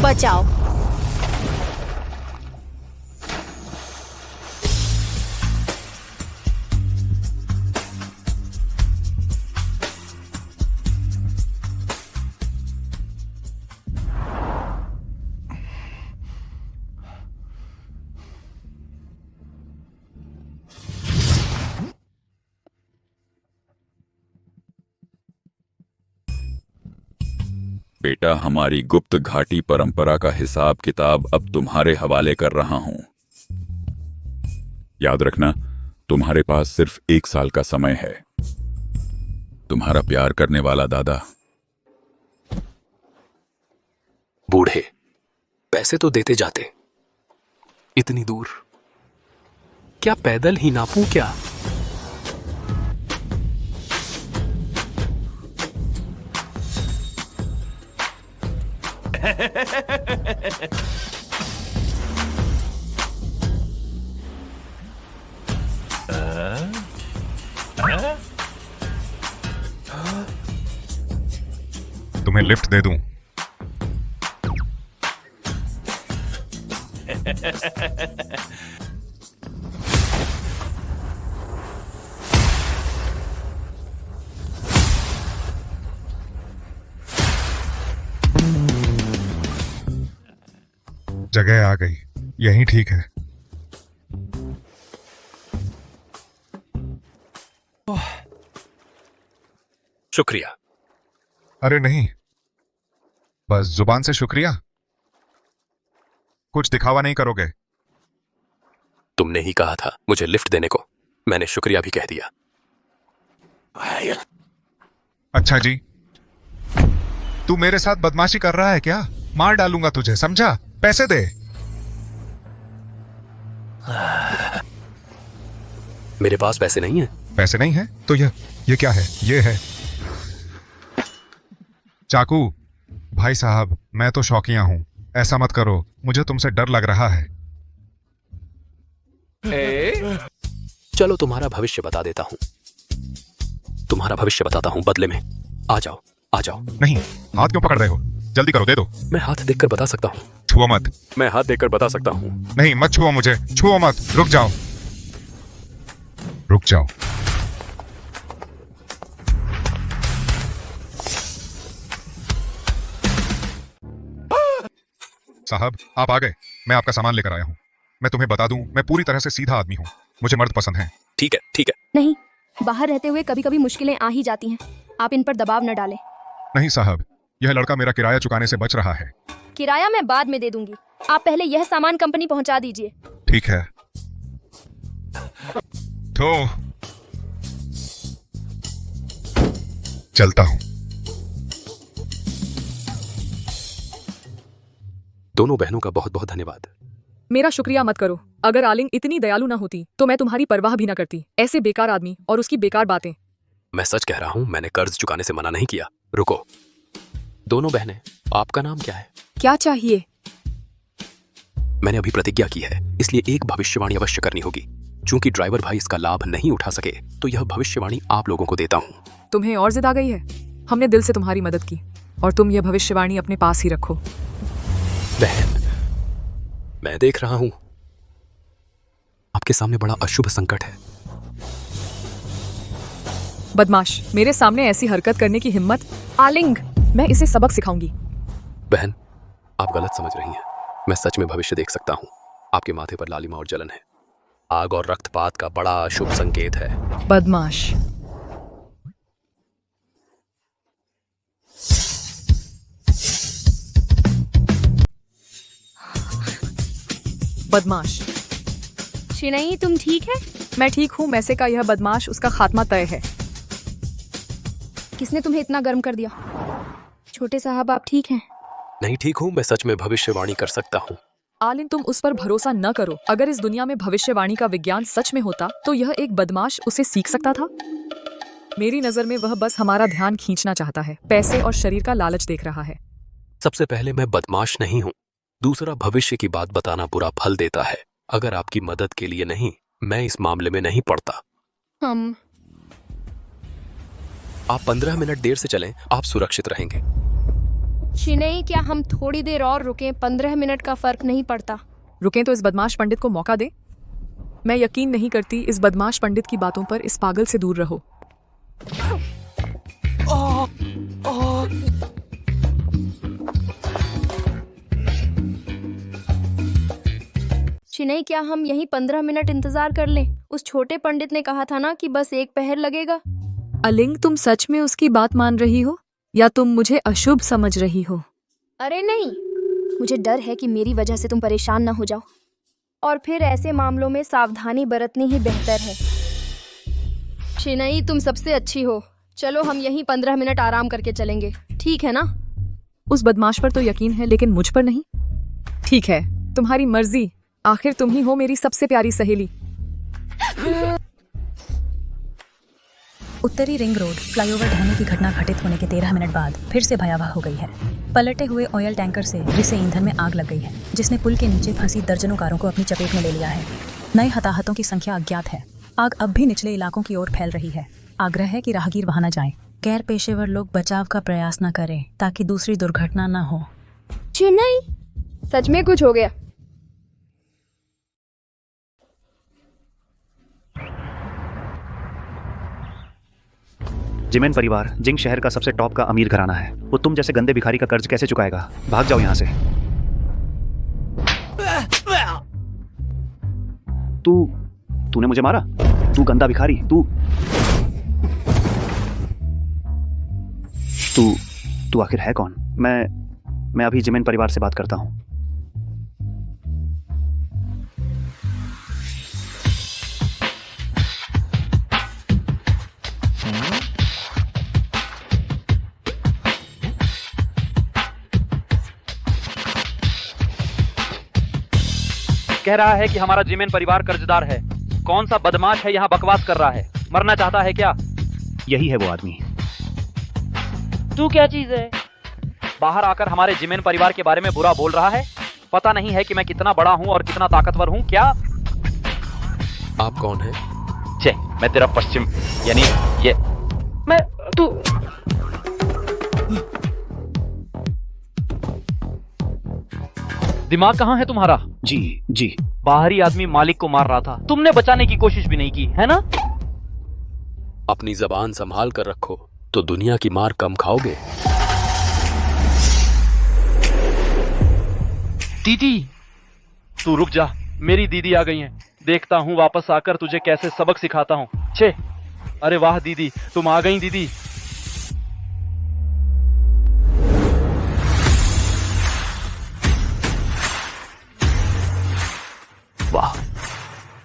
बचाओ। बेटा, हमारी गुप्त घाटी परंपरा का हिसाब किताब अब तुम्हारे हवाले कर रहा हूं। याद रखना, तुम्हारे पास सिर्फ 1 साल का समय है। तुम्हारा प्यार करने वाला दादा। बूढ़े पैसे तो देते जाते, इतनी दूर क्या पैदल ही नापूं क्या? तुम्हें लिफ्ट दे दूं? जगह आ गई, यही ठीक है। शुक्रिया। अरे नहीं, बस जुबान से शुक्रिया? कुछ दिखावा नहीं करोगे? तुमने ही कहा था मुझे लिफ्ट देने को, मैंने शुक्रिया भी कह दिया। अच्छा जी, तू मेरे साथ बदमाशी कर रहा है क्या? मार डालूंगा तुझे, समझा? पैसे दे। मेरे पास पैसे नहीं है। पैसे नहीं है तो ये क्या है? ये है चाकू। भाई साहब, मैं तो शौकिया हूं, ऐसा मत करो, मुझे तुमसे डर लग रहा है। चलो तुम्हारा भविष्य बता देता हूं, तुम्हारा भविष्य बताता हूं बदले में। आ जाओ, आ जाओ। नहीं, हाथ क्यों पकड़ रहे हो? जल्दी करो, दे दो। मैं हाथ देखकर बता सकता हूं। छुओ मत। मैं हाथ देखकर बता सकता हूं। नहीं, मत छुओ मुझे, छुओ मत। रुक जाओ, रुक जाओ। साहब, आप आ गए। मैं आपका सामान लेकर आया हूं। मैं तुम्हें बता दूं, मैं पूरी तरह से सीधा आदमी हूं, मुझे मर्द पसंद है। ठीक है, ठीक है। नहीं, बाहर रहते हुए कभी कभी मुश्किलें आ ही जाती हैं। आप इन पर दबाव न डालें। नहीं साहब, यह लड़का मेरा किराया चुकाने से बच रहा है। किराया मैं बाद में दे दूंगी, आप पहले यह सामान कंपनी पहुंचा दीजिए। ठीक है। तो चलता हूं। दोनों बहनों का बहुत बहुत धन्यवाद। मेरा शुक्रिया मत करो। अगर आलिंग इतनी दयालु ना होती तो मैं तुम्हारी परवाह भी ना करती। ऐसे बेकार आदमी और उसकी बेकार बातें। मैं सच कह रहा हूं, मैंने कर्ज चुकाने से मना नहीं किया। रुको, दोनों बहनें, आपका नाम क्या है? क्या चाहिए? मैंने अभी प्रतिज्ञा की है, इसलिए एक भविष्यवाणी अवश्य करनी होगी। चूंकि ड्राइवर भाई इसका लाभ नहीं उठा सके, तो यह भविष्यवाणी आप लोगों को देता हूं। तुम्हें और जिद आ गई है? हमने दिल से तुम्हारी मदद की और तुम यह भविष्यवाणी अपने पास ही रखो। बहन, मैं देख रहा हूं आपके सामने बड़ा अशुभ संकट है। बदमाश, मेरे सामने ऐसी हरकत करने की हिम्मत? आलिंग, मैं इसे सबक सिखाऊंगी। बहन, आप गलत समझ रही हैं। मैं सच में भविष्य देख सकता हूं। आपके माथे पर लालिमा और जलन है। आग और रक्तपात का बड़ा अशुभ संकेत है। बदमाश। बदमाश। शिनई, तुम ठीक है? मैं ठीक हूँ। मैसे का यह बदमाश, उसका खात्मा तय है। किसने तुम्हें इतना गर्म कर दिया? छोटे साहब, आप ठीक हैं? नहीं ठीक हूं, मैं सच में भविष्यवाणी कर सकता हूं। आलिन, तुम उस पर भरोसा न करो। अगर इस दुनिया में भविष्यवाणी का विज्ञान सच में होता तो यह एक बदमाश उसे सीख सकता था। मेरी नजर में वह बस हमारा ध्यान खींचना चाहता है। पैसे और शरीर का लालच देख रहा है। सबसे पहले मैं बदमाश नहीं हूं। दूसरा, भविष्य की बात बताना बुरा फल देता है। अगर आपकी मदद के लिए नहीं, मैं इस मामले में नहीं पड़ता। हम आप 15 मिनट देर से चलें, आप सुरक्षित रहेंगे। चिनई, क्या हम थोड़ी देर और रुकें? 15 मिनट का फर्क नहीं पड़ता। रुकें तो इस बदमाश पंडित को मौका दें। मैं यकीन नहीं करती, इस बदमाश पंडित की बातों पर इस पागल से दूर रहो। चिनई, क्या हम यहीं 15 मिनट इंतजार कर लें? उस छोटे पंडित ने कहा था ना कि बस एक पहर लगेगा। अलिंग, तुम सच में उसकी बात मान रही हो या तुम मुझे अशुभ समझ रही हो? अरे नहीं, मुझे डर है कि मेरी वजह से तुम परेशान ना हो जाओ, और फिर ऐसे मामलों में सावधानी बरतनी ही बेहतर है। चिनई, तुम सबसे अच्छी हो। चलो हम यहीं 15 मिनट आराम करके चलेंगे, ठीक है ना? उस बदमाश पर तो यकीन है लेकिन मुझ पर नहीं। ठीक है, तुम्हारी मर्जी। आखिर तुम ही हो मेरी सबसे प्यारी सहेली। उत्तरी रिंग रोड फ्लाईओवर ढहने की घटना घटित होने के 13 मिनट बाद फिर से भयावह हो गई है। पलटे हुए ऑयल टैंकर से रिसे ईंधन में आग लग गई है, जिसने पुल के नीचे फंसी दर्जनों कारों को अपनी चपेट में ले लिया है। नए हताहतों की संख्या अज्ञात है। आग अब भी निचले इलाकों की ओर फैल रही है। आग्रह है कि राहगीर वहां न जाएं। गैर पेशेवर लोग बचाव का प्रयास न करें ताकि दूसरी दुर्घटना न हो। चिनई, सच में कुछ हो गया? जिमेन परिवार जिंग शहर का सबसे टॉप का अमीर घराना है। वो तुम जैसे गंदे भिखारी का कर्ज कैसे चुकाएगा? भाग जाओ यहाँ से। तूने मुझे मारा? तू गंदा भिखारी, तू आखिर है कौन? मैं अभी जिमेन परिवार से बात करता हूँ। कह रहा है कि हमारा जिमेन परिवार कर्जदार है। कौन सा बदमाश है यहाँ बकवास कर रहा है? मरना चाहता है क्या? यही है वो आदमी। तू क्या चीज है? बाहर आकर हमारे जिमेन परिवार के बारे में बुरा बोल रहा है। पता नहीं है कि मैं कितना बड़ा हूँ और कितना ताकतवर हूँ क्या? आप कौन हैं? छे, मैं तेरा पश्चिम यानी ये मैं तू दिमाग कहाँ है तुम्हारा? जी। बाहरी आदमी मालिक को मार रहा था, तुमने बचाने की कोशिश भी नहीं की, है ना? अपनी जबान संभाल कर रखो तो दुनिया की मार कम खाओगे। दीदी, तू रुक जा, मेरी दीदी आ गई हैं। देखता हूँ वापस आकर तुझे कैसे सबक सिखाता हूँ। छे, अरे वाह दीदी, तुम आ गई दीदी। वाह,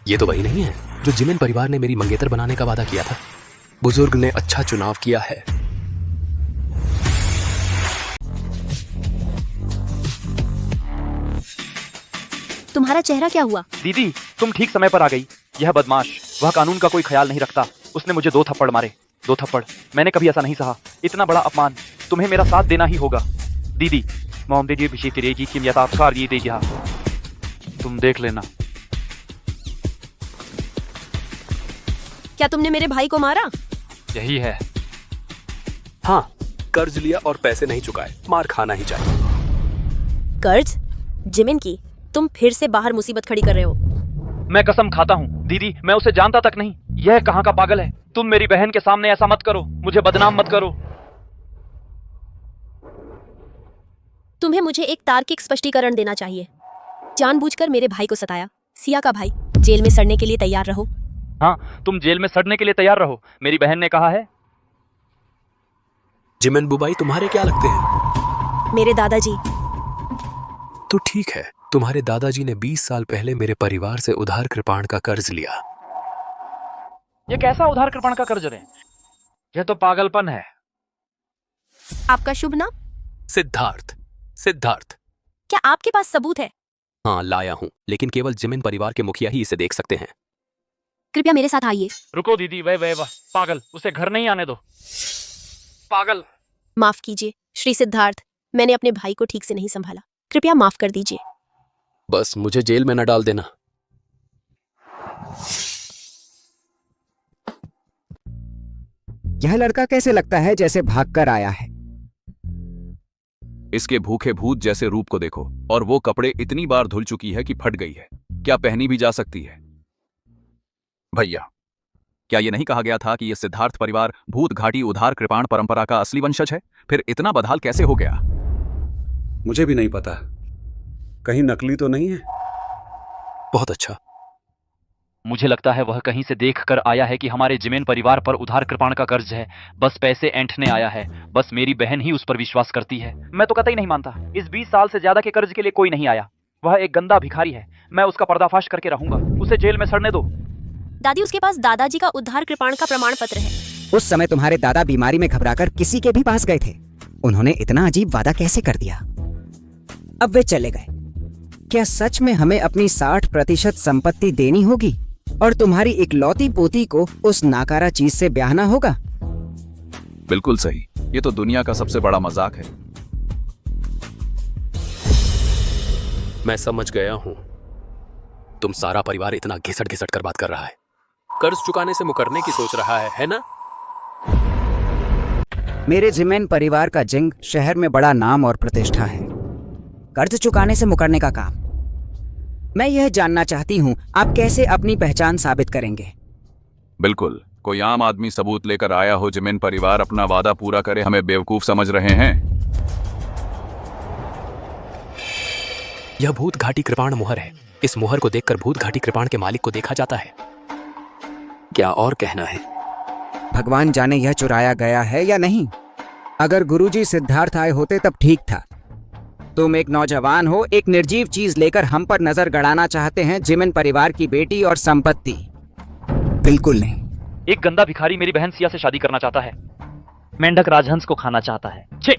ये तो वही नहीं है जो जिमेन परिवार ने मेरी मंगेतर बनाने का वादा किया था। बुजुर्ग ने अच्छा चुनाव किया है। तुम्हारा चेहरा क्या हुआ? दीदी, तुम ठीक समय पर आ गई। यह बदमाश, वह कानून का कोई ख्याल नहीं रखता। उसने मुझे 2 थप्पड़ मारे। 2 थप्पड़। मैंने कभी ऐसा नहीं सहा। इतना बड़ा अपमान। तुम्हें मेरा साथ देना ही होगा। दीदी, तुम देख लेना। क्या तुमने मेरे भाई को मारा? यही है। हाँ, कर्ज लिया और पैसे नहीं चुकाए, मार खाना ही चाहिए। कर्ज? जिमिन की, तुम फिर से बाहर मुसीबत खड़ी कर रहे हो। मैं कसम खाता हूँ दीदी, मैं उसे जानता तक नहीं। यह कहाँ का पागल है। तुम मेरी बहन के सामने ऐसा मत करो, मुझे बदनाम मत करो। तुम्हें मुझे एक तार्किक स्पष्टीकरण देना चाहिए। जानबूझकर मेरे भाई को सताया। सिया का भाई, जेल में सड़ने के लिए तैयार रहो। हाँ, तुम जेल में सड़ने के लिए तैयार रहो, मेरी बहन ने कहा है। जिमेन बुबाई तुम्हारे क्या लगते हैं? मेरे दादाजी। तो ठीक है, तुम्हारे दादाजी ने 20 साल पहले मेरे परिवार से उधार कृपाण का कर्ज लिया। ये कैसा उधार कृपाण का कर्ज है? यह तो पागलपन है। आपका शुभ नाम? सिद्धार्थ। सिद्धार्थ। क्या आपके पास सबूत है? हाँ, लाया हूँ, लेकिन केवल जिमेन परिवार के मुखिया ही इसे देख सकते हैं। कृपया मेरे साथ आइए। रुको दीदी, वह पागल, उसे घर नहीं आने दो। पागल। माफ कीजिए श्री सिद्धार्थ, मैंने अपने भाई को ठीक से नहीं संभाला। कृपया माफ कर दीजिए। बस मुझे जेल में न डाल देना। यह लड़का कैसे लगता है जैसे भागकर आया है? इसके भूखे भूत जैसे रूप को देखो, और वो कपड़े इतनी बार धुल चुकी है कि फट गई है। क्या पहनी भी जा सकती है? भैया, क्या ये नहीं कहा गया था कि ये सिद्धार्थ परिवार भूत घाटी उधार कृपाण परंपरा का असली वंशज है? फिर इतना बदहाल कैसे हो गया? मुझे भी नहीं पता, कहीं नकली तो नहीं है। बहुत अच्छा। मुझे लगता है वह कहीं से देख कर आया है कि हमारे जिमेन परिवार पर उधार कृपाण का कर्ज है, बस पैसे ऐंठने आया है। बस मेरी बहन ही उस पर विश्वास करती है। मैं तो कतई नहीं मानता। इस 20 साल से ज्यादा के कर्ज के लिए कोई नहीं आया। वह एक गंदा भिखारी है। मैं उसका पर्दाफाश करके रहूंगा। उसे जेल में सड़ने दो। दादी, उसके पास दादाजी का उद्धार कृपाण का प्रमाण पत्र है। उस समय तुम्हारे दादा बीमारी में घबराकर किसी के भी पास गए थे। उन्होंने इतना अजीब वादा कैसे कर दिया? अब वे चले गए। क्या सच में हमें अपनी 60% संपत्ति देनी होगी और तुम्हारी इकलौती पोती को उस नाकारा चीज से ब्याहना होगा? बिल्कुल सही। ये तो दुनिया का सबसे बड़ा मजाक है। मैं समझ गया हूं। तुम सारा परिवार इतना घिसट घिसट कर बात कर रहा है। कर्ज चुकाने से मुकरने की सोच रहा है ना? मेरे जिमेन परिवार का जिंग शहर में बड़ा नाम और प्रतिष्ठा है। कर्ज चुकाने से मुकरने का काम। मैं यह जानना चाहती हूँ, आप कैसे अपनी पहचान साबित करेंगे? बिल्कुल, कोई आम आदमी सबूत लेकर आया हो जिमेन परिवार अपना वादा पूरा करे, हमें बेवकूफ समझ रहे हैं? यह भूत घाटी कृपाण मुहर है। इस मुहर को देखकर भूत घाटी कृपाण के मालिक को देखा जाता है। क्या और कहना है? भगवान जाने यह चुराया गया है या नहीं। अगर गुरुजी सिद्धार्थ आए होते तब ठीक था। तुम एक नौजवान हो, एक निर्जीव चीज लेकर हम पर नजर गड़ाना चाहते हैं जिमेन परिवार की बेटी और संपत्ति। बिल्कुल नहीं। एक गंदा भिखारी मेरी बहन सिया से शादी करना चाहता है। मेंढक राजहंस को खाना चाहता है। छे!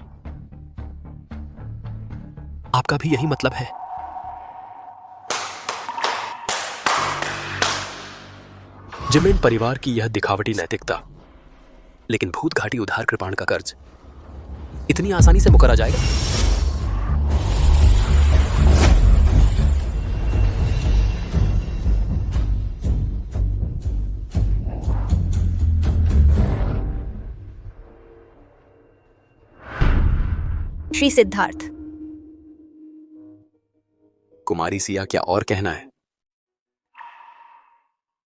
आपका भी यही मतलब है? जिमेन परिवार की यह दिखावटी नैतिकता, लेकिन भूत घाटी उधार कृपाण का कर्ज इतनी आसानी से मुकरा जाएगा? श्री सिद्धार्थ। कुमारी सिया, क्या और कहना है?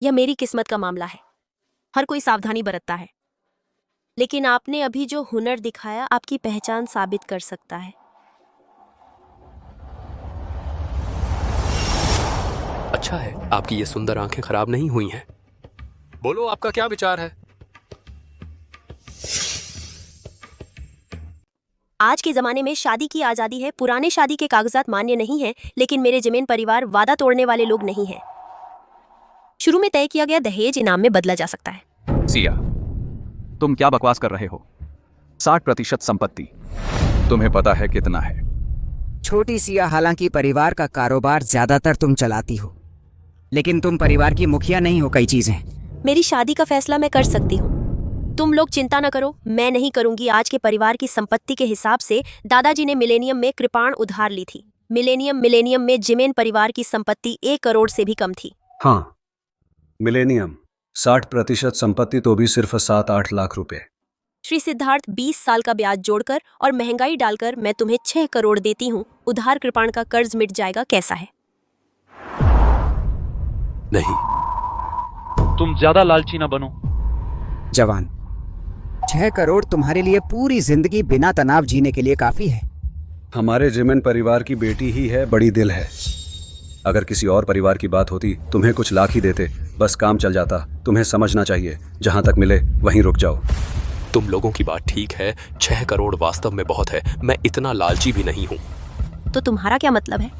यह मेरी किस्मत का मामला है। हर कोई सावधानी बरतता है, लेकिन आपने अभी जो हुनर दिखाया आपकी पहचान साबित कर सकता है। अच्छा है, आपकी ये सुंदर आंखें खराब नहीं हुई हैं। बोलो, आपका क्या विचार है? आज के जमाने में शादी की आजादी है। पुराने शादी के कागजात मान्य नहीं हैं, लेकिन मेरे जिमेन परिवार वादा तोड़ने वाले लोग नहीं हैं। शुरू में तय किया गया दहेज इनाम में बदला जा सकता है। सिया, तुम क्या बकवास कर रहे हो? 60% संपत्ति तुम्हें पता है कितना है? छोटी सिया, हालांकि परिवार का कारोबार ज्यादातर तुम चलाती हो, लेकिन तुम परिवार की मुखिया नहीं हो कई चीजें। मेरी शादी का फैसला मैं कर सकती हूँ। तुम लोग चिंता न करो, मैं नहीं करूंगी। आज के परिवार की संपत्ति के हिसाब से दादाजी ने मिलेनियम में कृपाण उधार ली थी। मिलेनियम में जिमेन परिवार की संपत्ति 1 करोड़ से भी कम थी। हाँ, मिलेनियम 60% संपत्ति तो भी सिर्फ 7-8 लाख रुपए। श्री सिद्धार्थ, 20 साल का ब्याज जोड़कर और महंगाई डालकर मैं तुम्हें 6 करोड़ देती हूँ। उधार कृपाण का कर्ज मिट जाएगा। कैसा है? नहीं। तुम ज्यादा लालची न बनो। जवान, 6 करोड़ तुम्हारे लिए पूरी जिंदगी बिना तनाव जीने के लिए काफी है। हमारे जिमेन परिवार की बेटी ही है, बड़ी दिल है। अगर किसी और परिवार की बात होती तुम्हें कुछ लाख ही देते, बस काम चल जाता। तुम्हें समझना चाहिए, जहां तक मिले वहीं रुक जाओ। तुम लोगों की बात ठीक है, 6 करोड़ वास्तव में बहुत है। मैं इतना लालची भी नहीं हूं। तो तुम्हारा क्या मतलब है?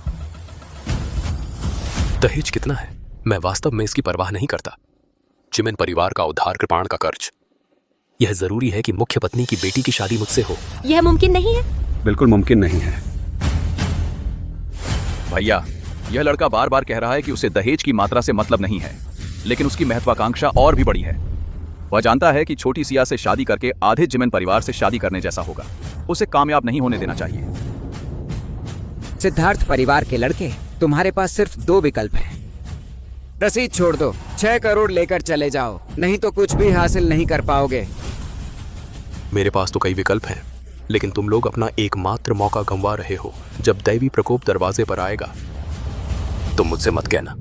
दहेज कितना है, मैं वास्तव में इसकी परवाह नहीं करता। जिमेन परिवार का उधार कृपाण का कर्ज, यह जरूरी है कि मुख्य पत्नी की बेटी की शादी मुझसे हो। यह मुमकिन नहीं है। बिल्कुल मुमकिन नहीं है। भैया, यह लड़का बार बार कह रहा है कि उसे दहेज की मात्रा से मतलब नहीं है, लेकिन उसकी महत्वाकांक्षा और भी बड़ी है। वह जानता है कि छोटी सिया से शादी करके आधे जिमेन परिवार से शादी करने जैसा होगा। उसे कामयाब नहीं होने देना चाहिए। सिद्धार्थ परिवार के लड़के, तुम्हारे पास सिर्फ 2 विकल्प हैं। रसीद छोड़ दो, 6 करोड़ लेकर चले जाओ, नहीं तो कुछ भी हासिल नहीं कर पाओगे। मेरे पास तो कई विकल्प हैं। लेकिन तुम लोग अपना एकमात्र मौका गंवा रहे हो। जब दैवी प्रकोप दरवाजे पर आएगा तुम मुझसे मत कहना।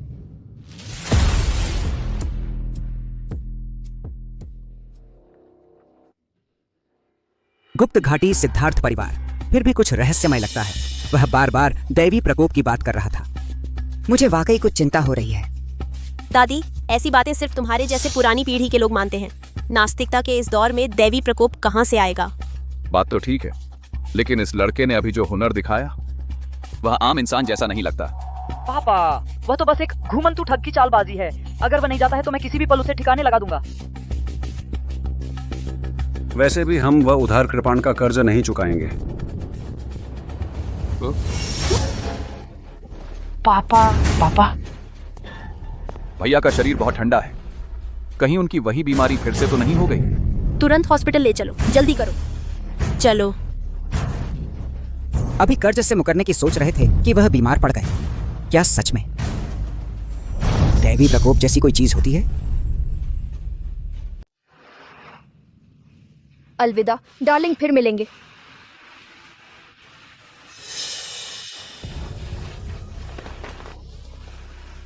गुप्त घाटी सिद्धार्थ परिवार फिर भी कुछ रहस्यमय लगता है। वह बार बार दैवी प्रकोप की बात कर रहा था। मुझे वाकई कुछ चिंता हो रही है। दादी, ऐसी बातें सिर्फ तुम्हारे जैसे पुरानी पीढ़ी के लोग मानते हैं। नास्तिकता के इस दौर में दैवी प्रकोप कहाँ से आएगा? बात तो ठीक है, लेकिन इस लड़के ने अभी जो हुनर दिखाया वह आम इंसान जैसा नहीं लगता। पापा, वह तो बस एक घूमंतु ठग की चालबाजी है। अगर वह नहीं जाता है तो मैं किसी भी पल उसे ठिकाने लगा दूंगा। वैसे भी हम वह उधार कृपाण का कर्ज नहीं चुकाएंगे। पापा भैया का शरीर बहुत ठंडा है, कहीं उनकी वही बीमारी फिर से तो नहीं हो गई? तुरंत हॉस्पिटल ले चलो, जल्दी करो। चलो। अभी कर्ज से मुकरने की सोच रहे थे कि वह बीमार पड़ गए। क्या सच में दैवी प्रकोप जैसी कोई चीज होती है? अलविदा डार्लिंग, फिर मिलेंगे।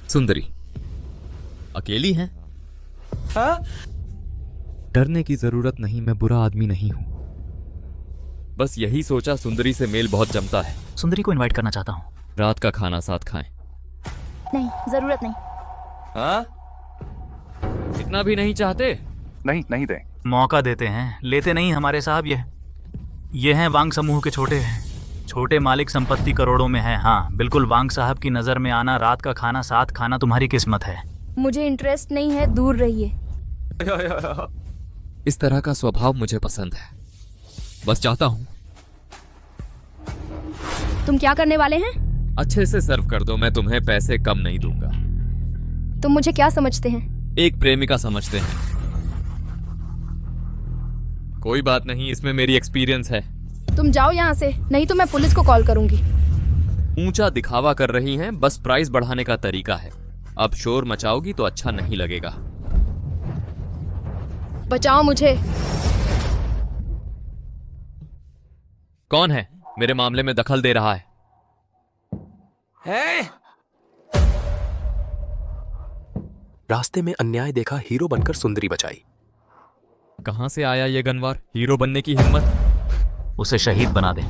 सुंदरी अकेली हैं? डरने की जरूरत नहीं, मैं बुरा आदमी नहीं हूं। बस यही सोचा, सुंदरी से मेल बहुत जमता है। सुंदरी को इनवाइट करना चाहता हूँ। रात का खाना साथ खाएं। नहीं, जरूरत नहीं। हाँ? इतना भी नहीं चाहते? नहीं दे। मौका देते हैं, लेते नहीं हमारे साहब। ये हैं वांग समूह के छोटे मालिक, संपत्ति करोड़ों में है। हाँ बिल्कुल, वांग साहब की नजर में आना, रात का खाना साथ खाना तुम्हारी किस्मत है। मुझे इंटरेस्ट नहीं है, दूर रहिए। इस तरह का स्वभाव मुझे पसंद है। बस चाहता हूं। तुम क्या करने वाले हैं? अच्छे से सर्व कर दो, मैं तुम्हें पैसे कम नहीं दूंगा। तुम मुझे क्या समझते हैं? एक प्रेमिका समझते हैं। कोई बात नहीं, इसमें मेरी एक्सपीरियंस है। तुम जाओ यहाँ से, नहीं तो मैं पुलिस को कॉल करूंगी। ऊंचा दिखावा कर रही हैं, बस प्राइस बढ़ाने का तरीका है। अब शोर मचाओगी तो अच्छा नहीं लगेगा। बचाओ मुझे। कौन है मेरे मामले में दखल दे रहा है? रास्ते में अन्याय देखा, हीरो बनकर सुंदरी बचाई। कहां से आया ये गनवार? हीरो बनने की हिम्मत? उसे शहीद बना दे।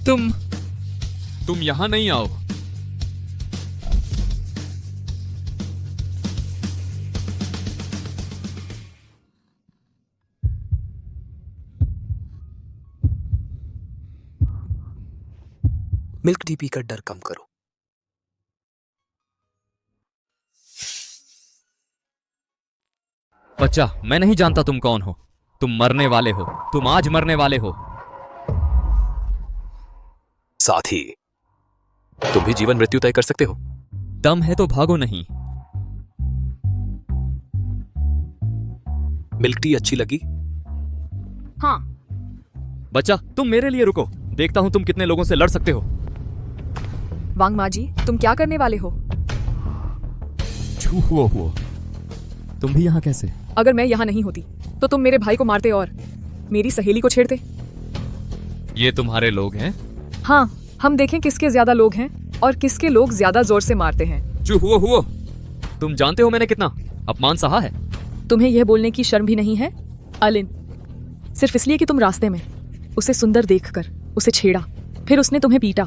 तुम यहां नहीं आओ। मिल्क टी पीकर डर कम करो। बच्चा, मैं नहीं जानता तुम कौन हो। तुम मरने वाले हो, तुम आज मरने वाले हो। साथी, तुम भी जीवन मृत्यु तय कर सकते हो। दम है तो भागो नहीं। मिल्क टी अच्छी लगी? हाँ। बच्चा, तुम मेरे लिए रुको, देखता हूं तुम कितने लोगों से लड़ सकते हो। वांग माँ जी, तुम क्या करने वाले हो? हुआ तुम भी यहाँ कैसे? अगर मैं यहाँ नहीं होती तो तुम मेरे भाई को मारते और मेरी सहेली को छेड़ते। ये तुम्हारे लोग हैं? हाँ, हम देखें किसके ज्यादा लोग हैं और किसके लोग ज्यादा जोर से मारते हैं। हुआ तुम जानते हो मैंने कितना अपमान सहा है? तुम्हें यह बोलने की शर्म भी नहीं है अलिन? सिर्फ इसलिए कि तुम रास्ते में उसे सुंदर देखकर उसे छेड़ा, फिर उसने तुम्हें पीटा।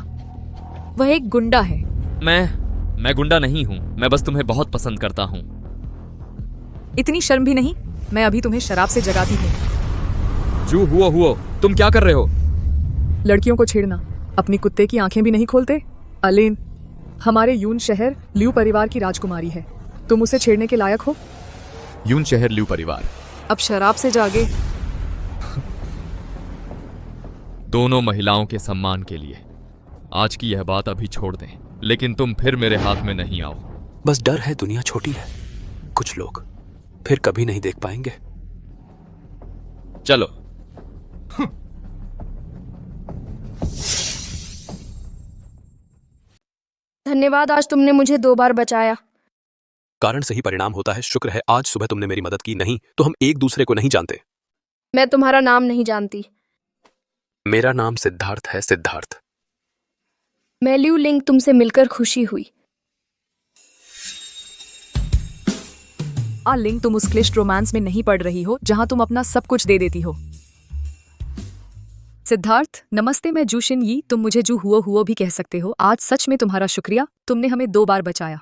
वह एक गुंडा है। मैं गुंडा नहीं हूँ, मैं बस तुम्हें बहुत पसंद करता हूँ। इतनी शर्म भी नहीं? मैं अभी तुम्हें शराब से जगाती हूँ। हुआ तुम क्या कर रहे हो? लड़कियों को छेड़ना, अपनी कुत्ते की आंखें भी नहीं खोलते? अलिन हमारे यून शहर ल्यू परिवार की राजकुमारी है, तुम उसे छेड़ने के लायक हो? यून शहर ल्यू परिवार अब शराब से जागे। दोनों महिलाओं के सम्मान के लिए आज की यह बात अभी छोड़ दें, लेकिन तुम फिर मेरे हाथ में नहीं आओ। बस डर है, दुनिया छोटी है, कुछ लोग फिर कभी नहीं देख पाएंगे। चलो। धन्यवाद, आज तुमने मुझे 2 बार बचाया। कारण से ही परिणाम होता है। शुक्र है आज सुबह तुमने मेरी मदद की, नहीं तो हम एक दूसरे को नहीं जानते। मैं तुम्हारा नाम नहीं जानती। मेरा नाम सिद्धार्थ है, सिद्धार्थ। मैं लिu लिंग, तुमसे मिलकर खुशी हुई। लिंग, तुम उस क्लिष्ट रोमांस में नहीं पड़ रही हो जहां तुम अपना सब कुछ दे देती हो। सिद्धार्थ नमस्ते, मैं जू शिन यी, तुम मुझे जू हुओ भी कह सकते हो। आज सच में तुम्हारा शुक्रिया, तुमने हमें 2 बार बचाया।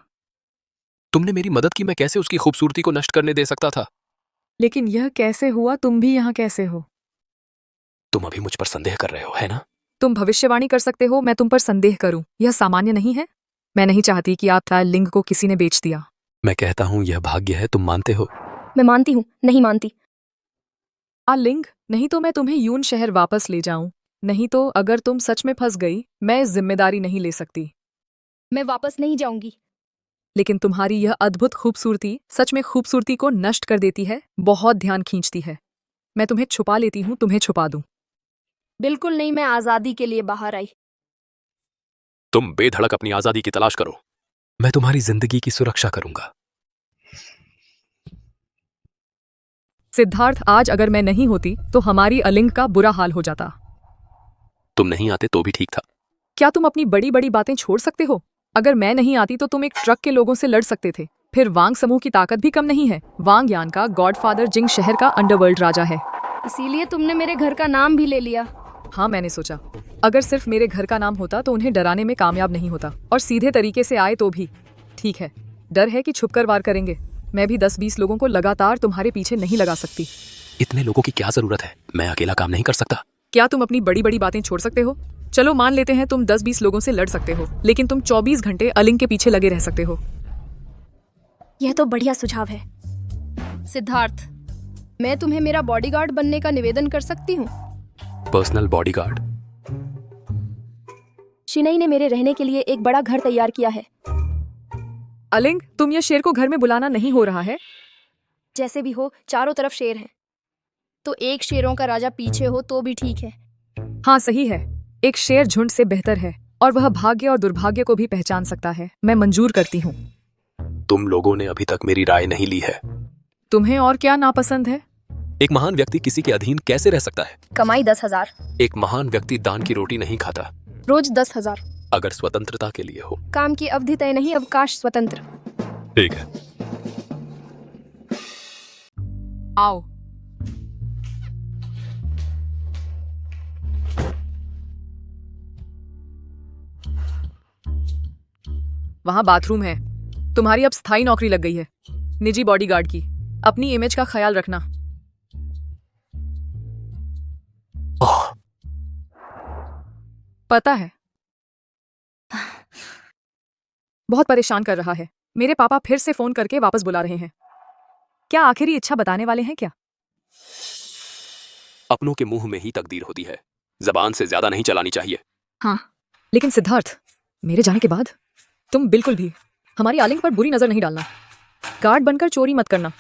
तुमने मेरी मदद की, मैं कैसे उसकी खूबसूरती को नष्ट करने दे सकता था? लेकिन यह कैसे हुआ? तुम भी यहाँ कैसे हो? तुम अभी मुझ पर संदेह कर रहे हो, है ना? तुम भविष्यवाणी कर सकते हो, मैं तुम पर संदेह करूं, यह सामान्य नहीं है। मैं नहीं चाहती कि आप लिंग को किसी ने बेच दिया। मैं कहता हूँ यह भाग्य है, तुम मानते हो? मैं मानती हूँ, नहीं मानती। लिंग, नहीं तो मैं तुम्हें यून शहर वापस ले जाऊं, नहीं तो अगर तुम सच में फंस गई, मैं इस जिम्मेदारी नहीं ले सकती। मैं वापस नहीं जाऊंगी। लेकिन तुम्हारी यह अद्भुत खूबसूरती सच में खूबसूरती को नष्ट कर देती है, बहुत ध्यान खींचती है। मैं तुम्हें छुपा लेती हूँ, तुम्हें छुपा दूं। बिल्कुल नहीं, मैं आजादी के लिए बाहर आई। तुम बेधड़क अपनी आजादी की तलाश करो, मैं तुम्हारी जिंदगी की सुरक्षा करूंगा। सिद्धार्थ, आज अगर मैं नहीं होती तो हमारी अलिंग का बुरा हाल हो जाता। तुम नहीं आते तो भी ठीक था। क्या तुम अपनी बड़ी बड़ी बातें छोड़ सकते हो? अगर मैं नहीं आती तो तुम एक ट्रक के लोगों से लड़ सकते थे। फिर वांग समूह की ताकत भी कम नहीं है। वांग यान का गॉडफादर जिंग शहर का अंडरवर्ल्ड राजा है। इसीलिए तुमने मेरे घर का नाम भी ले लिया। हाँ, मैंने सोचा अगर सिर्फ मेरे घर का नाम होता तो उन्हें डराने में कामयाब नहीं होता, और सीधे तरीके से आए तो भी। ठीक है, डर है कि छुपकर वार करेंगे। मैं भी 10-20 लोगों को लगातार तुम्हारे पीछे नहीं लगा सकती। इतने लोगों की क्या जरूरत है? मैं अकेला काम नहीं कर सकता। क्या तुम अपनी बड़ी बड़ी बातें छोड़ सकते हो? चलो मान लेते हैं तुम 10-20 लोगों से लड़ सकते हो, लेकिन तुम 24 घंटे अलिंग के पीछे लगे रह सकते हो। यह तो बढ़िया सुझाव है। सिद्धार्थ, मैं तुम्हें मेरा बॉडीगार्ड बनने का निवेदन कर सकती हूँ। Personal bodyguard? शिनई ने मेरे रहने के लिए एक बड़ा घर तैयार किया है। अलिंग, तुम यह शेर को घर में बुलाना नहीं हो रहा है। जैसे भी हो, चारों तरफ शेर हैं, तो एक शेरों का राजा पीछे हो तो भी ठीक है। हाँ, सही है। एक शेर झुंड से बेहतर है, और वह भाग्य और दुर्भाग्य को भी पहचान सकता है। मैं मंजूर करती हूँ। तुम लोगों ने अभी तक मेरी राय नहीं ली है। तुम्हें और क्या नापसंद है? एक महान व्यक्ति किसी के अधीन कैसे रह सकता है? कमाई 10,000। एक महान व्यक्ति दान की रोटी नहीं खाता। रोज 10,000। अगर स्वतंत्रता के लिए हो। काम की अवधि तय नहीं, अवकाश स्वतंत्र। ठीक है। आओ। वहां बाथरूम है। तुम्हारी अब स्थायी नौकरी लग गई है, निजी बॉडीगार्ड की। अपनी इमेज का ख्याल रखना। पता है, बहुत परेशान कर रहा है। मेरे पापा फिर से फोन करके वापस बुला रहे हैं। क्या आखिरी इच्छा बताने वाले हैं क्या? अपनों के मुंह में ही तकदीर होती है, जबान से ज्यादा नहीं चलानी चाहिए। हाँ, लेकिन सिद्धार्थ, मेरे जाने के बाद तुम बिल्कुल भी हमारी आलिंग पर बुरी नजर नहीं डालना। गार्ड बनकर चोरी मत करना।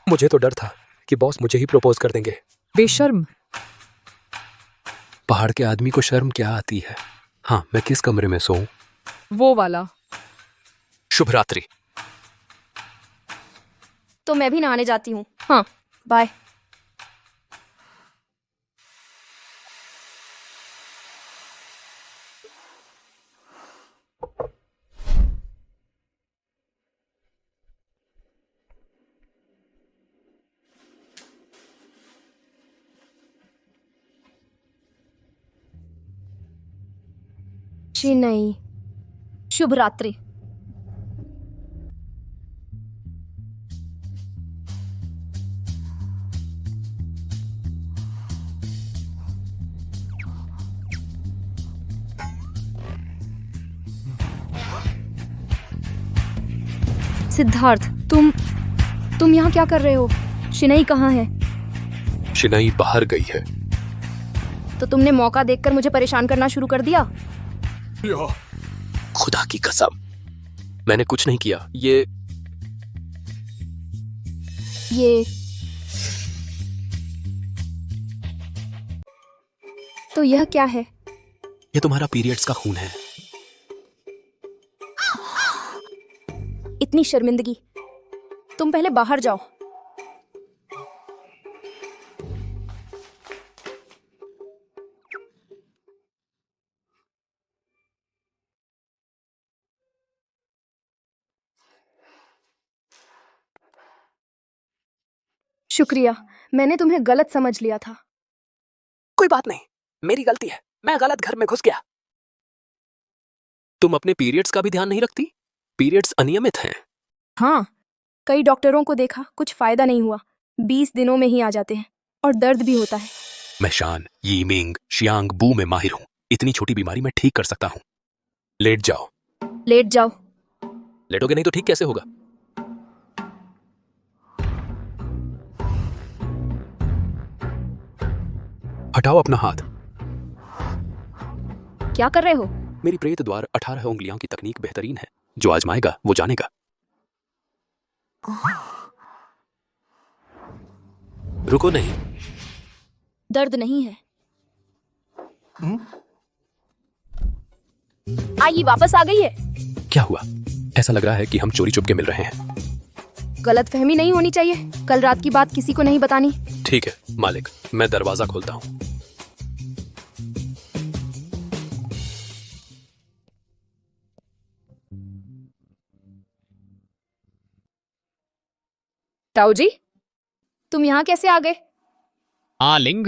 मुझे तो डर था कि बॉस मुझे ही प्रपोज कर देंगे। बेशर्म। पहाड़ के आदमी को शर्म क्या आती है? हाँ, मैं किस कमरे में सोऊं? वो वाला। शुभ रात्रि। तो मैं भी नहाने जाती हूँ। हाँ, बाय। नहीं, शुभ रात्रि। सिद्धार्थ, तुम यहाँ क्या कर रहे हो? शिनई कहाँ है? शिनई बाहर गई है। तो तुमने मौका देखकर मुझे परेशान करना शुरू कर दिया। खुदा की कसम, मैंने कुछ नहीं किया। ये तो यह क्या है? ये तुम्हारा पीरियड्स का खून है। इतनी शर्मिंदगी। तुम पहले बाहर जाओ। शुक्रिया, मैंने तुम्हें गलत समझ लिया था। कोई बात नहीं, मेरी गलती है, मैं गलत घर में घुस गया। तुम अपने पीरियड्स का भी ध्यान नहीं रखती? पीरियड्स अनियमित हैं। हाँ, कई डॉक्टरों को देखा, कुछ फायदा नहीं हुआ। 20 दिनों में ही आ जाते हैं और दर्द भी होता है। मैं शान, यीमिंग, शियांग बू में माहिर हूँ। इतनी छोटी बीमारी मैं ठीक कर सकता हूँ। लेट जाओ। लेट जाओ। लेटोगे नहीं तो ठीक कैसे होगा? हटाओ अपना हाथ। क्या कर रहे हो? मेरी प्रेत द्वार 18 उंगलियों की तकनीक बेहतरीन है। जो आजमाएगा वो जानेगा। रुको नहीं। दर्द नहीं है। आई वापस आ गई है। क्या हुआ? ऐसा लग रहा है कि हम चोरी चुपके मिल रहे हैं। गलतफहमी नहीं होनी चाहिए। कल रात की बात किसी को नहीं बतानी। ठीक है मालिक, मैं दरवाजा खोलता हूँ। ताऊ जी, तुम यहाँ कैसे आ गए? लिंग,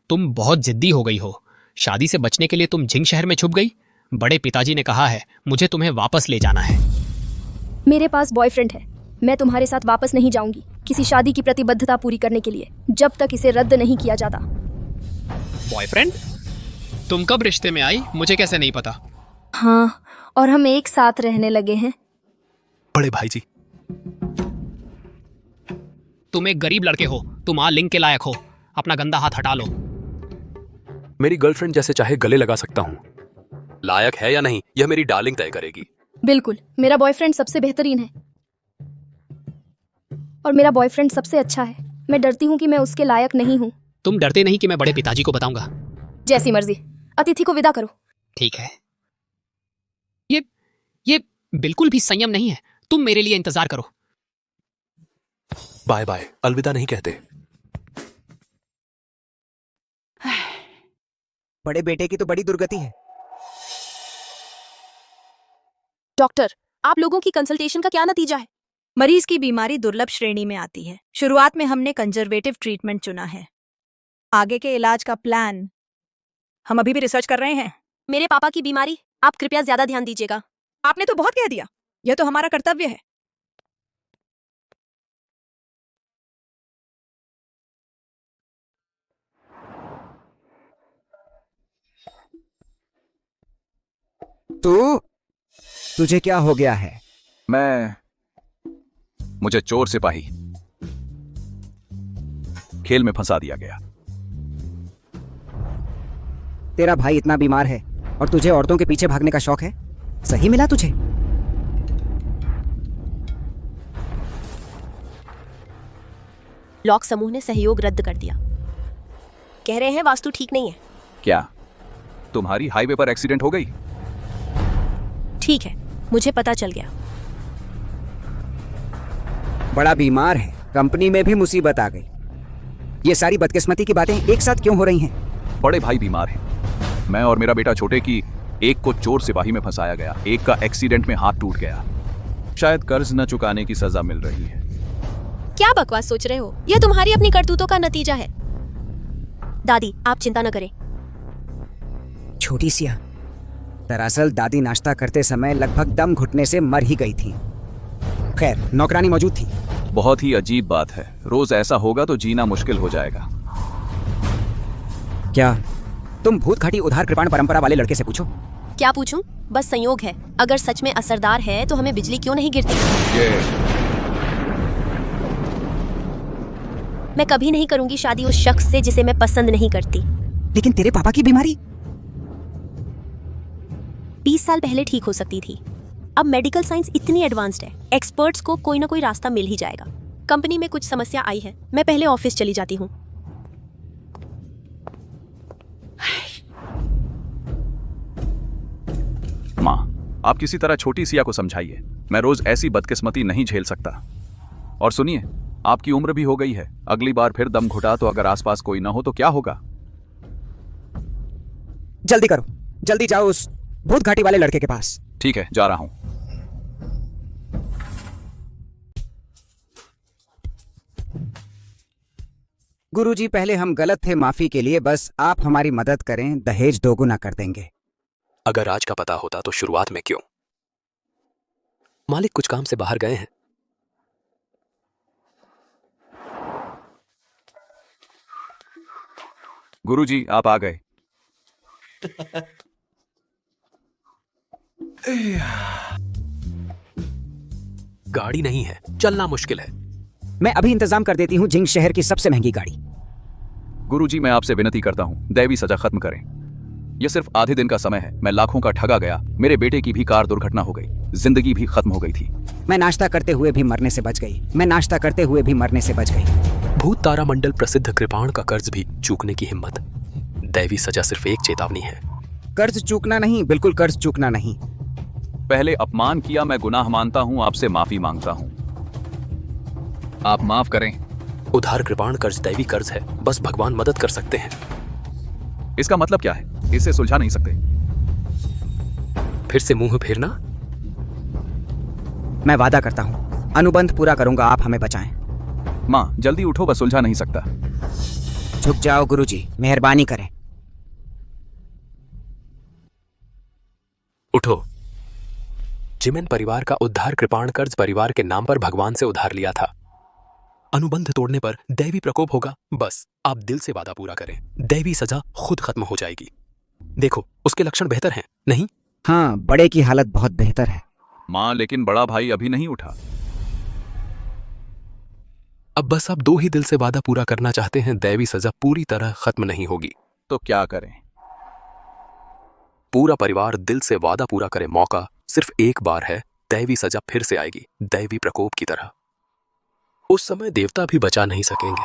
तुम बहुत जिद्दी हो गई हो। शादी से बचने के लिए तुम झिंग शहर में छुप गई। बड़े पिताजी ने कहा है मुझे तुम्हें वापस ले जाना है। मेरे पास बॉयफ्रेंड है। मैं तुम्हारे साथ वापस नहीं जाऊंगी किसी शादी की प्रतिबद्धता पूरी करने के लिए, जब तक इसे रद्द नहीं किया जाता। बॉयफ्रेंड? तुम कब रिश्ते में आई, मुझे कैसे नहीं पता? हाँ, और हम एक साथ रहने लगे हैं। बड़े भाई जी, तुम एक गरीब लड़के हो। तुम लिंग के लायक हो। अपना गंदा हाथ हटा लो। मेरी गर्लफ्रेंड जैसे चाहे गले लगा सकता हूँ। लायक है या नहीं यह मेरी डार्लिंग तय करेगी। बिल्कुल, मेरा बॉयफ्रेंड सबसे बेहतरीन है और मेरा बॉयफ्रेंड सबसे अच्छा है। मैं डरती हूँ कि मैं उसके लायक नहीं हूँ। तुम डरते नहीं कि मैं बड़े पिताजी को बताऊंगा? जैसी मर्जी। अतिथि को विदा करो। ठीक है। ये बिल्कुल भी संयम नहीं है। तुम मेरे लिए इंतजार करो। बाय बाय, अलविदा नहीं कहते। बड़े बेटे की तो बड़ी दुर्गति है। डॉक्टर, आप लोगों की कंसल्टेशन का क्या नतीजा है? मरीज की बीमारी दुर्लभ श्रेणी में आती है। शुरुआत में हमने कंजर्वेटिव ट्रीटमेंट चुना है। आगे के इलाज का प्लान हम अभी भी रिसर्च कर रहे हैं। मेरे पापा की बीमारी, आप कृपया ज्यादा ध्यान दीजिएगा। आपने तो बहुत कह दिया। यह तो हमारा कर्तव्य है। तुझे क्या हो गया है? मुझे चोर सिपाही खेल में फंसा दिया गया। तेरा भाई इतना बीमार है और तुझे औरतों के पीछे भागने का शौक है? सही मिला तुझे? लॉक समूह ने सहयोग रद्द कर दिया। कह रहे हैं वास्तु ठीक नहीं है। क्या तुम्हारी हाईवे पर एक्सीडेंट हो गई? ठीक है, मुझे पता चल गया। बड़ा बीमार है, कंपनी में भी मुसीबत आ गई। ये सारी बदकिस्मती की बातें एक साथ क्यों हो रही हैं? बड़े भाई बीमार हैं। मैं और मेरा बेटा छोटे की एक को चोर सिपाही में फंसाया गया, एक का एक्सीडेंट में हाथ टूट गया। शायद कर्ज न चुकाने की सजा मिल रही है। क्या बकवास सोच रहे हो? यह तुम्हारी अपनी करतूतों का नतीजा है। दादी, आप चिंता न करें। छोटी सिया, दरअसल दादी नाश्ता करते समय लगभग दम घुटने से मर ही गई थी। खैर, नौकरानी मौजूद थी। बहुत ही अजीब बात है। रोज ऐसा होगा तो जीना मुश्किल हो जाएगा। क्या तुम भूत घाटी उधार कृपाण परंपरा वाले लड़के से पूछो। क्या पूछूं? बस संयोग है। अगर सच में असरदार है तो हमें बिजली क्यों नहीं गिरती? मैं कभी नहीं करूंगी शादी उस शख्स से जिसे मैं पसंद नहीं करती। लेकिन तेरे पापा की बीमारी 20 साल पहले ठीक हो सकती थी। अब मेडिकल साइंस इतनी एडवांस्ड है, एक्सपर्ट्स को कोई ना कोई रास्ता मिल ही जाएगा। कंपनी में कुछ समस्या आई है, मैं पहले ऑफिस चली जाती हूँ। माँ, आप किसी तरह छोटी सिया को समझाइए। मैं रोज ऐसी बदकिस्मती नहीं झेल सकता। और सुनिए, आपकी उम्र भी हो गई है। अगली बार फिर दम घुटा तो अगर आसपास कोई ना हो तो क्या होगा? जल्दी करो, जल्दी जाओ उस भूत घाटी वाले लड़के के पास। ठीक है, जा रहा हूं। गुरुजी, पहले हम गलत थे, माफी के लिए। बस आप हमारी मदद करें, दहेज दोगुना कर देंगे। अगर आज का पता होता तो शुरुआत में क्यों? मालिक कुछ काम से बाहर गए हैं। गुरुजी, आप आ गए। गाड़ी नहीं है, चलना मुश्किल है। मैं अभी इंतजाम कर देती हूँ जिंग शहर की सबसे महंगी गाड़ी। गुरुजी, मैं आपसे विनती करता हूं, दैवी सजा खत्म करें। यह सिर्फ आधे दिन का समय है। मैं लाखों का ठगा गया। मेरे बेटे की भी कार दुर्घटना हो गई। जिंदगी भी खत्म हो गई थी। मैं नाश्ता करते हुए भी मरने से बच गई। मैं नाश्ता करते हुए भी मरने से बच गई। भूत तारामंडल प्रसिद्ध कृपाण का कर्ज भी चूकने की हिम्मत। दैवी सजा सिर्फ एक चेतावनी है। कर्ज चूकना नहीं, बिल्कुल कर्ज चूकना नहीं। पहले अपमान किया, मैं गुनाह मानता हूं, आपसे माफी मांगता हूं। आप माफ करें। उधार कृपाण कर्ज दैवी कर्ज है, बस भगवान मदद कर सकते हैं। इसका मतलब क्या है? इसे सुलझा नहीं सकते? फिर से मुंह फेरना। मैं वादा करता हूँ, अनुबंध पूरा करूंगा, आप हमें बचाएं। माँ, जल्दी उठो, बस सुलझा नहीं सकता। झुक जाओ गुरुजी, मेहरबानी करें। उठो। जिमेन परिवार का उद्धार कृपाण कर्ज परिवार के नाम पर भगवान से उधार लिया था। अनुबंध तोड़ने पर दैवी प्रकोप होगा। बस आप दिल से वादा पूरा करें, दैवी सजा खुद खत्म हो जाएगी। देखो, उसके लक्षण बेहतर हैं, नहीं? हाँ, बड़े की हालत बहुत बेहतर है। माँ, लेकिन बड़ा भाई अभी नहीं उठा। अब बस आप दो ही दिल से वादा पूरा करना चाहते हैं, दैवी सजा पूरी तरह खत्म नहीं होगी। तो क्या करें? पूरा परिवार दिल से वादा पूरा करे। मौका सिर्फ एक बार है, दैवी सजा फिर से आएगी, दैवी प्रकोप की तरह। उस समय देवता भी बचा नहीं सकेंगे।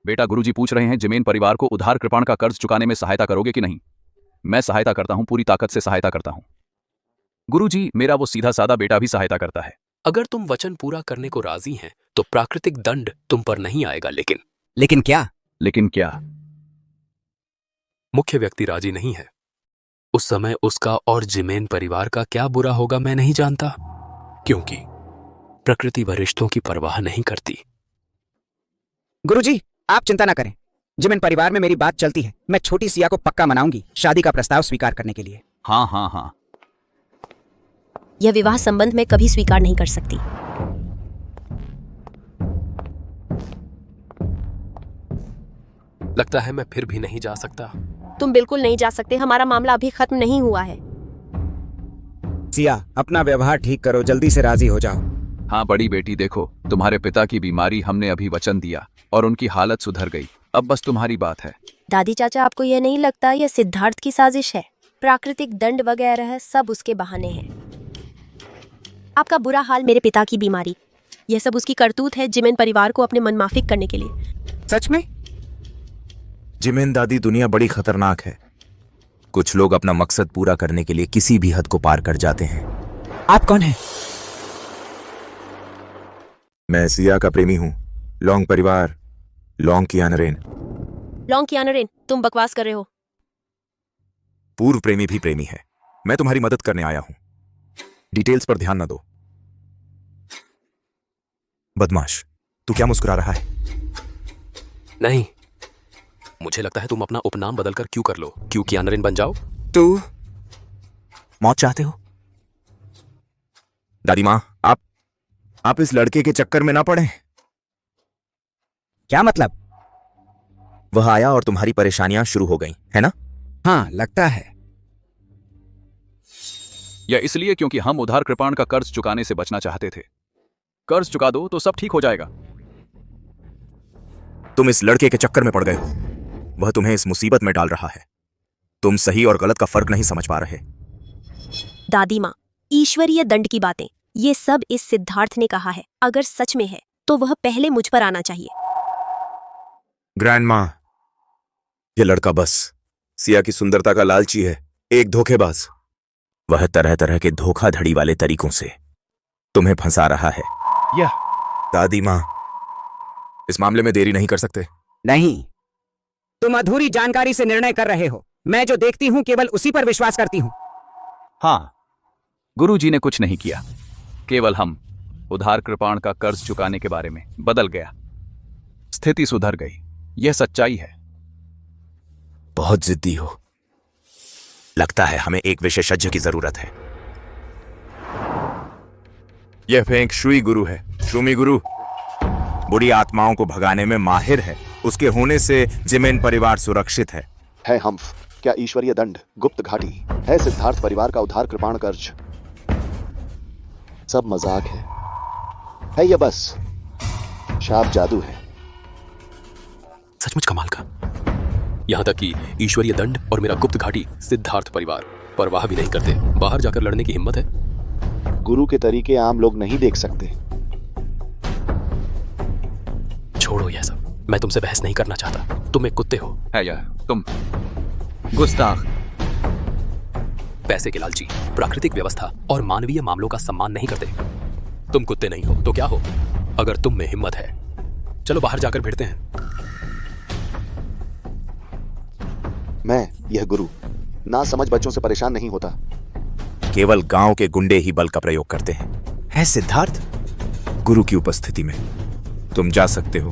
बेटा, गुरुजी पूछ रहे हैं, जिमेन परिवार को उधार कृपाण का कर्ज चुकाने में सहायता करोगे कि नहीं? मैं सहायता करता हूं, पूरी ताकत से सहायता करता हूं। गुरुजी, मेरा वो सीधा सादा बेटा भी सहायता करता है। अगर तुम वचन पूरा करने को राजी हैं, तो प्राकृतिक दंड तुम पर नहीं आएगा। लेकिन क्या? लेकिन क्या? मुख्य व्यक्ति राजी नहीं है। उस समय उसका और जिमेन परिवार का क्या बुरा होगा मैं नहीं जानता, क्योंकि प्रकृति वरिष्ठों की परवाह नहीं करती। गुरुजी, आप चिंता ना करें, जिमेन परिवार में मेरी बात चलती है। मैं छोटी सिया को पक्का मनाऊंगी शादी का प्रस्ताव स्वीकार करने के लिए। हाँ हाँ हाँ। यह विवाह संबंध में कभी स्वीकार नहीं कर सकती। लगता है मैं फिर भी नहीं जा सकता। तुम बिल्कुल नहीं जा सकते, हमारा मामला अभी खत्म नहीं हुआ है। सिया, अपना व्यवहार ठीक करो, जल्दी से राजी हो जाओ। हाँ बड़ी बेटी, देखो, तुम्हारे पिता की बीमारी हमने अभी वचन दिया और उनकी हालत सुधर गई। अब बस तुम्हारी बात है। दादी चाचा, आपको यह नहीं लगता यह सिद्धार्थ की साजिश है? प्राकृतिक दंड वगैरह सब उसके बहाने हैं। आपका बुरा हाल, मेरे पिता की बीमारी, यह सब उसकी करतूत है जिमेन परिवार को अपने मनमाफिक करने के लिए। सच में? जिमेन दादी, दुनिया बड़ी खतरनाक है। कुछ लोग अपना मकसद पूरा करने के लिए किसी भी हद को पार कर जाते हैं। आप कौन हैं? मैं सिया का प्रेमी हूँ। लोंग परिवार, लोंग कियानरेन। लोंग कियानरेन, तुम बकवास कर रहे हो। पूर्व प्रेमी भी प्रेमी है। मैं तुम्हारी मदद करने आया हूं। डिटेल्स पर ध्यान न दो। बदमाश, तू क्या मुस्कुरा रहा है? नहीं, मुझे लगता है तुम अपना उपनाम बदलकर क्यों कर लो। क्यों कियानरेन बन जाओ। तू मौत चाहते हो? दादी माँ, आप इस लड़के के चक्कर में ना पड़े। क्या मतलब? वह आया और तुम्हारी परेशानियां शुरू हो गई, है ना? हाँ, लगता है। यह इसलिए क्योंकि हम उधार कृपाण का कर्ज चुकाने से बचना चाहते थे। कर्ज चुका दो तो सब ठीक हो जाएगा। तुम इस लड़के के चक्कर में पड़ गए हो। वह तुम्हें इस मुसीबत में डाल रहा है। तुम सही और गलत का फर्क नहीं समझ पा रहे। दादी माँ, ईश्वरीय दंड की बातें, ये सब इस सिद्धार्थ ने कहा है। अगर सच में है तो वह पहले मुझ पर आना चाहिए। ग्रैंड माँ, ये लड़का बस सिया की सुंदरता का लालची है, एक धोखेबाज। वह तरह तरह के धोखाधड़ी वाले तरीकों से तुम्हें फंसा रहा है। दादी माँ, इस मामले में देरी नहीं कर सकते। नहीं, तुम अधूरी जानकारी से निर्णय कर रहे हो। मैं जो देखती हूँ केवल उसी पर विश्वास करती हूँ। हाँ, गुरुजी ने कुछ नहीं किया, केवल हम उधार कृपाण का कर्ज चुकाने के बारे में बदल गया, स्थिति सुधर गई। यह सच्चाई है। बहुत जिद्दी हो। लगता है हमें एक विशेषज्ञ की जरूरत है। यह फेंग शुई गुरु है। शुमी गुरु बुरी आत्माओं को भगाने में माहिर है। उसके होने से जिमेन परिवार सुरक्षित है। हम्फ, क्या ईश्वरीय दंड, गुप्त घाटी है सिद्धार्थ परिवार का उधार कृपाण कर्ज? सब मजाक है यह बस शाप जादू है। सचमुच कमाल का। यहां तक कि ईश्वरीय दंड और मेरा गुप्त घाटी सिद्धार्थ परिवार परवाह भी नहीं करते। बाहर जाकर लड़ने की हिम्मत है। गुरु के तरीके आम लोग नहीं देख सकते। छोड़ो यह सब, मैं तुमसे बहस नहीं करना चाहता। तुम एक कुत्ते हो। है यार, तुम गुस्ताख। पैसे के लालची, प्राकृतिक व्यवस्था और मानवीय मामलों का सम्मान नहीं करते। तुम कुत्ते नहीं हो तो क्या हो? अगर तुम में हिम्मत है, चलो बाहर जाकर भिड़ते हैं। मैं, यह गुरु, ना समझ बच्चों से परेशान नहीं होता। केवल गांव के गुंडे ही बल का प्रयोग करते हैं। है सिद्धार्थ, गुरु की उपस्थिति में तुम जा सकते हो।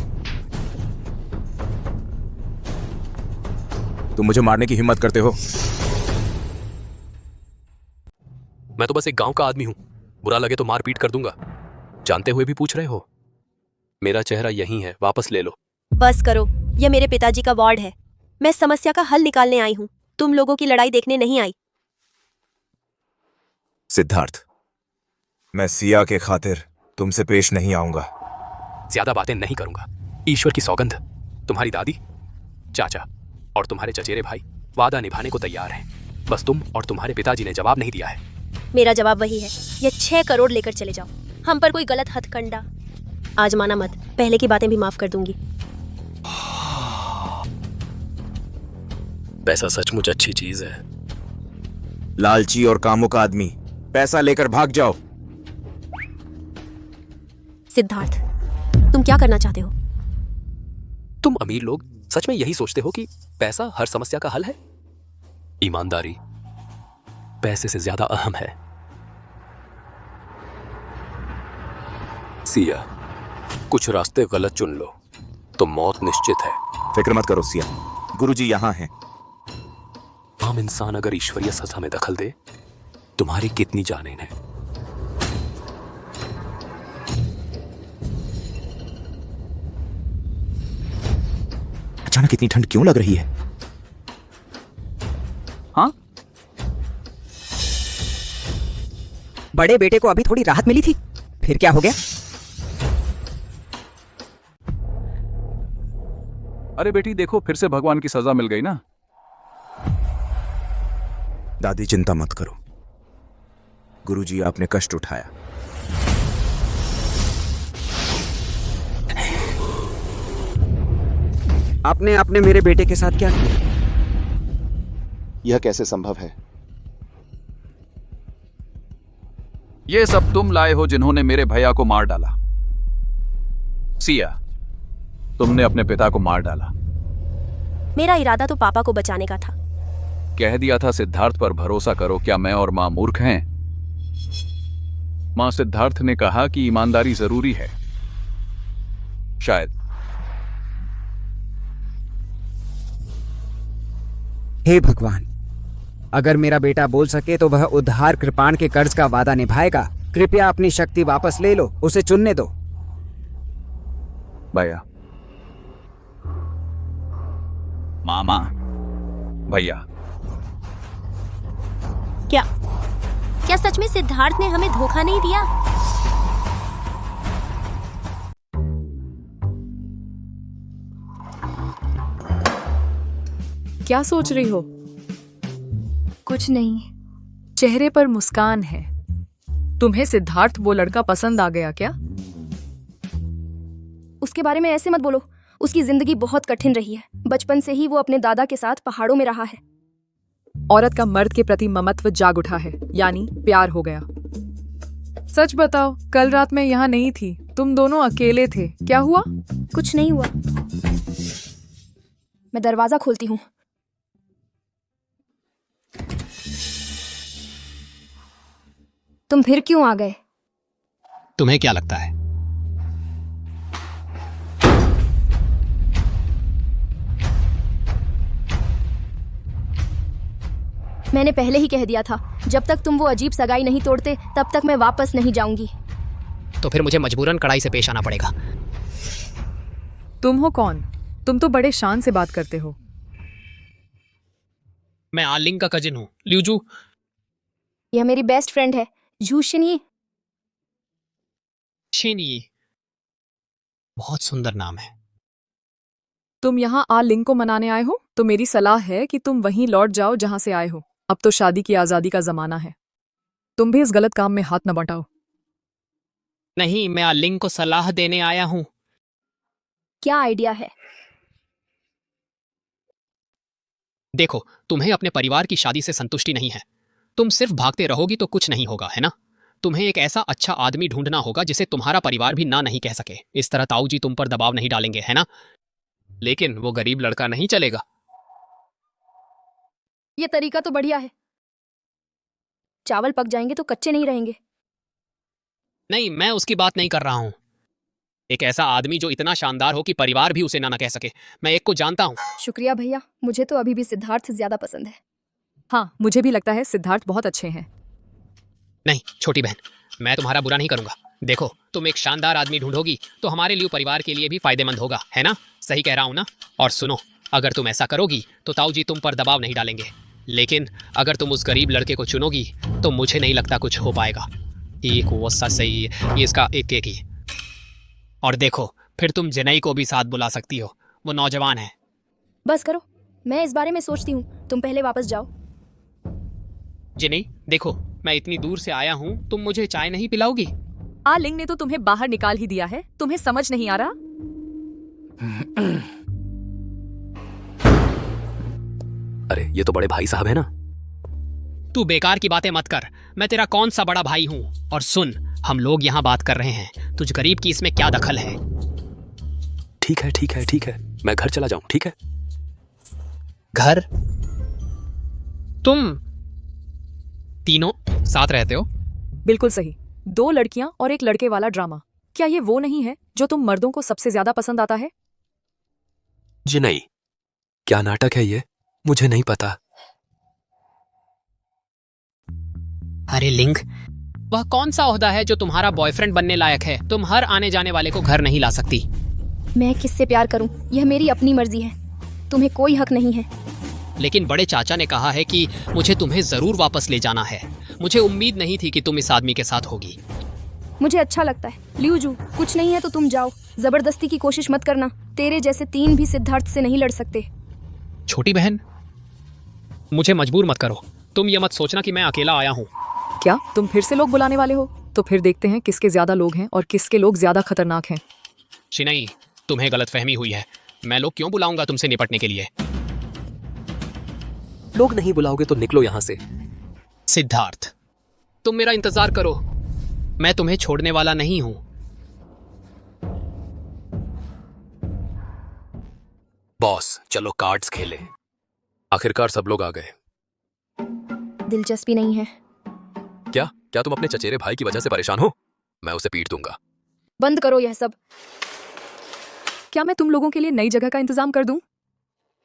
तुम मुझे मारने की हिम्मत करते हो? मैं तो बस एक गांव का आदमी हूं। बुरा लगे तो मार पीट कर दूंगा। जानते हुए भी पूछ रहे हो? मेरा चेहरा यहीं है, वापस ले लो। बस करो, यह मेरे पिताजी का वार्ड है। मैं समस्या का हल निकालने आई हूँ, तुम लोगों की लड़ाई देखने नहीं आई। सिद्धार्थ, मैं सिया के खातिर तुमसे पेश नहीं आऊंगा। ज्यादा बातें नहीं करूंगा। ईश्वर की सौगंध, तुम्हारी दादी, चाचा और तुम्हारे चचेरे भाई वादा निभाने को तैयार हैं। बस तुम और तुम्हारे पिताजी ने जवाब नहीं दिया है। मेरा जवाब वही है, यह 6 करोड़ लेकर चले जाओ। हम पर कोई गलत हथकंडा आजमाना मत। पहले की बातें भी माफ कर दूंगी। पैसा सचमुच अच्छी चीज है। लालची और कामुक आदमी, पैसा लेकर भाग जाओ। सिद्धार्थ, तुम क्या करना चाहते हो? तुम अमीर लोग सच में यही सोचते हो कि पैसा हर समस्या का हल है? ईमानदारी पैसे से ज्यादा अहम है। सिया, कुछ रास्ते गलत चुन लो तो मौत निश्चित है। फिक्र मत करो सिया, गुरुजी यहाँ हैं। आम इंसान अगर ईश्वरीय सजा में दखल दे, तुम्हारी कितनी जानें हैं। अचानक इतनी ठंड क्यों लग रही है? हाँ, बड़े बेटे को अभी थोड़ी राहत मिली थी, फिर क्या हो गया? अरे बेटी देखो, फिर से भगवान की सजा मिल गई ना। दादी चिंता मत करो, गुरुजी आपने कष्ट उठाया। आपने मेरे बेटे के साथ क्या किया? यह कैसे संभव है? ये सब तुम लाए हो जिन्होंने मेरे भैया को मार डाला। सिया, तुमने अपने पिता को मार डाला। मेरा इरादा तो पापा को बचाने का था। कह दिया था सिद्धार्थ पर भरोसा करो। क्या मैं और मां मूर्ख हैं? मां सिद्धार्थ ने कहा कि ईमानदारी जरूरी है। शायद। हे भगवान, अगर मेरा बेटा बोल सके तो वह उधार कृपाण के कर्ज का वादा निभाएगा। कृपया अपनी शक्ति वापस ले लो, उसे चुनने दो। भैया, मामा, भैया, क्या सच में सिद्धार्थ ने हमें धोखा नहीं दिया? क्या सोच रही हो? कुछ नहीं। चेहरे पर मुस्कान है। तुम्हें सिद्धार्थ वो लड़का पसंद आ गया क्या? उसके बारे में ऐसे मत बोलो, उसकी जिंदगी बहुत कठिन रही है। बचपन से ही वो अपने दादा के साथ पहाड़ों में रहा है। औरत का मर्द के प्रति ममत्व जाग उठा है, यानी प्यार हो गया। सच बताओ, कल रात मैं यहाँ नहीं थी, तुम दोनों अकेले थे, क्या हुआ? कुछ नहीं हुआ। मैं दरवाजा खोलती हूँ। तुम फिर क्यों आ गए? तुम्हें क्या लगता है? मैंने पहले ही कह दिया था, जब तक तुम वो अजीब सगाई नहीं तोड़ते तब तक मैं वापस नहीं जाऊंगी। तो फिर मुझे मजबूरन कड़ाई से पेश आना पड़ेगा। तुम हो कौन? तुम तो बड़े शान से बात करते हो। मैं आलिंग का कजिन हूँ, ल्यूजू। यह मेरी बेस्ट फ्रेंड है, झूशनी। शिनी, बहुत सुंदर नाम है। तुम यहाँ आ लिंग को मनाने आए हो, तो मेरी सलाह है कि तुम वहीं लौट जाओ जहां से आए हो। अब तो शादी की आजादी का जमाना है। तुम भी इस गलत काम में हाथ न बटाओ। नहीं, मैं आलिंग को सलाह देने आया हूँ। क्या आइडिया है? देखो, तुम्हें अपने परिवार की शादी से संतुष्टि नहीं है। तुम सिर्फ भागते रहोगी तो कुछ नहीं होगा, है ना? तुम्हें एक ऐसा अच्छा आदमी ढूंढना होगा जिसे तुम्हारा परिवार भी ना नहीं कह सके। इस तरह ताऊ जी तुम पर दबाव नहीं डालेंगे, है ना? लेकिन वो गरीब लड़का नहीं चलेगा। ये तरीका तो बढ़िया है। चावल पक जाएंगे तो कच्चे नहीं रहेंगे। नहीं, मैं उसकी बात नहीं कर रहा हूँ। एक ऐसा आदमी जो इतना शानदार हो कि परिवार भी उसे ना कह सके। मैं एक को जानता हूँ। शुक्रिया भैया, मुझे तो अभी भी सिद्धार्थ ज्यादा पसंद है। हाँ, मुझे भी लगता है सिद्धार्थ बहुत अच्छे हैं। नहीं छोटी बहन, मैं तुम्हारा बुरा नहीं करूंगा। देखो, तुम एक शानदार आदमी ढूंढोगी तो हमारे लिए, परिवार के लिए भी फायदेमंद होगा, है ना? सही कह रहा हूं ना? और सुनो, अगर तुम ऐसा करोगी तो ताऊ जी तुम पर दबाव नहीं डालेंगे। लेकिन अगर तुम उस गरीब लड़के को चुनोगी तो मुझे नहीं लगता कुछ हो पाएगा। एक वो सच सही, ये इसका एक ही। और देखो, फिर तुम जिनई को भी साथ बुला सकती हो, वो नौजवान है। बस करो, मैं इस बारे में सोचती हूँ। तुम पहले वापस जाओ। जिनई, देखो, मैं इतनी दूर से आया हूँ, तुम मुझे चाय नहीं पिलाओगी? आ लिंग ने तो तुम्हें बाहर निकाल ही दिया है, तुम्हें समझ नहीं आ रहा? अरे, ये तो बड़े भाई साहब है ना? तू बेकार की बातें मत कर। मैं तेरा कौन सा बड़ा भाई हूँ? और सुन, हम लोग यहाँ बात कर रहे हैं, तुझ गरीब की इसमें क्या दखल है? ठीक है, ठीक है, ठीक है, मैं घर चला जाऊं, ठीक है? घर? तुम तीनों साथ रहते हो? बिल्कुल सही। 2 लड़कियां और एक लड़के वाला ड्रामा। क्या ये वो नहीं है जो तुम मर्दों को सबसे ज्यादा पसंद आता है? जी नहीं, क्या नाटक है ये? मुझे नहीं पता। अरे लिंग, वह कौन सा ओहदा है जो तुम्हारा बॉयफ्रेंड बनने लायक है? तुम हर आने जाने वाले को घर नहीं ला सकती। मैं किससे प्यार करूं? यह मेरी अपनी मर्जी है, तुम्हें कोई हक नहीं है। लेकिन बड़े चाचा ने कहा है कि मुझे तुम्हें जरूर वापस ले जाना है। मुझे उम्मीद नहीं थी कि तुम इस आदमी के साथ होगी। मुझे अच्छा लगता है। ल्यूजू, कुछ नहीं है तो तुम जाओ। जबरदस्ती की कोशिश मत करना। तेरे जैसे 3 भी सिद्धार्थ से नहीं लड़ सकते। छोटी बहन, मुझे मजबूर मत करो। तुम ये मत सोचना कि मैं अकेला आया हूँ। क्या तुम फिर से लोग बुलाने वाले हो? तो फिर देखते हैं किसके ज्यादा लोग हैं और किसके लोग ज्यादा खतरनाक हैं। शिनई, तुम्हें गलतफहमी हुई है। मैं लोग क्यों बुलाऊंगा तुमसे निपटने के लिए? लोग नहीं बुलाओगे तो निकलो यहाँ से। सिद्धार्थ, तुम मेरा इंतजार करो, मैं तुम्हें छोड़ने वाला नहीं हूं। बॉस, चलो कार्ड्स खेलें। आखिरकार सब लोग आ गए। दिलचस्पी नहीं है। क्या क्या तुम अपने चचेरे भाई की वजह से परेशान हो? मैं उसे पीट दूंगा। बंद करो यह सब। क्या मैं तुम लोगों के लिए नई जगह का इंतजाम कर दूं?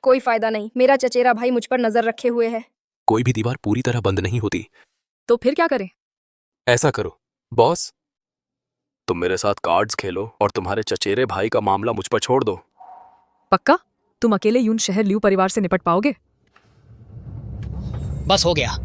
कोई फायदा नहीं, मेरा चचेरा भाई मुझ पर नजर रखे हुए है। कोई भी दीवार पूरी तरह बंद नहीं होती। तो फिर क्या करें? ऐसा करो बॉस, तुम मेरे साथ कार्ड्स खेलो और तुम्हारे चचेरे भाई का मामला मुझ पर छोड़ दो। पक्का? तुम अकेले यून शहर ल्यू परिवार से निपट पाओगे? बस हो गया।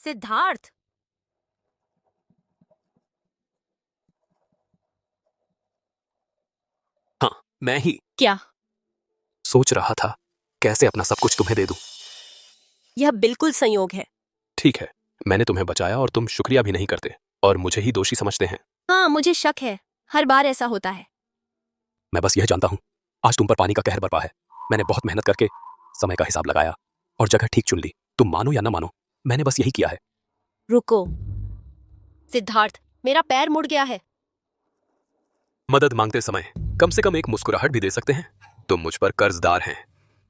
सिद्धार्थ, हाँ, मैं ही क्या? सोच रहा था कैसे अपना सब कुछ तुम्हें दे दूं। यह बिल्कुल संयोग है। ठीक है, मैंने तुम्हें बचाया और तुम शुक्रिया भी नहीं करते और मुझे ही दोषी समझते हैं। हाँ, मुझे शक है, हर बार ऐसा होता है। मैं बस यह जानता हूँ, आज तुम पर पानी का कहर बरपा है। मैंने बहुत मेहनत करके समय का हिसाब लगाया और जगह ठीक चुन ली। तुम मानो या ना मानो, मैंने बस यही किया है। रुको सिद्धार्थ, मेरा पैर मुड़ गया है। मदद मांगते समय कम से कम एक मुस्कुराहट भी दे सकते हैं। तुम मुझ पर कर्जदार हैं,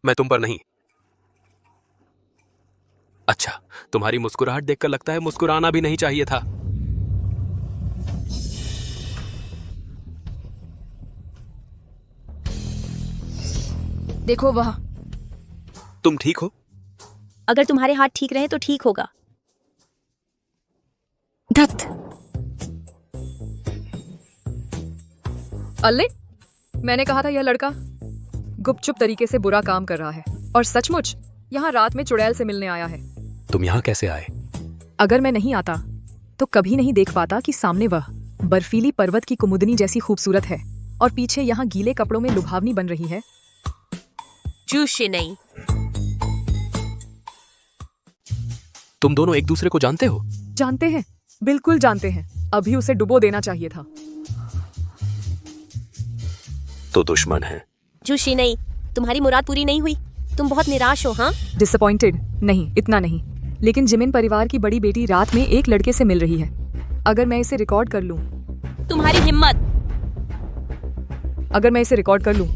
मैं तुम पर नहीं। अच्छा, तुम्हारी मुस्कुराहट देखकर लगता है मुस्कुराना भी नहीं चाहिए था। देखो वह। तुम ठीक हो? अगर तुम्हारे हाथ ठीक रहे तो ठीक होगा। धत। अल्ले, मैंने कहा था यह लड़का गुपचुप तरीके से बुरा काम कर रहा है और सचमुच यहाँ रात में चुड़ैल से मिलने आया है। तुम यहाँ कैसे आए? अगर मैं नहीं आता तो कभी नहीं देख पाता कि सामने वह बर्फीली पर्वत की कुमुदनी जैसी खूबसूरत है और पीछे यहाँ गीले कपड़ों में लुभावनी बन रही है। जूशी नहीं। तुम दोनों एक दूसरे को जानते हो? जानते हैं, बिल्कुल जानते हैं। अभी उसे डुबो देना चाहिए था। तो दुश्मन है। जूशी नहीं, तुम्हारी मुराद पूरी नहीं हुई। तुम बहुत निराश हो। हाँ, डिसअपॉइंटेड नहीं, इतना नहीं, लेकिन जिमिन परिवार की बड़ी बेटी रात में एक लड़के से मिल रही है। अगर मैं इसे रिकॉर्ड कर लूं, तुम्हारी हिम्मत। अगर मैं इसे रिकॉर्ड कर लूं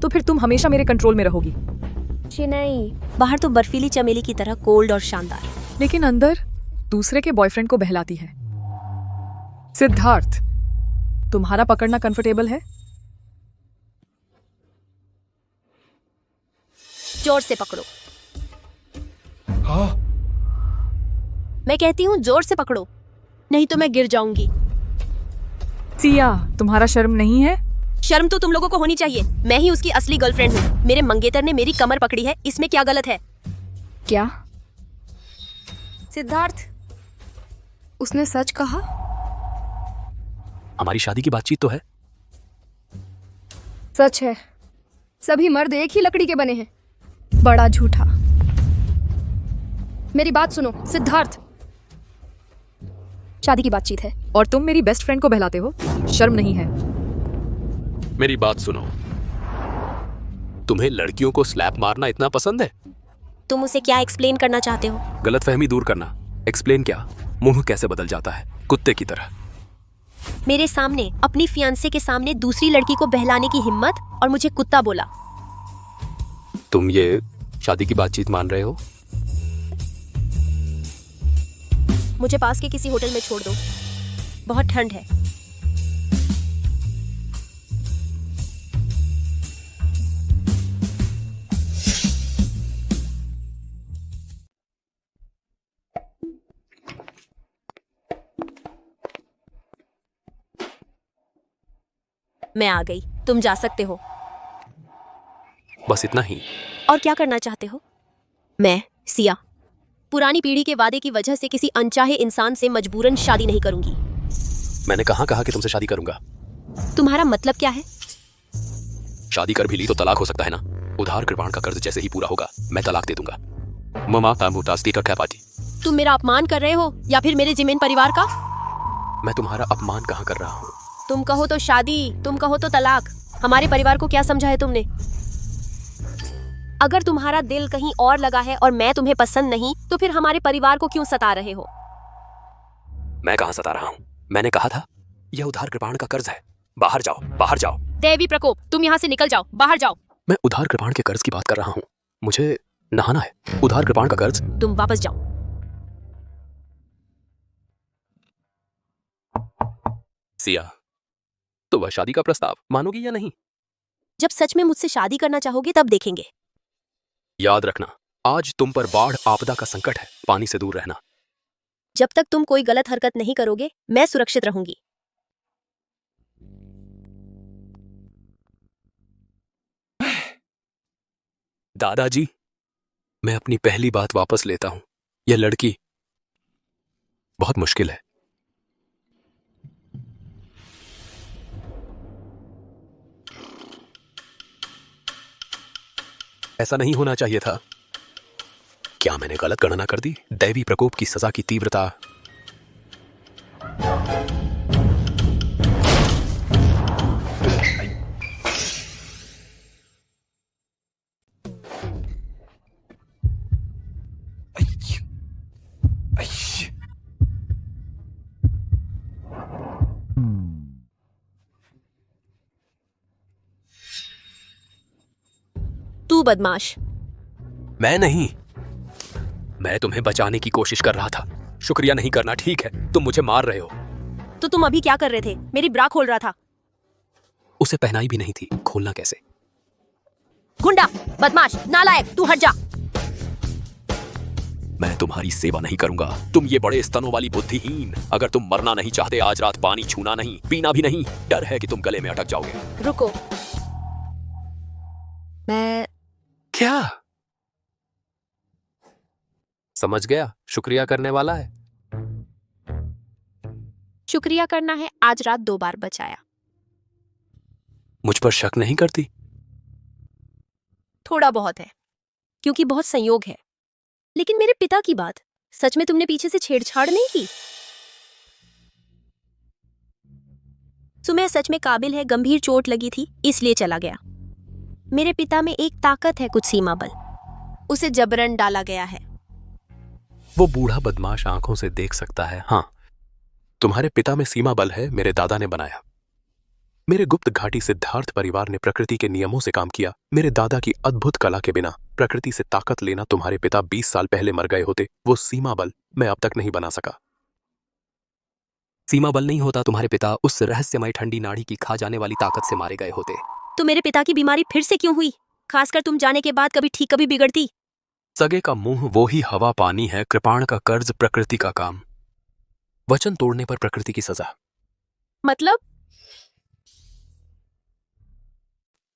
तो फिर तुम हमेशा मेरे कंट्रोल में रहोगी। नहीं, बाहर तो बर्फीली चमेली की तरह कोल्ड और शानदार, लेकिन अंदर दूसरे के बॉयफ्रेंड को बहलाती है। सिद्धार्थ, तुम्हारा पकड़ना कंफर्टेबल है? जोर से पकड़ो। मैं कहती हूँ जोर से पकड़ो, नहीं तो मैं गिर जाऊंगी। सिया, तुम्हारा शर्म नहीं है? शर्म तो तुम लोगों को होनी चाहिए। मैं ही उसकी असली गर्लफ्रेंड हूँ। मेरे मंगेतर ने मेरी कमर पकड़ी है, इसमें क्या गलत है? क्या? सिद्धार्थ, उसने सच कहा? हमारी शादी की बातचीत तो है। सच है। सभी मर्द एक ही लकड़ी के बने हैं। बड़ा झूठा। मेरी बात सुनो सिद्धार्थ, शादी की बातचीत है और तुम मेरी बेस्ट फ्रेंड को बहलाते हो। शर्म नहीं है? मेरी बात सुनो, तुम्हें लड़कियों को स्लैप मारना इतना पसंद है? तुम उसे क्या एक्सप्लेन करना चाहते हो? गलतफहमी दूर करना। एक्सप्लेन क्या? मुंह कैसे बदल जाता है कुत्ते की तरह। मेरे सामने, अपनी फियांसे के सामने दूसरी लड़की को बहलाने की हिम्मत, और मुझे कुत्ता बोला। तुम ये शादी की बातचीत मान रहे हो? मुझे पास के किसी होटल में छोड़ दो, बहुत ठंड है। मैं आ गई, तुम जा सकते हो। बस इतना ही? और क्या करना चाहते हो? मैं सिया पुरानी पीढ़ी के वादे की वजह से किसी अनचाहे इंसान से मजबूरन शादी नहीं करूंगी। मैंने कहाँ कहा कि तुमसे शादी करूंगा? तुम्हारा मतलब क्या है? शादी कर भी ली तो तलाक हो सकता है ना? उधार कृपाण का कर्ज जैसे ही पूरा होगा मैं तलाक दे दूंगा। ममा तामुतास्ती का पार्टी। तुम मेरा अपमान कर रहे हो या फिर मेरे जिमेन परिवार का? मैं तुम्हारा अपमान कहाँ कर रहा हूँ? तुम कहो तो शादी, तुम कहो तो तलाक। हमारे परिवार को क्या समझा है तुमने? अगर तुम्हारा दिल कहीं और लगा है और मैं तुम्हें पसंद नहीं, तो फिर हमारे परिवार को क्यों सता रहे हो? मैं कहाँ सता रहा हूँ? मैंने कहा था यह उधार कृपाण का कर्ज है। बाहर जाओ, बाहर जाओ। देवी प्रकोप, तुम यहाँ से निकल जाओ, बाहर जाओ। मैं उधार कृपाण के कर्ज की बात कर रहा हूँ। मुझे नहाना है। उधार कृपाण का कर्ज। तुम वापस जाओ। सिया, तो वह शादी का प्रस्ताव मानोगी या नहीं? जब सच में मुझसे शादी करना चाहोगे तब देखेंगे। याद रखना, आज तुम पर बाढ़ आपदा का संकट है। पानी से दूर रहना। जब तक तुम कोई गलत हरकत नहीं करोगे, मैं सुरक्षित रहूंगी। दादाजी, मैं अपनी पहली बात वापस लेता हूं। यह लड़की बहुत मुश्किल है। ऐसा नहीं होना चाहिए था। क्या मैंने गलत गणना कर दी? दैवी प्रकोप की सजा की तीव्रता। तू बदमाश। मैं नहीं, मैं तुम्हें बचाने की कोशिश कर रहा था। शुक्रिया नहीं करना, ठीक है? तुम मुझे मार रहे हो। तो तुम अभी क्या कर रहे थे? मेरी ब्रा खोल रहा था। उसे पहनाई भी नहीं थी, खोलना कैसे? गुंडा, बदमाश, नालायक, तू हट जा। मैं तुम्हारी सेवा नहीं करूंगा। तुम ये बड़े स्तनों वाली बुद्धिहीन। अगर तुम मरना नहीं चाहते, आज रात पानी छूना नहीं, पीना भी नहीं। डर है कि तुम गले में अटक जाओगे। रुको, मैं क्या समझ गया? शुक्रिया करने वाला है। शुक्रिया करना है, आज रात 2 बार बचाया। मुझ पर शक नहीं करती? थोड़ा बहुत है, क्योंकि बहुत संयोग है। लेकिन मेरे पिता की बात, सच में तुमने पीछे से छेड़छाड़ नहीं की? सुमेह सच में काबिल है, गंभीर चोट लगी थी इसलिए चला गया। मेरे पिता में एक ताकत है, कुछ सीमा बल। उसे जबरन डाला गया है। वो बूढ़ा बदमाश आंखों से देख सकता है। हाँ, तुम्हारे पिता में सीमा बल है, मेरे दादा ने बनाया। मेरे गुप्त घाटी सिद्धार्थ परिवार ने प्रकृति के नियमों से काम किया। मेरे दादा की अद्भुत कला के बिना प्रकृति से ताकत लेना तुम्हारे पिता 20 साल पहले मर गए होते। वो सीमा बल मैं अब तक नहीं बना सका। सीमा बल नहीं होता, तुम्हारे पिता उस रहस्यमय ठंडी नाड़ी की खा जाने वाली ताकत से मारे गए होते। तो मेरे पिता की बीमारी फिर से क्यों हुई? खासकर तुम जाने के बाद, कभी ठीक कभी बिगड़ती। सगे का मुंह वो ही हवा पानी है, कृपाण का कर्ज प्रकृति का काम। वचन तोड़ने पर प्रकृति की सजा। मतलब?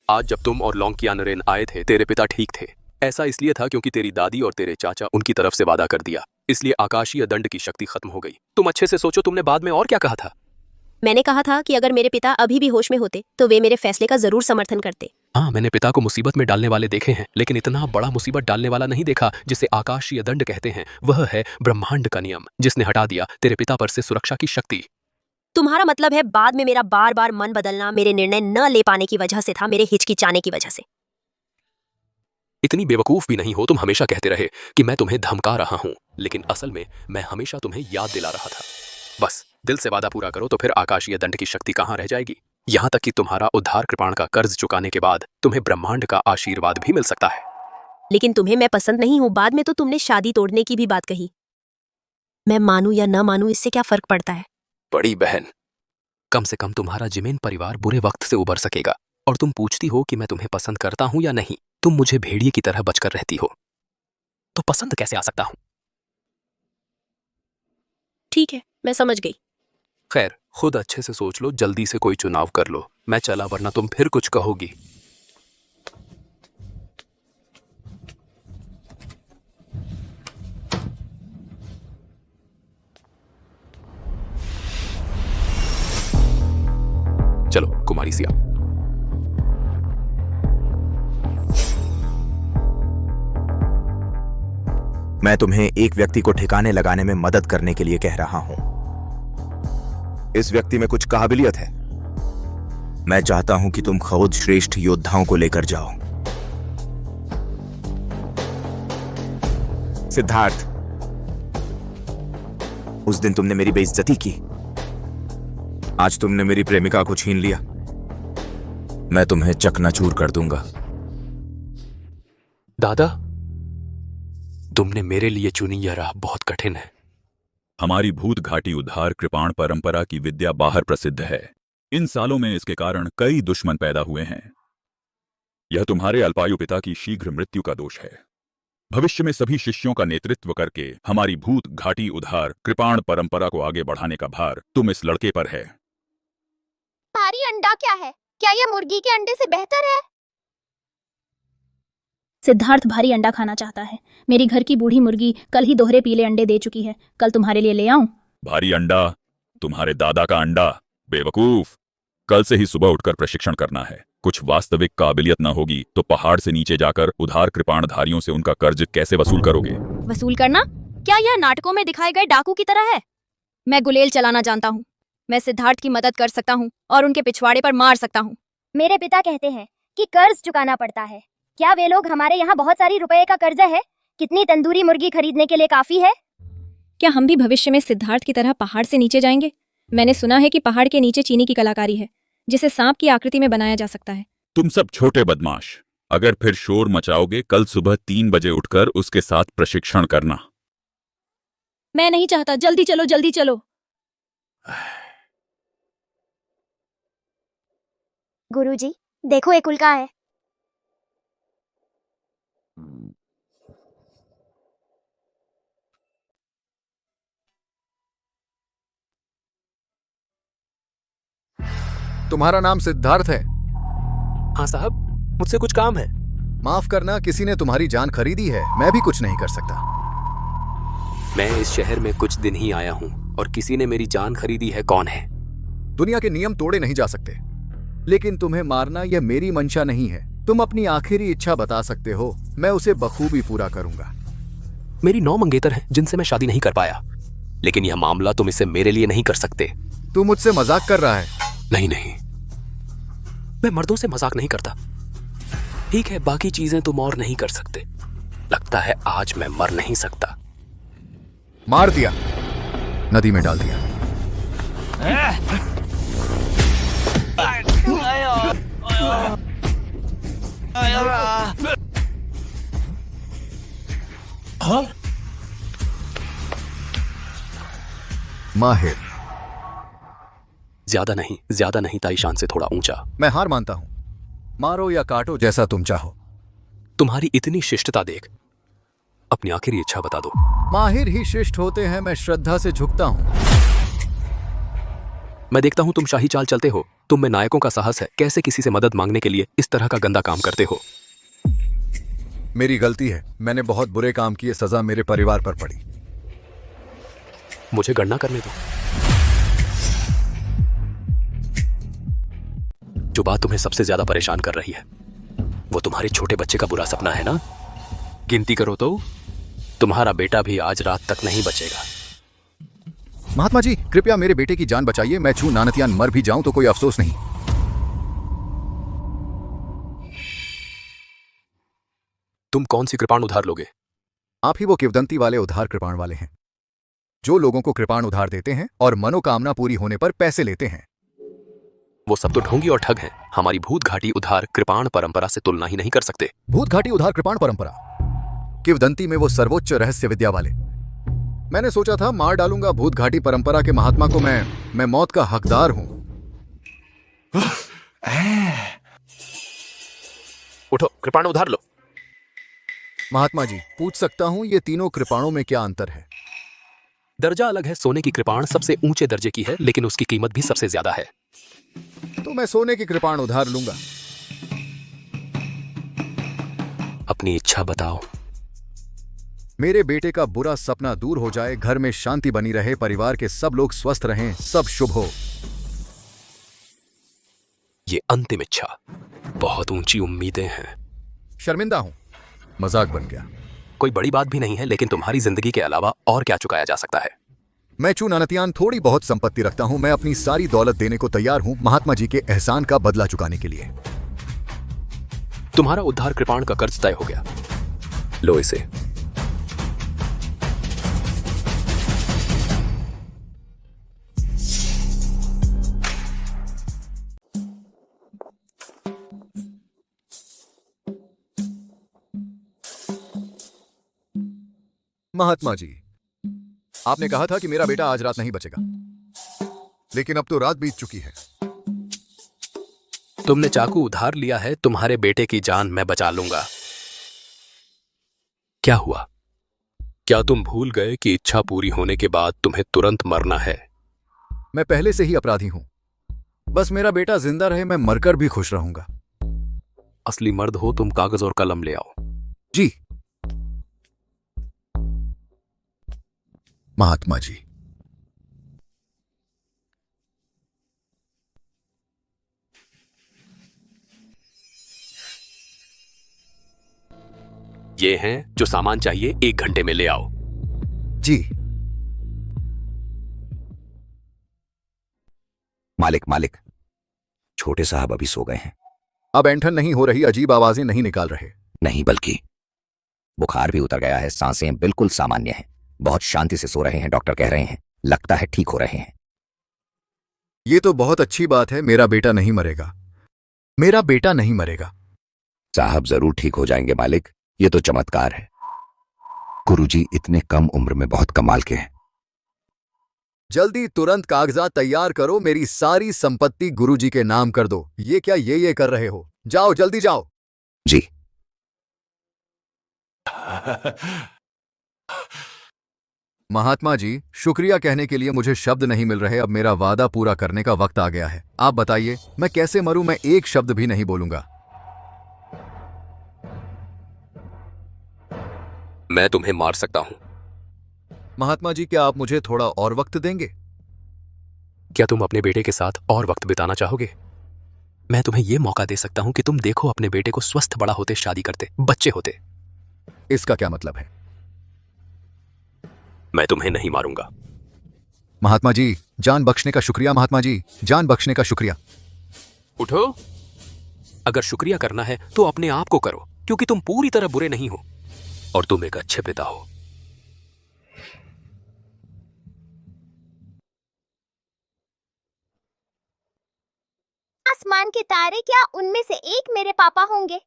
आज जब तुम और लोंकिया नरेन आए थे, तेरे पिता ठीक थे। ऐसा इसलिए था क्योंकि तेरी दादी और तेरे चाचा उनकी तरफ से वादा कर दिया, इसलिए आकाशीय दंड की शक्ति खत्म हो गई। तुम अच्छे से सोचो, तुमने बाद में और क्या कहा था? मैंने कहा था कि अगर मेरे पिता अभी भी होश में होते तो वे मेरे फैसले का जरूर समर्थन करते। हाँ, मैंने पिता को मुसीबत में डालने वाले देखे हैं, लेकिन इतना बड़ा मुसीबत डालने वाला नहीं देखा जिसे आकाशीय दंड कहते हैं। वह है ब्रह्मांड का नियम, जिसने हटा दिया तेरे पिता पर से सुरक्षा की शक्ति। तुम्हारा मतलब है बाद में मेरा बार बार मन बदलना मेरे निर्णय न ले पाने की वजह से था, मेरे हिचकिचाने की वजह से? इतनी बेवकूफ भी नहीं हो। तुम हमेशा कहते रहे कि मैं तुम्हें धमका रहा हूं, लेकिन असल में मैं हमेशा तुम्हें याद दिला रहा था। बस दिल से वादा पूरा करो, तो फिर आकाशीय दंड की शक्ति कहाँ रह जाएगी। यहां तक कि तुम्हारा उद्धार कृपाण का कर्ज चुकाने के बाद तुम्हें ब्रह्मांड का आशीर्वाद भी मिल सकता है। लेकिन तुम्हें मैं पसंद नहीं हूं। बाद में तो तुमने शादी तोड़ने की भी बात कही। मैं मानूं या न मानूं, इससे क्या फर्क पड़ता है? बड़ी बहन, कम से कम तुम्हारा जिमेन परिवार बुरे वक्त से उबर सकेगा। और तुम पूछती हो कि मैं तुम्हें पसंद करता हूं या नहीं। तुम मुझे भेड़िए की तरह बचकर रहती हो, तो पसंद कैसे आ सकता हूं? ठीक है, मैं समझ गई। खैर, खुद अच्छे से सोच लो, जल्दी से कोई चुनाव कर लो। मैं चला, वरना तुम फिर कुछ कहोगी। चलो कुमारी सिया। मैं तुम्हें एक व्यक्ति को ठिकाने लगाने में मदद करने के लिए कह रहा हूं। इस व्यक्ति में कुछ काबिलियत है। मैं चाहता हूं कि तुम खुद श्रेष्ठ योद्धाओं को लेकर जाओ। सिद्धार्थ, उस दिन तुमने मेरी बेइज्जती की। आज तुमने मेरी प्रेमिका को छीन लिया। मैं तुम्हें चकनाचूर कर दूंगा। दादा, तुमने मेरे लिए चुनी यह राह बहुत कठिन है। हमारी भूत घाटी उद्धार कृपाण परंपरा की विद्या बाहर प्रसिद्ध है। इन सालों में इसके कारण कई दुश्मन पैदा हुए हैं। यह तुम्हारे अल्पायु पिता की शीघ्र मृत्यु का दोष है। भविष्य में सभी शिष्यों का नेतृत्व करके हमारी भूत घाटी उद्धार कृपाण परंपरा को आगे बढ़ाने का भार तुम इस लड़के पर है। भारी अंडा क्या है? क्या यह मुर्गी के अंडे से बेहतर है? सिद्धार्थ भारी अंडा खाना चाहता है। मेरी घर की बूढ़ी मुर्गी कल ही दोहरे पीले अंडे दे चुकी है। कल तुम्हारे लिए ले आऊं? भारी अंडा, तुम्हारे दादा का अंडा। बेवकूफ, कल से ही सुबह उठकर प्रशिक्षण करना है। कुछ वास्तविक काबिलियत न होगी तो पहाड़ से नीचे जाकर उधार कृपाणधारियों से उनका कर्ज कैसे वसूल करोगे? वसूल करना? क्या यह नाटकों में दिखाए गए डाकू की तरह है? मैं गुलेल चलाना जानता हूँ। मैं सिद्धार्थ की मदद कर सकता हूँ और उनके पिछवाड़े पर मार सकता हूँ। मेरे पिता कहते हैं कि कर्ज चुकाना पड़ता है। क्या वे लोग हमारे यहाँ बहुत सारी रुपए का कर्ज है? कितनी तंदूरी मुर्गी खरीदने के लिए काफी है? क्या हम भी भविष्य में सिद्धार्थ की तरह पहाड़ से नीचे जाएंगे? मैंने सुना है कि पहाड़ के नीचे चीनी की कलाकारी है जिसे सांप की आकृति में बनाया जा सकता है। तुम सब छोटे बदमाश, अगर फिर शोर मचाओगे कल सुबह 3 बजे उठकर उसके साथ प्रशिक्षण करना। मैं नहीं चाहता। जल्दी चलो, जल्दी चलो। गुरुजी, देखो एक उल्का है। तुम्हारा नाम सिद्धार्थ है? हाँ साहब, मुझसे कुछ काम है। माफ करना, किसी ने तुम्हारी जान खरीदी है। मैं भी कुछ नहीं कर सकता। मैं इस शहर में कुछ दिन ही आया हूँ और किसी ने मेरी जान खरीदी है। कौन है? दुनिया के नियम तोड़े नहीं जा सकते, लेकिन तुम्हें मारना यह मेरी मंशा नहीं है। तुम अपनी आखिरी इच्छा बता सकते हो, मैं उसे बखूबी पूरा करूंगा। मेरी 9 मंगेतर हैं जिनसे मैं शादी नहीं कर पाया, लेकिन यह मामला तुम इसे मेरे लिए नहीं कर सकते। तू मुझसे मजाक कर रहा है? नहीं नहीं, मैं मर्दों से मजाक नहीं करता। ठीक है, बाकी चीजें तुम और नहीं कर सकते। लगता है आज मैं मर नहीं सकता। मार दिया, नदी में डाल दिया। माहिर। ज्यादा नहीं ताईशान से थोड़ा ऊंचा। मैं हार मानता हूं। मारो या काटो, जैसा तुम चाहो। तुम्हारी इतनी शिष्टता देख, अपनी आखिरी इच्छा बता दो। माहिर ही शिष्ट होते हैं, मैं श्रद्धा से झुकता हूं। मैं देखता हूं तुम शाही चाल चलते हो। तुम में नायकों का साहस है। कैसे किसी से मदद मांगने के लिए इस तरह का गंदा काम करते हो? मेरी गलती है, मैंने बहुत बुरे काम किए। सजा मेरे परिवार पर पड़ी। मुझे गणना करने दो। जो बात तुम्हें सबसे ज्यादा परेशान कर रही है वो तुम्हारे छोटे बच्चे का बुरा सपना है ना? गिनती करो तो तुम्हारा बेटा भी आज रात तक नहीं बचेगा। महात्मा जी, कृपया मेरे बेटे की जान बचाइए। मैं छू नानतियान मर भी जाऊं तो कोई अफसोस नहीं। तुम कौन सी कृपाण उधार लोगे? आप ही वो किवदंती वाले उधार कृपाण वाले हैं जो लोगों को कृपाण उधार देते हैं और मनोकामना पूरी होने पर पैसे लेते हैं। वो सब तो ढोंगी और ठग हैं। हमारी भूत घाटी उधार कृपाण परंपरा से तुलना ही नहीं कर सकते। भूत घाटी उधार कृपाण परंपरा? किवदंती में वो सर्वोच्च रहस्य विद्या वाले। मैंने सोचा था मार डालूंगा भूत घाटी परंपरा के महात्मा को। मैं मौत का हकदार हूं। उठो, कृपाण उधार लो। महात्मा जी, पूछ सकता हूं ये तीनों कृपाणों में क्या अंतर है? दर्जा अलग है। सोने की कृपाण सबसे ऊंचे दर्जे की है, लेकिन उसकी कीमत भी सबसे ज्यादा है। तो मैं सोने की कृपाण उधार लूंगा। अपनी इच्छा बताओ। मेरे बेटे का बुरा सपना दूर हो जाए, घर में शांति बनी रहे, परिवार के सब लोग स्वस्थ रहें, सब शुभ हो। ये अंतिम इच्छा। बहुत ऊंची उम्मीदें हैं। शर्मिंदा हूं, मजाक बन गया। कोई बड़ी बात भी नहीं है, लेकिन तुम्हारी जिंदगी के अलावा और क्या चुकाया जा सकता है? मैं चू नानतियान थोड़ी बहुत संपत्ति रखता हूं। मैं अपनी सारी दौलत देने को तैयार हूं महात्मा जी के एहसान का बदला चुकाने के लिए। तुम्हारा उद्धार कृपाण का कर्ज तय हो गया। लो इसे। महात्मा जी, आपने कहा था कि मेरा बेटा आज रात नहीं बचेगा, लेकिन अब तो रात बीत चुकी है। तुमने चाकू उधार लिया है, तुम्हारे बेटे की जान मैं बचा लूंगा। क्या हुआ? क्या तुम भूल गए कि इच्छा पूरी होने के बाद तुम्हें तुरंत मरना है? मैं पहले से ही अपराधी हूं। बस मेरा बेटा जिंदा रहे, मैं मरकर भी खुश रहूंगा। असली मर्द हो तुम, कागज और कलम ले आओ। जी महात्मा जी, ये हैं जो सामान चाहिए 1 घंटे में ले आओ। जी। मालिक, छोटे साहब अभी सो गए हैं। अब ऐंठन नहीं हो रही, अजीब आवाजें नहीं निकाल रहे। नहीं, बल्कि बुखार भी उतर गया है, सांसें बिल्कुल सामान्य हैं। बहुत शांति से सो रहे हैं, डॉक्टर कह रहे हैं। लगता है ठीक हो रहे हैं। ये तो बहुत अच्छी बात है। मेरा बेटा नहीं मरेगा, मेरा बेटा नहीं मरेगा। साहब जरूर ठीक हो जाएंगे मालिक, ये तो चमत्कार है। गुरुजी इतने कम उम्र में बहुत कमाल के हैं। जल्दी तुरंत कागजात तैयार करो, मेरी सारी संपत्ति गुरुजी के नाम कर दो। ये क्या ये कर रहे हो? जाओ, जल्दी जाओ। जी। महात्मा जी, शुक्रिया कहने के लिए मुझे शब्द नहीं मिल रहे। अब मेरा वादा पूरा करने का वक्त आ गया है। आप बताइए, मैं कैसे मरूं? मैं एक शब्द भी नहीं बोलूंगा। मैं तुम्हें मार सकता हूं। महात्मा जी, क्या आप मुझे थोड़ा और वक्त देंगे? क्या तुम अपने बेटे के साथ और वक्त बिताना चाहोगे? मैं तुम्हें यह मौका दे सकता हूं कि तुम देखो अपने बेटे को स्वस्थ बड़ा होते, शादी करते, बच्चे होते। इसका क्या मतलब है? मैं तुम्हें नहीं मारूंगा। महात्मा जी, जान बख्शने का शुक्रिया। महात्मा जी, जान बख्शने का शुक्रिया। उठो। अगर शुक्रिया करना है तो अपने आप को करो, क्योंकि तुम पूरी तरह बुरे नहीं हो और तुम एक अच्छे पिता हो। आसमान के तारे, क्या उनमें से एक मेरे पापा होंगे?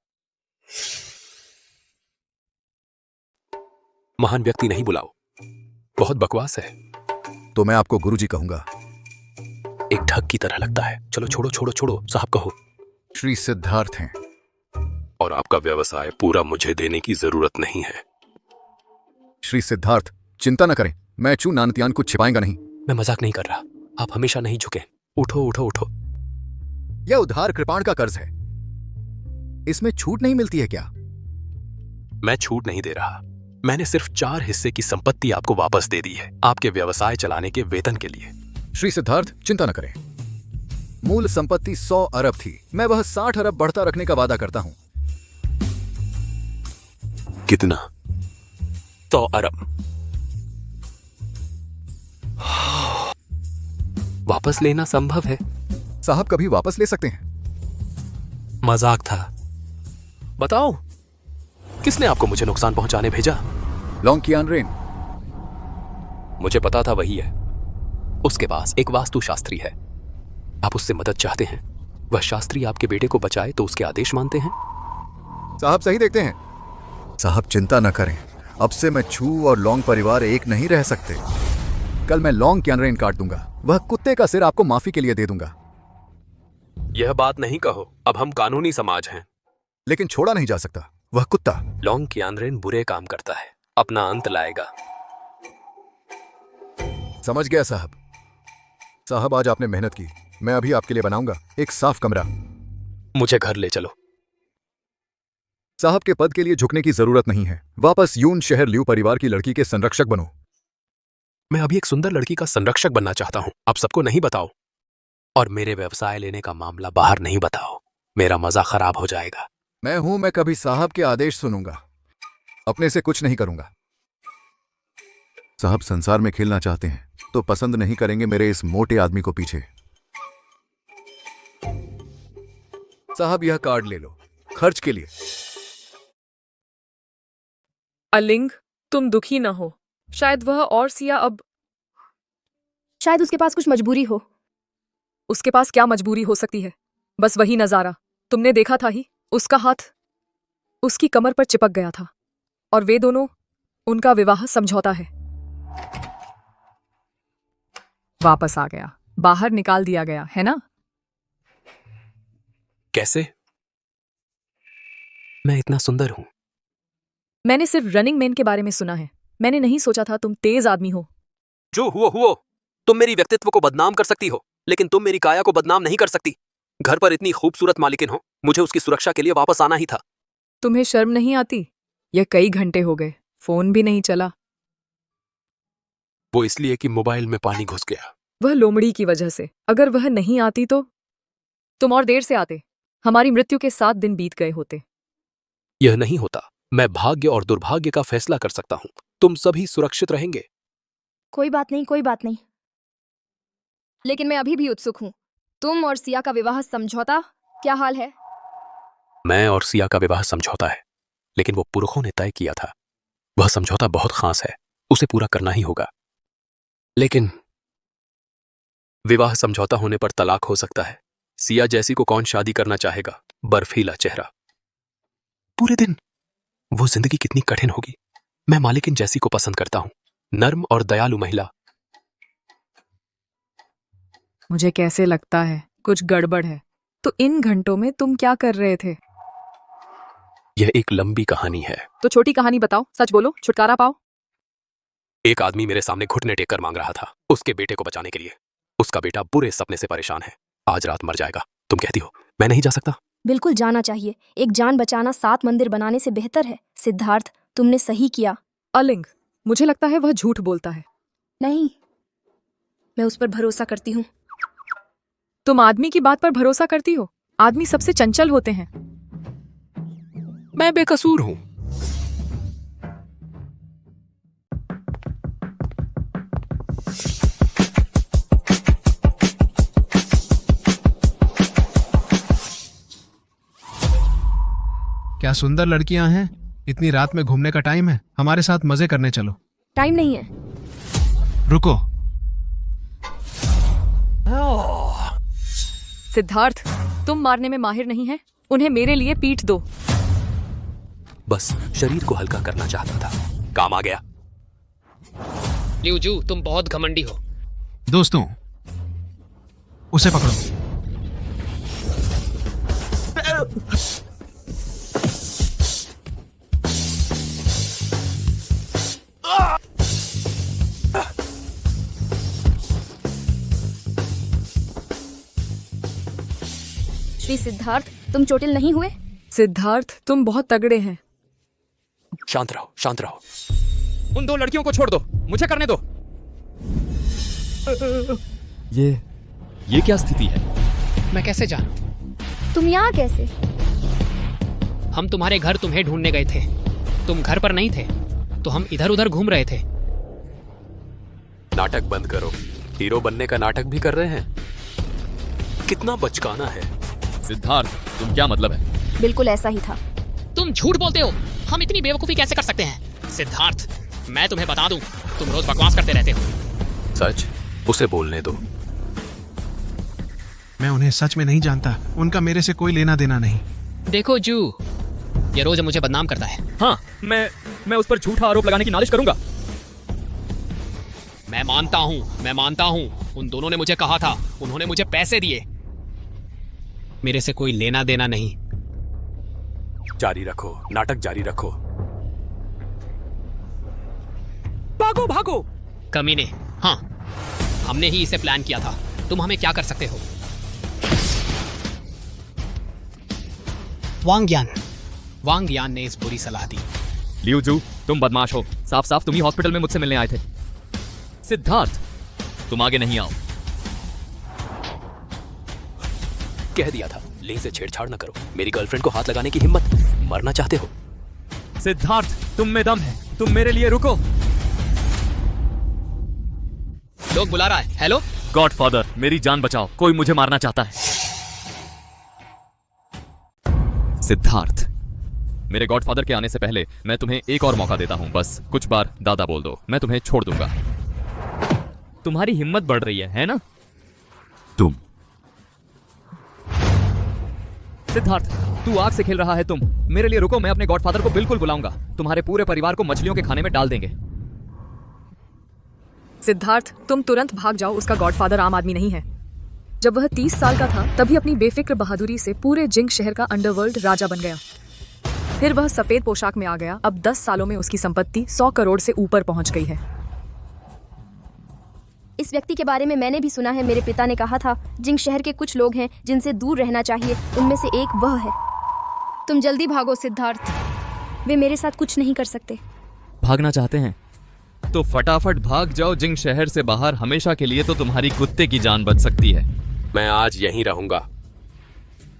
महान व्यक्ति नहीं बुलाओ, बहुत बकवास है। तो मैं आपको गुरुजी कहूंगा। एक ठग की तरह लगता है। चलो छोड़ो छोड़ो छोड़ो, साहब कहो। श्री सिद्धार्थ हैं। और आपका व्यवसाय पूरा मुझे देने की जरूरत नहीं है। श्री सिद्धार्थ, चिंता न करें, मैं चू नानतियान कुछ छिपाएंगा नहीं। मैं मजाक नहीं कर रहा। आप हमेशा नहीं झुके। उठो उठो उठो। यह उधार कृपाण का कर्ज है, इसमें छूट नहीं मिलती है क्या? मैं छूट नहीं दे रहा। मैंने सिर्फ 4 हिस्से की संपत्ति आपको वापस दे दी है, आपके व्यवसाय चलाने के वेतन के लिए। श्री सिद्धार्थ, चिंता न करें। मूल संपत्ति 100 अरब थी, मैं वह 60 अरब बढ़ता रखने का वादा करता हूं। कितना? 100 अरब। वापस लेना संभव है? साहब कभी वापस ले सकते हैं। मजाक था। बताओ, किसने आपको मुझे नुकसान पहुंचाने भेजा? लॉन्ग कियान रेन। मुझे पता था वही है। उसके पास एक वास्तु शास्त्री है। आप उससे मदद चाहते हैं। वह शास्त्री आपके बेटे को बचाए तो उसके आदेश मानते हैं? साहब सही देखते हैं। साहब चिंता न करें, अब से मैं छू और लॉन्ग परिवार एक नहीं रह सकते। कल मैं लॉन्ग कियान रेन काट दूंगा। वह कुत्ते का सिर आपको माफी के लिए दे दूंगा। यह बात नहीं कहो, अब हम कानूनी समाज हैं। लेकिन छोड़ा नहीं जा सकता, वह कुत्ता। लॉन्ग कियानरेन बुरे काम करता है, अपना अंत लाएगा। समझ गया साहब। साहब आज आपने मेहनत की, मैं अभी आपके लिए बनाऊंगा एक साफ कमरा। मुझे घर ले चलो। साहब के पद के लिए झुकने की जरूरत नहीं है। वापस यून शहर ल्यू परिवार की लड़की के संरक्षक बनो। मैं अभी एक सुंदर लड़की का संरक्षक बनना चाहता हूं। आप सबको नहीं बताओ। और मेरे व्यवसाय लेने का मामला बाहर नहीं बताओ, मेरा मजा खराब हो जाएगा। मैं कभी साहब के आदेश सुनूंगा, अपने से कुछ नहीं करूंगा। साहब संसार में खेलना चाहते हैं तो पसंद नहीं करेंगे मेरे इस मोटे आदमी को पीछे। साहब यह कार्ड ले लो, खर्च के लिए। अलिंग, तुम दुखी न हो। शायद वह और सिया अब शायद उसके पास कुछ मजबूरी हो। उसके पास क्या मजबूरी हो सकती है? बस वही नजारा तुमने देखा था ही। उसका हाथ उसकी कमर पर चिपक गया था और वे दोनों, उनका विवाह समझौता है। वापस आ गया, बाहर निकाल दिया गया है ना? कैसे? मैं इतना सुंदर हूं? मैंने सिर्फ रनिंग मैन के बारे में सुना है। मैंने नहीं सोचा था तुम तेज आदमी हो। जो हुआ। तुम मेरी व्यक्तित्व को बदनाम कर सकती हो, लेकिन तुम मेरी काया को बदनाम नहीं कर सकती। घर पर इतनी खूबसूरत मालिकिन हो, मुझे उसकी सुरक्षा के लिए वापस आना ही था। तुम्हें शर्म नहीं आती? यह कई घंटे हो गए, फोन भी नहीं चला। वो इसलिए कि मोबाइल में पानी घुस गया। वह लोमड़ी की वजह से। अगर वह नहीं आती तो तुम और देर से आते। हमारी मृत्यु के 7 दिन बीत गए होते। यह नहीं होता। मैं भाग्य और दुर्भाग्य का फैसला कर सकता हूं। तुम सभी सुरक्षित रहेंगे। कोई बात नहीं, कोई बात नहीं। लेकिन मैं अभी भी उत्सुक हूँ। तुम और सिया का विवाह समझौता क्या हाल है? मैं और सिया का विवाह समझौता है, लेकिन वो पुरखों ने तय किया था। वह समझौता बहुत खास है, उसे पूरा करना ही होगा। लेकिन विवाह समझौता होने पर तलाक हो सकता है। सिया जैसी को कौन शादी करना चाहेगा? बर्फीला चेहरा, पूरे दिन। वो जिंदगी कितनी कठिन होगी। मैं मालिकिन जैसी को पसंद करता हूं, नर्म और दयालु महिला। मुझे कैसे लगता है कुछ गड़बड़ है। तो इन घंटों में तुम क्या कर रहे थे? यह एक लंबी कहानी है। तो छोटी कहानी बताओ, सच बोलो, छुटकारा पाओ। एक आदमी मेरे सामने घुटने टेक कर मांग रहा था उसके बेटे को बचाने के लिए। उसका बेटा बुरे सपने से परेशान है, आज रात मर जाएगा। तुम कहती हो मैं नहीं जा सकता? बिल्कुल जाना चाहिए। एक जान बचाना 7 मंदिर बनाने से बेहतर है। सिद्धार्थ, तुमने सही किया। अलिंग, मुझे लगता है वह झूठ बोलता है। नहीं, मैं उस पर भरोसा करती हूँ। तुम आदमी की बात पर भरोसा करती हो? आदमी सबसे चंचल होते हैं। मैं बेकसूर हूं। क्या सुंदर लड़कियां हैं। इतनी रात में घूमने का टाइम है? हमारे साथ मजे करने चलो। टाइम नहीं है। रुको। सिद्धार्थ, तुम मारने में माहिर नहीं है। उन्हें मेरे लिए पीट दो। बस शरीर को हल्का करना चाहता था, काम आ गया। लियूजू, तुम बहुत घमंडी हो। दोस्तों, उसे पकड़ो। श्री सिद्धार्थ, तुम चोटिल नहीं हुए? सिद्धार्थ, तुम बहुत तगड़े हैं। शांत रहो, शांत रहो। उन 2 लड़कियों को छोड़ दो, मुझे करने दो। ये क्या स्थिति है? मैं कैसे जानूं? तुम यहाँ कैसे? हम तुम्हारे घर तुम्हें ढूंढने गए थे। तुम घर पर नहीं थे, तो हम इधर उधर घूम रहे थे। नाटक बंद करो। हीरो बनने का नाटक भी कर रहे हैं। कितना बचकाना है। सिद्धार्थ, तुम क्या मतलब है? बिल्कुल ऐसा ही था। तुम झूठ बोलते हो। हम इतनी बेवकूफी कैसे कर सकते हैं? सिद्धार्थ, मैं तुम्हें बता दूं, तुम रोज बकवास करते रहते हो। सच? उसे बोलने दो। मैं उन्हें सच में नहीं जानता। उनका मेरे से कोई लेना देना नहीं। देखो जू, ये रोज मुझे बदनाम करता है। हाँ, मैं उस पर झूठा आरोप लगाने की नालिश करूंगा। मैं मानता हूँ। उन दोनों ने मुझे कहा था, उन्होंने मुझे पैसे दिए। मेरे से कोई लेना देना नहीं। जारी रखो, नाटक जारी रखो। भागो भागो। कमीने, हाँ, हमने ही इसे प्लान किया था। तुम हमें क्या कर सकते हो? वांग यान ने इस बुरी सलाह दी। लियूजू, तुम बदमाश हो। साफ साफ तुम ही हॉस्पिटल में मुझसे मिलने आए थे। सिद्धार्थ, तुम आगे नहीं आओ। कह दिया था, ली से छेड़छाड़ न करो। मेरी गर्लफ्रेंड को हाथ लगाने की हिम्मत। मरना चाहते हो? सिद्धार्थ, तुम में दम है, तुम मेरे लिए रुको। लोग बुला रहा है। हेलो गॉडफादर, मेरी जान बचाओ, कोई मुझे मारना चाहता है। सिद्धार्थ, मेरे गॉडफादर के आने से पहले मैं तुम्हें एक और मौका देता हूं। बस कुछ बार दादा बोल दो, मैं तुम्हें छोड़ दूंगा। तुम्हारी हिम्मत बढ़ रही है ना? तुम सिद्धार्थ, तू आग से खेल रहा है। तुम मेरे लिए रुको, मैं अपने गॉडफादर को बिल्कुल बुलाऊंगा। तुम्हारे पूरे परिवार को मछलियों के खाने में डाल देंगे। सिद्धार्थ, तुम तुरंत भाग जाओ। उसका गॉडफादर आम आदमी नहीं है। जब वह 30 साल का था, तभी अपनी बेफिक्र बहादुरी से पूरे जिंग शहर का अंडरवर्ल्ड राजा बन गया। फिर वह सफेद पोशाक में आ गया। अब 10 सालों में उसकी संपत्ति 100 करोड़ से ऊपर पहुंच गई है। इस व्यक्ति के बारे में मैंने भी सुना है। मेरे पिता ने कहा था, जिंग शहर के कुछ लोग हैं जिनसे दूर रहना चाहिए। उनमें से एक वह है। तुम जल्दी भागो सिद्धार्थ, वे मेरे साथ कुछ नहीं कर सकते। भागना चाहते हैं तो फटाफट भाग जाओ जिंग शहर से बाहर। हमेशा के लिए तो तुम्हारी कुत्ते की जान बच सकती है। मैं आज यहीं रहूंगा।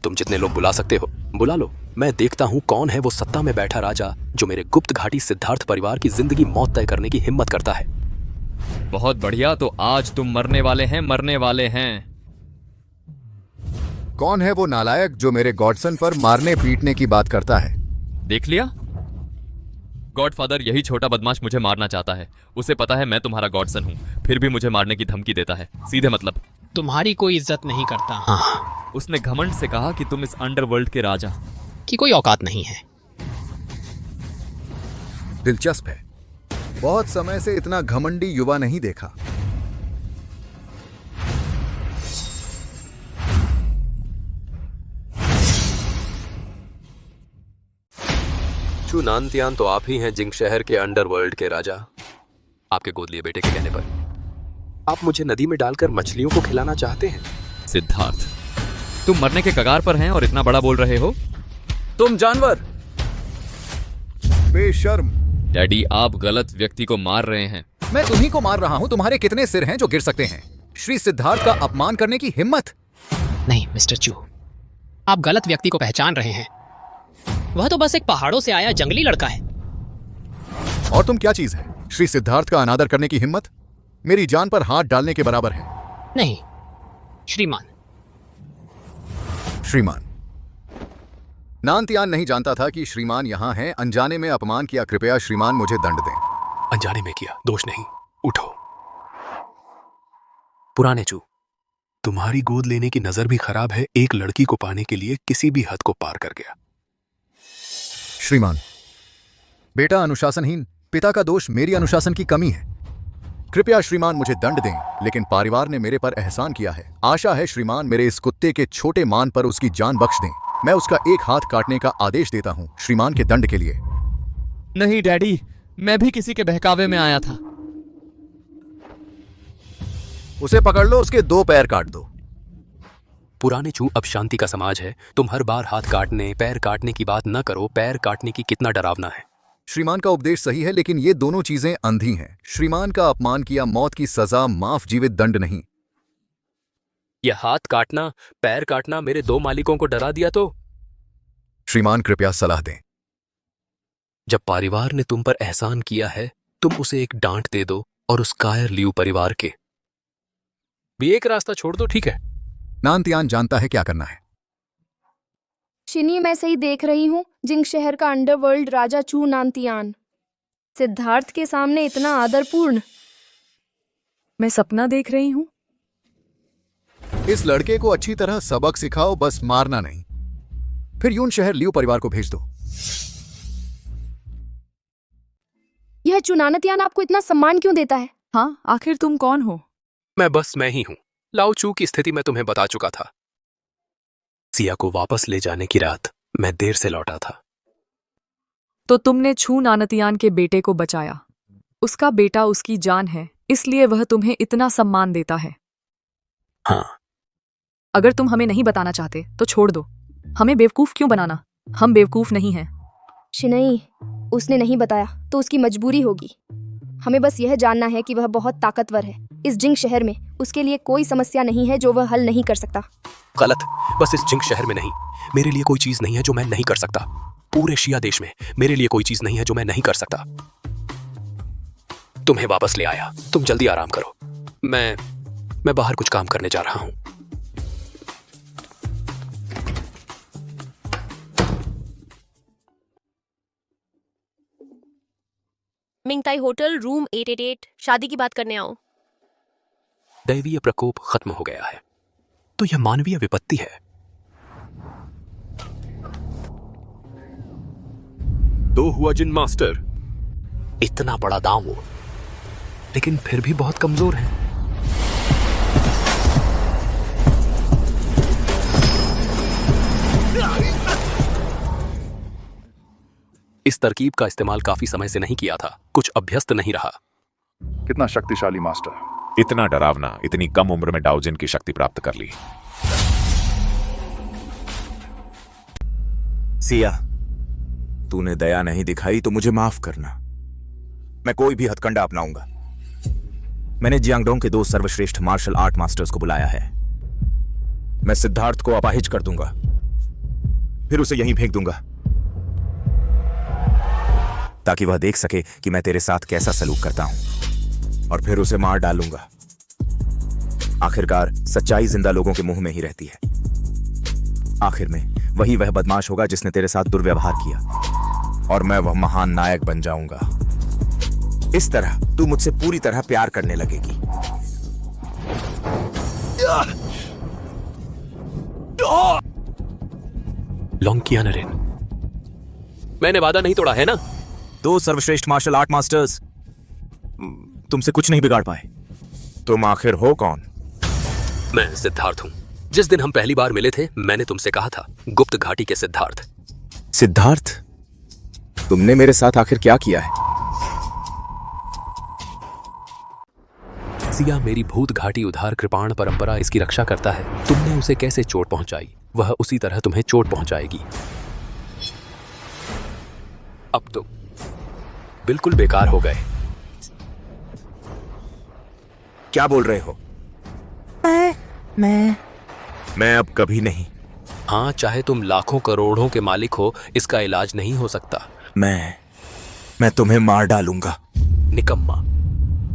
तुम जितने लोग बुला सकते हो बुला लो। मैं देखता हूँ कौन है वो सत्ता में बैठा राजा जो मेरे गुप्त घाटी सिद्धार्थ परिवार की जिंदगी मौत तय करने की हिम्मत करता है। बहुत बढ़िया, तो आज तुम मरने वाले हैं, मरने वाले हैं। कौन है वो नालायक जो मेरे गॉडसन पर मारने पीटने की बात करता है? देख लिया, गॉडफादर यही छोटा बदमाश मुझे मारना चाहता है। उसे पता है मैं तुम्हारा गॉडसन हूँ, फिर भी मुझे मारने की धमकी देता है। सीधे मतलब तुम्हारी कोई इज्जत नहीं करता। हाँ, उसने घमंड से कहा कि तुम इस अंडरवर्ल्ड के राजा की कोई औकात नहीं है। दिलचस्प है, बहुत समय से इतना घमंडी युवा नहीं देखा। चुनानतियान तो आप ही हैं जिंग शहर के अंडरवर्ल्ड के राजा। आपके गोद लिए बेटे के कहने पर आप मुझे नदी में डालकर मछलियों को खिलाना चाहते हैं। सिद्धार्थ, तुम मरने के कगार पर हैं और इतना बड़ा बोल रहे हो? तुम जानवर! बेशर्म! डैडी, आप गलत व्यक्ति को मार रहे हैं। मैं तुम्ही को मार रहा हूं। तुम्हारे कितने सिर हैं जो गिर सकते हैं? श्री सिद्धार्थ का अपमान करने की हिम्मत? नहीं मिस्टर चू, आप गलत व्यक्ति को पहचान रहे हैं। वह तो बस एक पहाड़ों से आया जंगली लड़का है। और तुम क्या चीज है? श्री सिद्धार्थ का अनादर करने की हिम्मत मेरी जान पर हाथ डालने के बराबर है। नहीं श्रीमान। श्रीमान? नानतियान नहीं जानता था कि श्रीमान यहाँ हैं। अनजाने में अपमान किया। कृपया श्रीमान मुझे दंड दें। अनजाने में किया, दोष नहीं। उठो। पुराने चू, तुम्हारी गोद लेने की नजर भी खराब है। एक लड़की को पाने के लिए किसी भी हद को पार कर गया। श्रीमान, बेटा अनुशासनहीन, पिता का दोष मेरी अनुशासन की कमी है। कृपया श्रीमान मुझे दंड दें, लेकिन परिवार ने मेरे पर एहसान किया है। आशा है श्रीमान मेरे इस कुत्ते के छोटे मान पर उसकी जान बख्श दें। मैं उसका एक हाथ काटने का आदेश देता हूं श्रीमान के दंड के लिए। नहीं डैडी, मैं भी किसी के बहकावे में आया था। उसे पकड़ लो, उसके 2 पैर काट दो। पुराने चू, अब शांति का समाज है। तुम हर बार हाथ काटने पैर काटने की बात न करो। पैर काटने की कितना डरावना है। श्रीमान का उपदेश सही है, लेकिन ये दोनों चीजें अंधी हैं। श्रीमान का अपमान किया, मौत की सजा, माफ, जीवित दंड नहीं। यह हाथ काटना पैर काटना मेरे 2 मालिकों को डरा दिया तो? श्रीमान कृपया सलाह दें। जब परिवार ने तुम पर एहसान किया है, तुम उसे एक डांट दे दो और उस कायर लियू परिवार के भी एक रास्ता छोड़ दो, ठीक है? नानतियान जानता है क्या करना है। शिनी, मैं सही देख रही हूँ? जिंग शहर का अंडरवर्ल्ड राजा चू नानतियान सिद्धार्थ के सामने इतना आदरपूर्ण। मैं सपना देख रही हूँ। इस लड़के को अच्छी तरह सबक सिखाओ, बस मारना नहीं। फिर यून शहर लियू परिवार को भेज दो। यह चुनानतियान आपको इतना सम्मान क्यों देता है? हाँ, आखिर तुम कौन हो? मैं ही हूं। लाओ चू की स्थिति मैं तुम्हें बता चुका था। सिया को वापस ले जाने की रात मैं देर से लौटा था। तो तुमने छू नानतियान के बेटे को बचाया। उसका बेटा उसकी जान है, इसलिए वह तुम्हें इतना सम्मान देता है। हाँ। अगर तुम हमें नहीं बताना चाहते तो छोड़ दो। हमें बेवकूफ क्यों बनाना? हम बेवकूफ नहीं हैं। शिनई, उसने नहीं बताया तो उसकी मजबूरी होगी। हमें बस यह जानना है कि वह बहुत ताकतवर है। इस जिंग शहर में उसके लिए कोई समस्या नहीं है जो वह हल नहीं कर सकता। गलत। बस इस जिंग शहर में नहीं, मेरे लिए कोई चीज नहीं है जो मैं नहीं कर सकता। पूरे शिया देश में मेरे लिए कोई चीज नहीं है जो मैं नहीं कर सकता। तुम्हें वापस ले आया। तुम जल्दी आराम करो। मैं बाहर कुछ काम करने जा रहा हूं। मिंगताई होटल, रूम 888। शादी की बात करने आओ। दैवीय प्रकोप खत्म हो गया है, तो यह मानवीय विपत्ति है। तो हुआ जिन मास्टर। इतना बड़ा दांव, लेकिन फिर भी बहुत कमजोर है। इस तरकीब का इस्तेमाल काफी समय से नहीं किया था, कुछ अभ्यस्त नहीं रहा। कितना शक्तिशाली मास्टर। इतना डरावना, इतनी कम उम्र में डाओजिन की शक्ति प्राप्त कर ली। सिया, तूने दया नहीं दिखाई तो मुझे माफ करना। मैं कोई भी हथकंडा अपनाऊंगा। मैंने जियांगडोंग के 2 सर्वश्रेष्ठ मार्शल आर्ट मास्टर्स को बुलाया है। मैं सिद्धार्थ को अपाहिज कर दूंगा। फिर उसे यहीं फेंक दूंगा, ताकि वह देख सके कि मैं तेरे साथ कैसा सलूक करता हूं, और फिर उसे मार डालूंगा। आखिरकार सच्चाई जिंदा लोगों के मुंह में ही रहती है। आखिर में वही वह बदमाश होगा जिसने तेरे साथ दुर्व्यवहार किया, और मैं वह महान नायक बन जाऊंगा। इस तरह तू मुझसे पूरी तरह प्यार करने लगेगी। लॉन्ग किया नरेन, मैंने वादा नहीं तोड़ा है ना। दो सर्वश्रेष्ठ मार्शल आर्ट मास्टर्स तुमसे कुछ नहीं बिगाड़ पाए। तुम आखिर हो कौन? मैं सिद्धार्थ हूं। जिस दिन हम पहली बार मिले थे मैंने तुमसे कहा था, गुप्त घाटी के सिद्धार्थ। सिद्धार्थ, तुमने मेरे साथ आखिर क्या किया है? सिया मेरी भूत घाटी उधार कृपाण परंपरा इसकी रक्षा करता है। तुमने उसे कैसे चोट पहुंचाई, वह उसी तरह तुम्हें चोट पहुंचाएगी। अब तुम बिल्कुल बेकार हो गए। क्या बोल रहे हो? मैं अब कभी नहीं। हाँ, चाहे तुम लाखों करोड़ों के मालिक हो, इसका इलाज नहीं हो सकता। मैं तुम्हें मार डालूंगा। निकम्मा,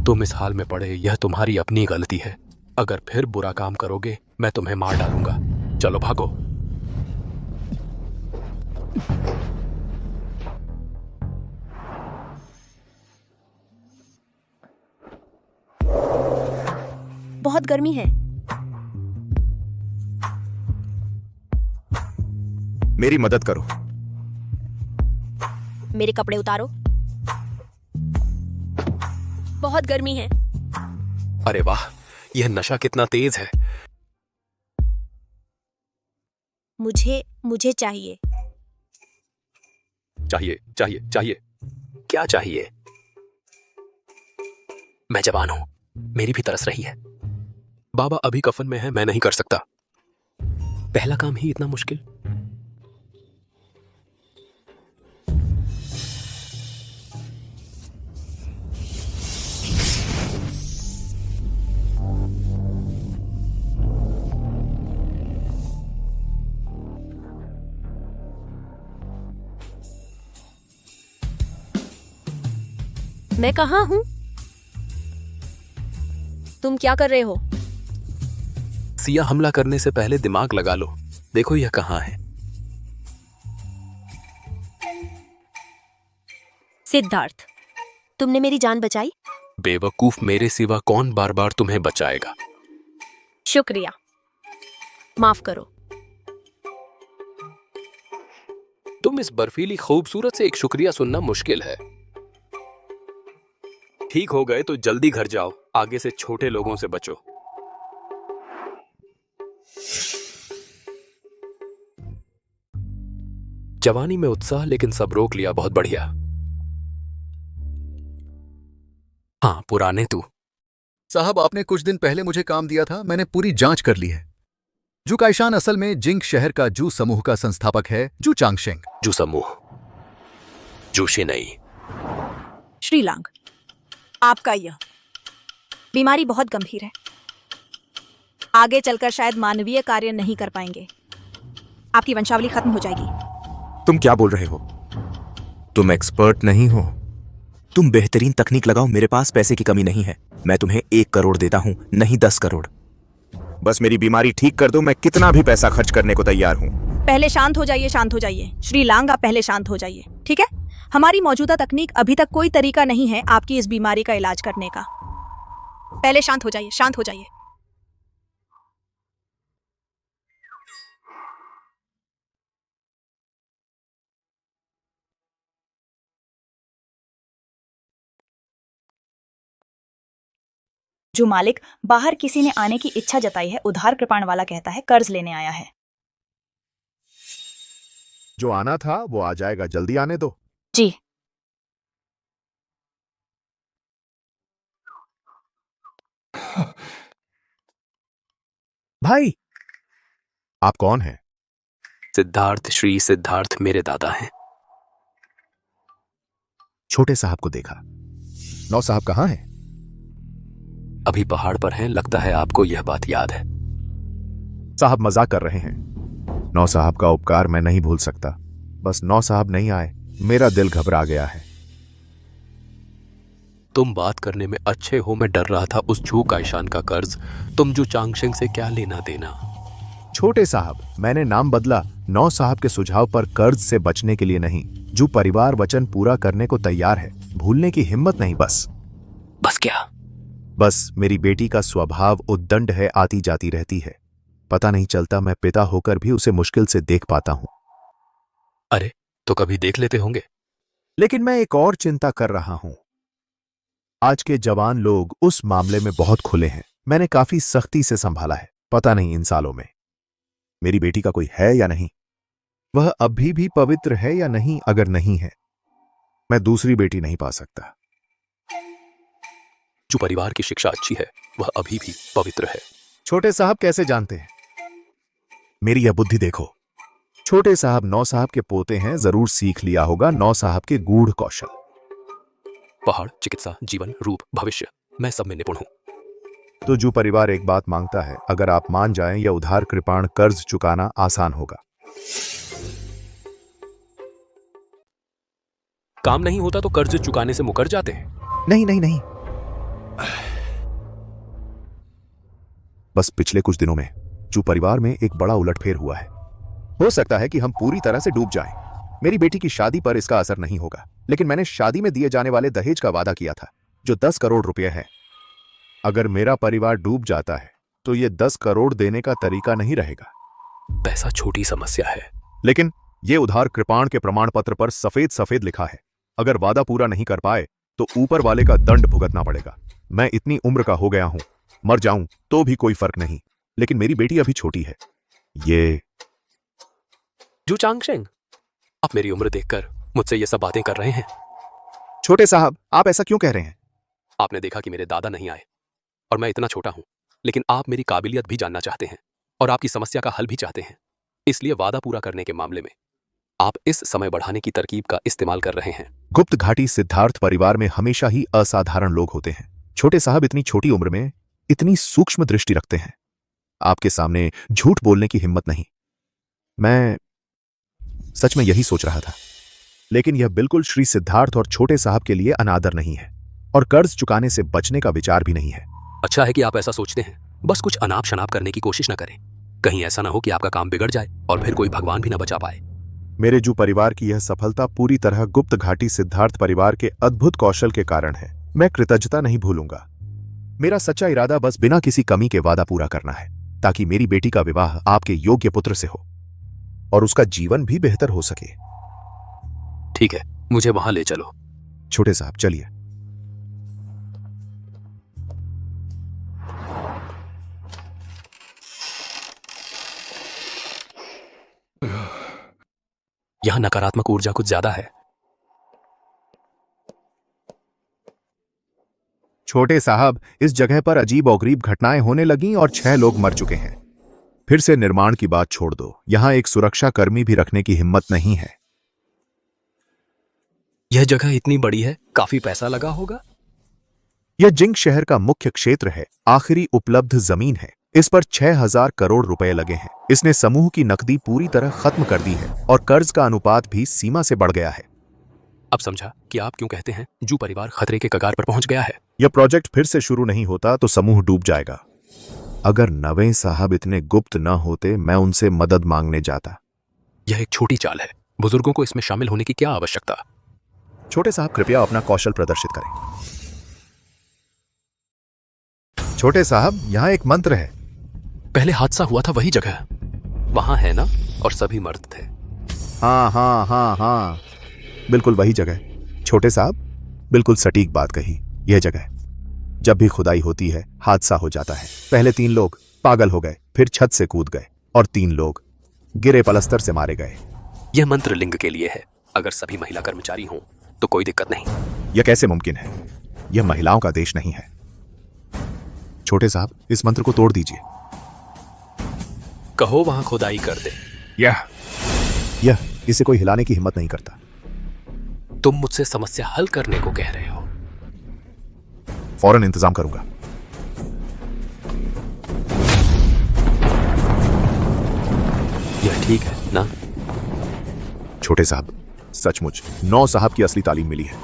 तुम इस हाल में पड़े यह तुम्हारी अपनी गलती है। अगर फिर बुरा काम करोगे मैं तुम्हें मार डालूंगा। चलो भागो। बहुत गर्मी है। मेरी मदद करो। मेरे कपड़े उतारो। बहुत गर्मी है। अरे वाह, यह नशा कितना तेज है। मुझे चाहिए। चाहिए चाहिए चाहिए, क्या चाहिए? मैं जवान हूं, मेरी भी तरस रही है। बाबा अभी कफन में है, मैं नहीं कर सकता। पहला काम ही इतना मुश्किल। मैं कहाँ हूं? तुम क्या कर रहे हो? सिया हमला करने से पहले दिमाग लगा लो। देखो यह कहाँ है। सिद्धार्थ, तुमने मेरी जान बचाई। बेवकूफ, मेरे सिवा कौन बार बार तुम्हें बचाएगा? शुक्रिया, माफ करो। तुम इस बर्फीली खूबसूरत से एक शुक्रिया सुनना मुश्किल है। ठीक हो गए तो जल्दी घर जाओ, आगे से छोटे लोगों से बचो। जवानी में उत्साह, लेकिन सब रोक लिया। बहुत बढ़िया। हाँ, पुराने तू। साहब, आपने कुछ दिन पहले मुझे काम दिया था, मैंने पूरी जांच कर ली है। जू काइशान असल में जिंग शहर का जू समूह का संस्थापक है, जू चांगशेंग। जू समूह, जू शिनई। श्रीलांग, आपका यह बीमारी बहुत गंभीर है। आगे चलकर शायद मानवीय कार्य नहीं कर पाएंगे। आपकी वंशावली खत्म हो जाएगी। तुम क्या बोल रहे हो? तुम एक्सपर्ट नहीं हो। तुम बेहतरीन तकनीक लगाओ, मेरे पास पैसे की कमी नहीं है। मैं तुम्हें 1 करोड़ देता हूं, नहीं 10 करोड़। बस मेरी बीमारी ठीक कर दो, मैं कितना भी पैसा खर्च करने को तैयार हूं। पहले शांत हो जाइए, शांत हो जाइए। श्रीलांग, आप पहले शांत हो जाइए, ठीक है? हमारी मौजूदा तकनीक अभी तक कोई तरीका नहीं है आपकी इस बीमारी का इलाज करने का। पहले शांत हो जाइए, शांत हो जाइए। जो मालिक, बाहर किसी ने आने की इच्छा जताई है। उधार कृपाण वाला कहता है कर्ज लेने आया है। जो आना था वो आ जाएगा, जल्दी आने दो। जी। भाई, आप कौन हैं? सिद्धार्थ, श्री सिद्धार्थ मेरे दादा हैं। छोटे साहब को देखा। नौ साहब कहाँ हैं? अभी पहाड़ पर हैं। लगता है आपको यह बात याद है। साहब मजाक कर रहे हैं। नौ साहब का उपकार मैं नहीं भूल सकता। बस नौ साहब नहीं आए, मेरा दिल घबरा गया है। तुम बात करने में अच्छे हो, मैं डर रहा था उस झू काइशान का कर्ज। तुम जो चांगशेंग से क्या लेना देना? छोटे साहब, मैंने नाम बदला नौ साहब के सुझाव पर कर्ज से बचने के लिए नहीं। जो परिवार वचन पूरा करने को तैयार है, भूलने की हिम्मत नहीं। बस क्या? बस मेरी बेटी का स्वभाव उद्दंड है, आती जाती रहती है। पता नहीं चलता मैं पिता होकर भी उसे मुश्किल से देख पाता हूं। अरे तो कभी देख लेते होंगे। लेकिन मैं एक और चिंता कर रहा हूं। आज के जवान लोग उस मामले में बहुत खुले हैं। मैंने काफी सख्ती से संभाला है। पता नहीं इन सालों में मेरी बेटी का कोई है या नहीं, वह अभी भी पवित्र है या नहीं। अगर नहीं है, मैं दूसरी बेटी नहीं पा सकता। जो परिवार की शिक्षा अच्छी है वह अभी भी पवित्र है। छोटे साहब कैसे जानते हैं? मेरी यह बुद्धि देखो। छोटे साहब नौ साहब के पोते हैं, जरूर सीख लिया होगा नौ साहब के गूढ़ कौशल। पहाड़, चिकित्सा, जीवन, रूप, भविष्य, मैं सब में निपुण हूं। तो जो परिवार एक बात मांगता है, अगर आप मान जाएं, यह उधार कृपाण कर्ज चुकाना आसान होगा। काम नहीं होता तो कर्ज चुकाने से मुकर जाते हैं। नहीं नहीं नहीं, बस पिछले कुछ दिनों में जो परिवार में एक बड़ा उलटफेर हुआ है। हो सकता है कि हम पूरी तरह से डूब जाएं। मेरी बेटी की शादी पर इसका असर नहीं होगा, लेकिन मैंने शादी में दिए जाने वाले दहेज का वादा किया था, जो 10 करोड़ रुपए है। अगर मेरा परिवार डूब जाता है तो यह 10 करोड़ देने का तरीका नहीं रहेगा। पैसा छोटी समस्या है, लेकिन यह उधार कृपाण के प्रमाण पत्र पर सफेद सफेद लिखा है। अगर वादा पूरा नहीं कर पाए तो ऊपर वाले का दंड भुगतना पड़ेगा। मैं इतनी उम्र का हो गया हूं, मर जाऊं तो भी कोई फर्क नहीं, लेकिन मेरी बेटी अभी छोटी है। ये जू चांगशेंग, आप मेरी उम्र देखकर मुझसे ये सब बातें कर रहे हैं। छोटे साहब, आप ऐसा क्यों कह रहे हैं? आपने देखा कि मेरे दादा नहीं आए और मैं इतना छोटा हूं, लेकिन आप मेरी काबिलियत भी जानना चाहते हैं और आपकी समस्या का हल भी चाहते हैं। इसलिए वादा पूरा करने के मामले में आप इस समय बढ़ाने की तरकीब का इस्तेमाल कर रहे हैं। गुप्त घाटी सिद्धार्थ परिवार में हमेशा ही असाधारण लोग होते हैं। छोटे साहब इतनी छोटी उम्र में इतनी सूक्ष्म दृष्टि रखते हैं। आपके सामने झूठ बोलने की हिम्मत नहीं। मैं सच में यही सोच रहा था, लेकिन यह बिल्कुल श्री सिद्धार्थ और छोटे साहब के लिए अनादर नहीं है और कर्ज चुकाने से बचने का विचार भी नहीं है। अच्छा है कि आप ऐसा सोचते हैं। बस कुछ अनाप शनाप करने की कोशिश न करें। कहीं ऐसा ना हो कि आपका काम बिगड़ जाए और फिर कोई भगवान भी न बचा पाए। मेरे जो परिवार की यह सफलता पूरी तरह गुप्त घाटी सिद्धार्थ परिवार के अद्भुत कौशल के कारण है। मैं कृतज्ञता नहीं भूलूंगा। मेरा सच्चा इरादा बस बिना किसी कमी के वादा पूरा करना है, ताकि मेरी बेटी का विवाह आपके योग्य पुत्र से हो और उसका जीवन भी बेहतर हो सके। ठीक है, मुझे वहां ले चलो। छोटे साहब चलिए। यहां नकारात्मक ऊर्जा कुछ ज्यादा है। छोटे साहब, इस जगह पर अजीब और घटनाएं होने लगीं और 6 लोग मर चुके हैं। फिर से निर्माण की बात छोड़ दो, यहां एक सुरक्षा कर्मी भी रखने की हिम्मत नहीं है। यह जगह इतनी बड़ी है, काफी पैसा लगा होगा। यह जिंग शहर का मुख्य क्षेत्र है, आखिरी उपलब्ध जमीन है। इस पर 6000 करोड़ रुपए लगे हैं। इसने समूह की नकदी पूरी तरह खत्म कर दी है और कर्ज का अनुपात भी सीमा से बढ़ गया है। अब समझा कि आप क्यों कहते हैं जू परिवार खतरे के कगार पर पहुंच गया है। यह प्रोजेक्ट फिर से शुरू नहीं होता तो समूह डूब जाएगा। अगर नवे साहब इतने गुप्त न होते, मैं उनसे मदद मांगने जाता। यह एक छोटी चाल है, बुजुर्गों को इसमें शामिल होने की क्या आवश्यकता। छोटे साहब कृपया अपना कौशल प्रदर्शित करें। छोटे साहब, यहाँ एक मंत्र है। पहले हादसा हुआ था वही जगह, वहां है ना? और सभी मर्द थे। हाँ हाँ हाँ हाँ, बिल्कुल वही जगह। छोटे साहब, बिल्कुल सटीक बात कही। यह जगह जब भी खुदाई होती है हादसा हो जाता है। पहले 3 लोग पागल हो गए, फिर छत से कूद गए और 3 लोग गिरे पलस्तर से मारे गए। यह मंत्र लिंग के लिए है। अगर सभी महिला कर्मचारी हों तो कोई दिक्कत नहीं। यह कैसे मुमकिन है? यह महिलाओं का देश नहीं है। छोटे साहब, इस मंत्र को तोड़ दीजिए। कहो वहां खुदाई कर दे। यह इसे कोई हिलाने की हिम्मत नहीं करता। तुम मुझसे समस्या हल करने को कह रहे हो। फौरन इंतजाम करूंगा। यह ठीक है ना? छोटे साहब, सचमुच 9 साहब की असली तालीम मिली है।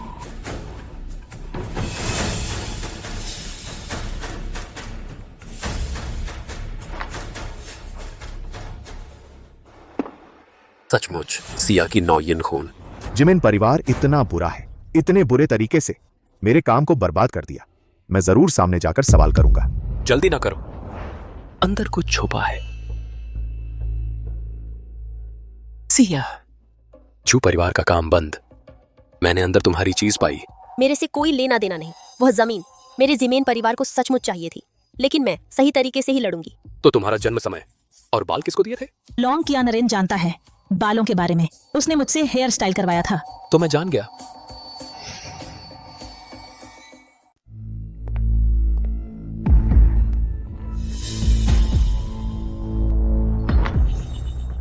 सचमुच सिया की नौयन खून। जिमिन परिवार इतना बुरा है, इतने बुरे तरीके से मेरे काम को बर्बाद कर दिया। मैं जरूर सामने जाकर सवाल करूंगा। जल्दी ना करो, अंदर कुछ छुपा है। सिया, जू परिवार का काम बंद। मैंने अंदर तुम्हारी चीज पाई। मेरे से कोई लेना देना नहीं। वह जमीन मेरे जिमेन परिवार को सचमुच चाहिए थी, लेकिन मैं सही तरीके से ही लड़ूंगी। तो तुम्हारा जन्म समय और बाल किसको दिए थे? लॉन्ग किया नरेन जानता है बालों के बारे में। उसने मुझसे हेयर स्टाइल करवाया था। तो मैं जान गया।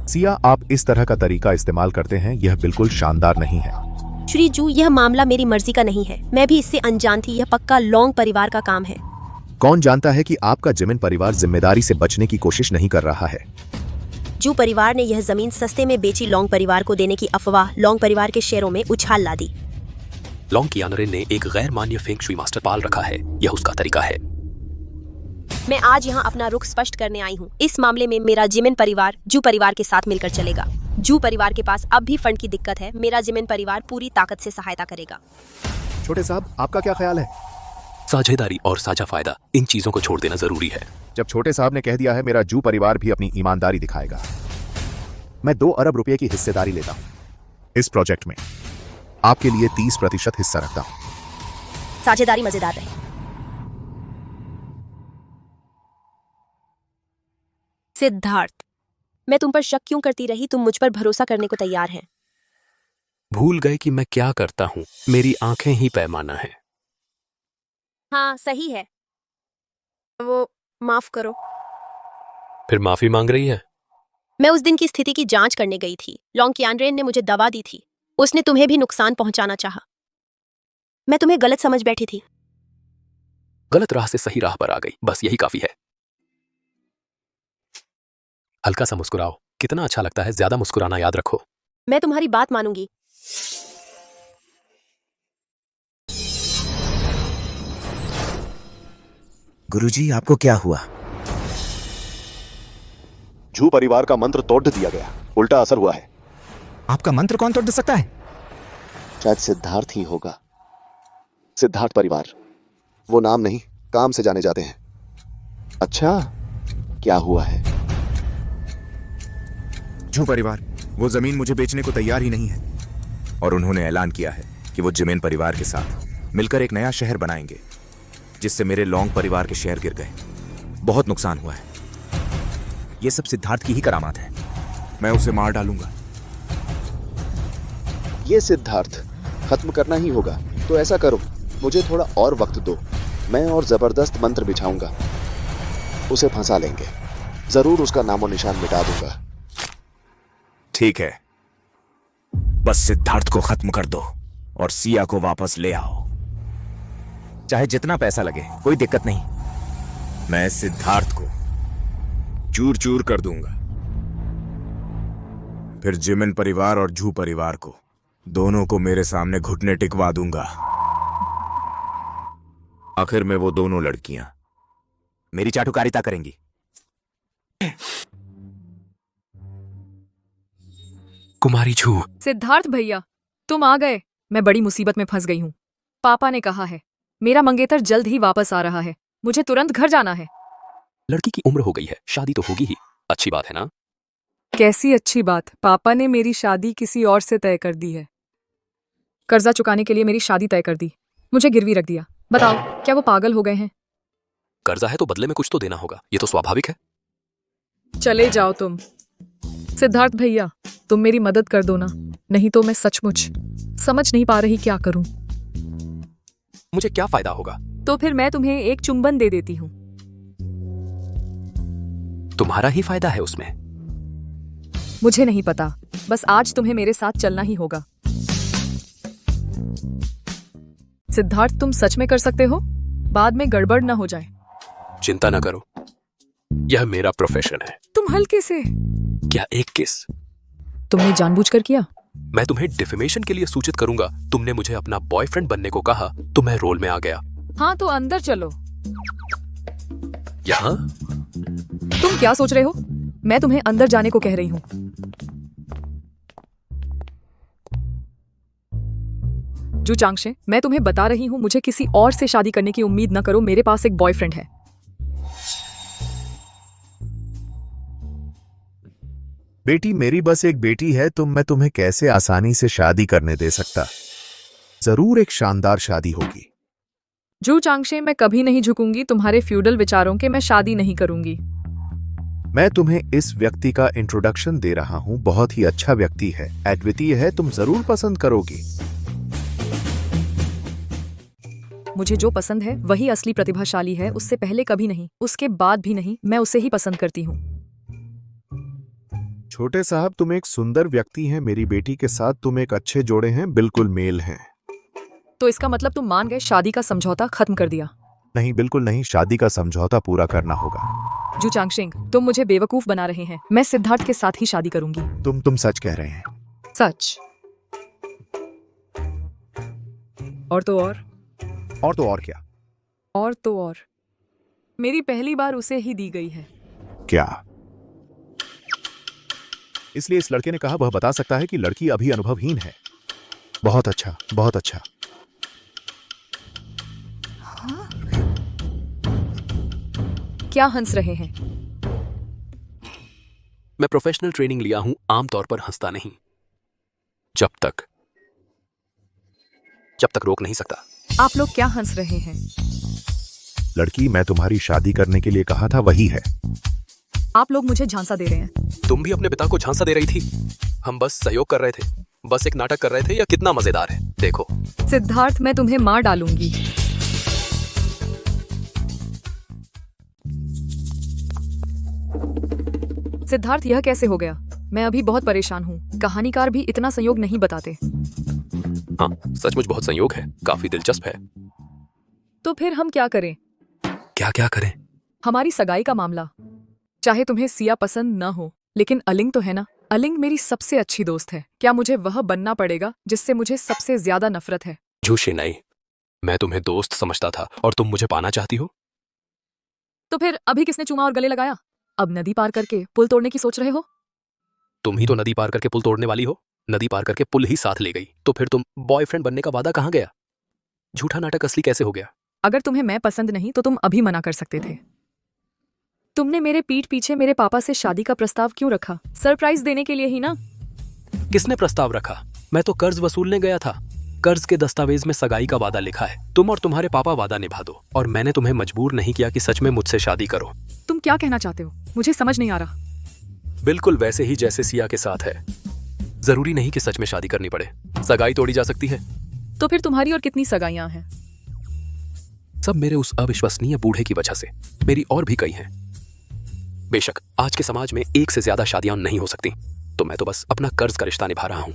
सिया, आप इस तरह का तरीका इस्तेमाल करते हैं, यह बिल्कुल शानदार नहीं है। श्री जू, यह मामला मेरी मर्जी का नहीं है। मैं भी इससे अनजान थी। यह पक्का लॉन्ग परिवार का काम है। कौन जानता है कि आपका जिमिन परिवार जिम्मेदारी से बचने की कोशिश नहीं कर रहा है। जू परिवार ने यह जमीन सस्ते में बेची। लॉन्ग परिवार को देने की अफवाह लॉन्ग परिवार के शेयरों में उछाल ला दी। लॉन्ग कियानरे ने एक गैर मान्य फेंग शुई मास्टर पाल रखा है। यह उसका तरीका है। मैं आज यहाँ अपना रुख स्पष्ट करने आई हूँ। इस मामले में मेरा जिमिन परिवार जू परिवार के साथ मिलकर चलेगा। जू परिवार के पास अब भी फंड की दिक्कत है। मेरा जिमिन परिवार पूरी ताकत से सहायता करेगा। छोटे साहब, आपका क्या ख्याल है? साझेदारी और साझा फायदा, इन चीजों को छोड़ देना जरूरी है। जब छोटे साहब ने कह दिया है, मेरा जू परिवार भी अपनी ईमानदारी दिखाएगा। मैं 2 अरब रुपए की हिस्सेदारी लेता हूँ इस प्रोजेक्ट में। आपके लिए 30% हिस्सा रखता हूँ। साझेदारी मजेदार रहे। सिद्धार्थ, मैं तुम पर शक क्यों करती रही? तुम मुझ पर भरोसा करने को तैयार हैं। भूल गए कि मैं क्या करता हूँ। मेरी आंखें ही पैमाना है। हाँ, सही है। वो माफ करो। फिर माफी मांग रही है? मैं उस दिन की स्थिति की जांच करने गई थी। लॉन्ग कियानरेन ने मुझे दवा दी थी। उसने तुम्हें भी नुकसान पहुंचाना चाहा। मैं तुम्हें गलत समझ बैठी थी। गलत राह से सही राह पर आ गई, बस यही काफी है। हल्का सा मुस्कुराओ। कितना अच्छा लगता है। ज्यादा मुस्कुराना याद रखो। मैं तुम्हारी बात मानूंगी। गुरुजी, आपको क्या हुआ? जू परिवार का मंत्र तोड़ दिया गया। उल्टा असर हुआ है। आपका मंत्र कौन तोड़ सकता है? शायद सिद्धार्थ ही होगा। सिद्धार्थ परिवार, वो नाम नहीं, काम से जाने जाते हैं। अच्छा, क्या हुआ है? जू परिवार, वो जमीन मुझे बेचने को तैयार ही नहीं है। और उन्होंने ऐलान किया है कि वो जिमेन परिवार के साथ मिलकर एक नया शहर बनाएंगे, जिससे मेरे लॉन्ग परिवार के शेयर गिर गए। बहुत नुकसान हुआ है। ये सब सिद्धार्थ की ही करामात है। मैं उसे मार डालूंगा। ये सिद्धार्थ खत्म करना ही होगा। तो ऐसा करो, मुझे थोड़ा और वक्त दो। मैं और जबरदस्त मंत्र बिछाऊंगा। उसे फंसा लेंगे। जरूर उसका नामो निशान मिटा दूंगा। ठीक है, बस सिद्धार्थ को खत्म कर दो और सिया को वापस ले आओ। चाहे जितना पैसा लगे, कोई दिक्कत नहीं। मैं सिद्धार्थ को चूर चूर कर दूंगा। फिर जिमिन परिवार और जू परिवार को, दोनों को मेरे सामने घुटने टिकवा दूंगा। आखिर में वो दोनों लड़कियां मेरी चाटुकारिता करेंगी। कुमारी जू। सिद्धार्थ भैया, तुम आ गए। मैं बड़ी मुसीबत में फंस गई हूँ। पापा ने कहा है मेरा मंगेतर जल्द ही वापस आ रहा है। मुझे तुरंत घर जाना है। लड़की की उम्र हो गई है, शादी तो होगी ही। अच्छी बात है ना? कैसी अच्छी बात? पापा ने मेरी शादी किसी और से तय कर दी है। कर्जा चुकाने के लिए मेरी शादी तय कर दी। मुझे गिरवी रख दिया। बताओ, क्या वो पागल हो गए हैं? कर्जा है तो बदले में कुछ तो देना होगा। ये तो स्वाभाविक है। चले जाओ तुम। सिद्धार्थ भैया, तुम मेरी मदद कर दो ना, नहीं तो मैं सचमुच समझ नहीं पा रही क्या करूं। मुझे क्या फायदा होगा? तो फिर मैं तुम्हें एक चुंबन दे देती हूँ। तुम्हारा ही फायदा है उसमें। मुझे नहीं पता, बस आज तुम्हें मेरे साथ चलना ही होगा। सिद्धार्थ, तुम सच में कर सकते हो? बाद में गड़बड़ ना हो जाए। चिंता ना करो, यह मेरा प्रोफेशन है। तुम हल्के से क्या एक किस? तुमने जानबूझकर किया? मैं तुम्हें डिफेमेशन के लिए सूचित करूंगा। तुमने मुझे अपना बॉयफ्रेंड बनने को कहा तो मैं रोल में आ गया। हाँ तो अंदर चलो। यहाँ? तुम क्या सोच रहे हो? मैं तुम्हें अंदर जाने को कह रही हूँ। जू चांगशे, मैं तुम्हें बता रही हूँ, मुझे किसी और से शादी करने की उम्मीद न करो। मेरे पास एक बॉयफ्रेंड है। बेटी, मेरी बस एक बेटी है, तो मैं तुम्हें कैसे आसानी से शादी करने दे सकता। जरूर एक शानदार शादी होगी। जू चांगशे, मैं कभी नहीं झुकूंगी तुम्हारे फ्यूडल विचारों के। मैं शादी नहीं करूंगी। मैं तुम्हें इस व्यक्ति का इंट्रोडक्शन दे रहा हूँ। बहुत ही अच्छा व्यक्ति है, अद्वितीय है, तुम जरूर पसंद करोगी। मुझे जो पसंद है वही असली प्रतिभाशाली है। उससे पहले कभी नहीं, उसके बाद भी नहीं। मैं उसे ही पसंद करती हूँ। छोटे साहब, तुम एक सुंदर व्यक्ति हैं। मेरी बेटी के साथ तुम एक अच्छे जोड़े हैं, बिल्कुल मेल हैं। तो इसका मतलब तुम मान गए, शादी का समझौता खत्म कर दिया? नहीं, बिल्कुल नहीं, शादी का समझौता पूरा करना होगा। जू चांगशिंग, तुम मुझे बेवकूफ बना रहे हैं। मैं सिद्धार्थ के साथ ही शादी करूंगी। तुम सच कह रहे हैं? सच। और तो और क्या? और तो और मेरी पहली बार उसे ही दी गई है। क्या? इसलिए इस लड़के ने कहा वह बता सकता है कि लड़की अभी अनुभवहीन है। बहुत अच्छा, बहुत अच्छा। क्या हंस रहे हैं? मैं प्रोफेशनल ट्रेनिंग लिया हूं, आमतौर पर हंसता नहीं। जब तक रोक नहीं सकता। आप लोग क्या हंस रहे हैं? लड़की मैं तुम्हारी शादी करने के लिए कहा था वही है। आप लोग मुझे झांसा दे रहे हैं। तुम भी अपने पिता को झांसा दे रही थी। हम बस सहयोग कर रहे थे, बस एक नाटक कर रहे थे। यह कितना मजेदार है, देखो। सिद्धार्थ, मैं तुम्हें मार डालूंगी। सिद्धार्थ, यह कैसे हो गया? मैं अभी बहुत परेशान हूँ। कहानीकार भी इतना संयोग नहीं बताते। हाँ, सचमुच बहुत संयोग है, काफी दिलचस्प है। तो फिर हम क्या करें? क्या करें? हमारी सगाई का मामला। चाहे तुम्हें सिया पसंद न हो, लेकिन अलिंग तो है ना। अलिंग मेरी सबसे अच्छी दोस्त है। क्या मुझे वह बनना पड़ेगा जिससे मुझे सबसे ज्यादा नफरत है? झूठे नहीं, मैं तुम्हें दोस्त समझता था और तुम मुझे पाना चाहती हो। तो फिर अभी किसने चूमा और गले लगाया? अब नदी पार करके पुल तोड़ने की सोच रहे हो? तुम ही तो नदी पार करके पुल तोड़ने वाली हो। नदी पार करके पुल ही साथ ले गई, तो फिर तुम बॉयफ्रेंड बनने का वादा कहाँ गया? झूठा नाटक असली कैसे हो गया? अगर तुम्हें मैं पसंद नहीं तो तुम अभी मना कर सकते थे। तुमने मेरे पीठ पीछे मेरे पापा से शादी का प्रस्ताव क्यों रखा? सरप्राइज देने के लिए ही ना? किसने प्रस्ताव रखा? मैं तो कर्ज वसूलने गया था। कर्ज के दस्तावेज में सगाई का वादा लिखा है। तुम और तुम्हारे पापा वादा निभा दो, और मैंने तुम्हें मजबूर नहीं किया कि सच में मुझसे शादी करो। तुम क्या कहना चाहते हो? मुझे समझ नहीं आ रहा। बिल्कुल वैसे ही जैसे सिया के साथ है। जरूरी नहीं कि सच में शादी करनी पड़े, सगाई तोड़ी जा सकती है। तो फिर तुम्हारी और कितनी सगाइयां हैं? सब मेरे उस अविश्वसनीय बूढ़े की वजह से। मेरी और भी कई हैं। बेशक आज के समाज में एक से ज्यादा शादियां नहीं हो सकती, तो मैं तो बस अपना कर्ज का रिश्ता निभा रहा हूं।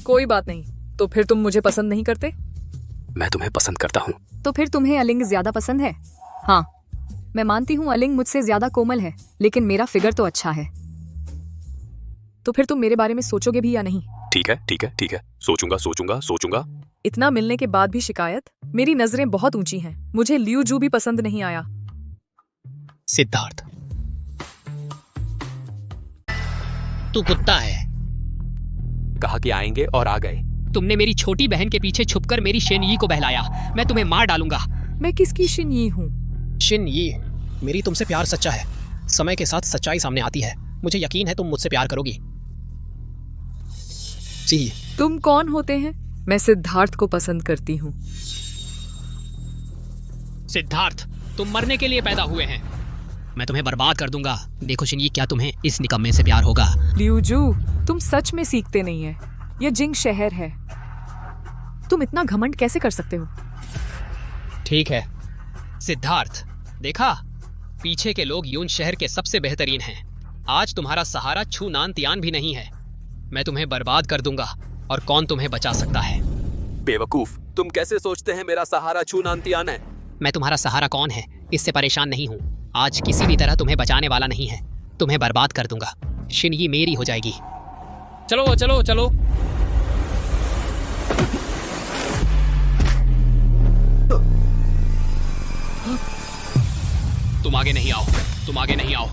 कोई बात नहीं। तो फिर तुम मुझे पसंद नहीं करते? मैं तुम्हें पसंद करता हूं। तो फिर तुम्हें अलिंग ज्यादा पसंद है? हाँ, मैं मानती हूँ अलिंग मुझसे ज्यादा कोमल है, लेकिन मेरा फिगर तो अच्छा है। तो फिर तुम मेरे बारे में सोचोगे भी या नहीं? ठीक है, सोचूंगा। इतना मिलने के बाद भी शिकायत? मेरी नजरें बहुत ऊंची हैं। मुझे लियू जू भी पसंद नहीं आया। सिद्धार्थ, तू कुत्ता है। कहा कि आएंगे और आ गए। तुमने मेरी छोटी बहन के पीछे छुपकर मेरी शिनयी को बहलाया। मैं तुम्हें मार डालूंगा। मैं किसकी शिनयी हूँ? शिनयी, मेरी तुमसे प्यार सच्चा है। समय के साथ सच्चाई सामने आती है। मुझे यकीन है तुम मुझसे प्यार करोगी। जी। तुम कौन होते हैं? मैं सिद्धार्थ को पसंद करती हूँ। सिद्धार्थ, तुम मरने के लिए पैदा हुए हैं। मैं तुम्हें बर्बाद कर दूंगा। देखो शिनयी, क्या तुम्हें इस निकम्मे से प्यार होगा? लियू जू, तुम सच में सीखते नहीं है। यह जिंग शहर है। तुम इतना घमंड कैसे कर सकते हो? ठीक है सिद्धार्थ, देखा, पीछे के लोग यून शहर के सबसे बेहतरीन हैं। आज तुम्हारा सहारा छू नान तियान भी नहीं है। मैं तुम्हें बर्बाद कर दूंगा, और कौन तुम्हें बचा सकता है? बेवकूफ, तुम कैसे सोचते हैं मेरा सहारा छू नान तियान है? मैं तुम्हारा सहारा कौन है इससे परेशान नहीं हूँ। आज किसी भी तरह तुम्हें बचाने वाला नहीं है। तुम्हें बर्बाद कर दूंगा। शिनगी मेरी हो जाएगी। चलो चलो चलो। तुम आगे नहीं आओ, तुम आगे नहीं आओ।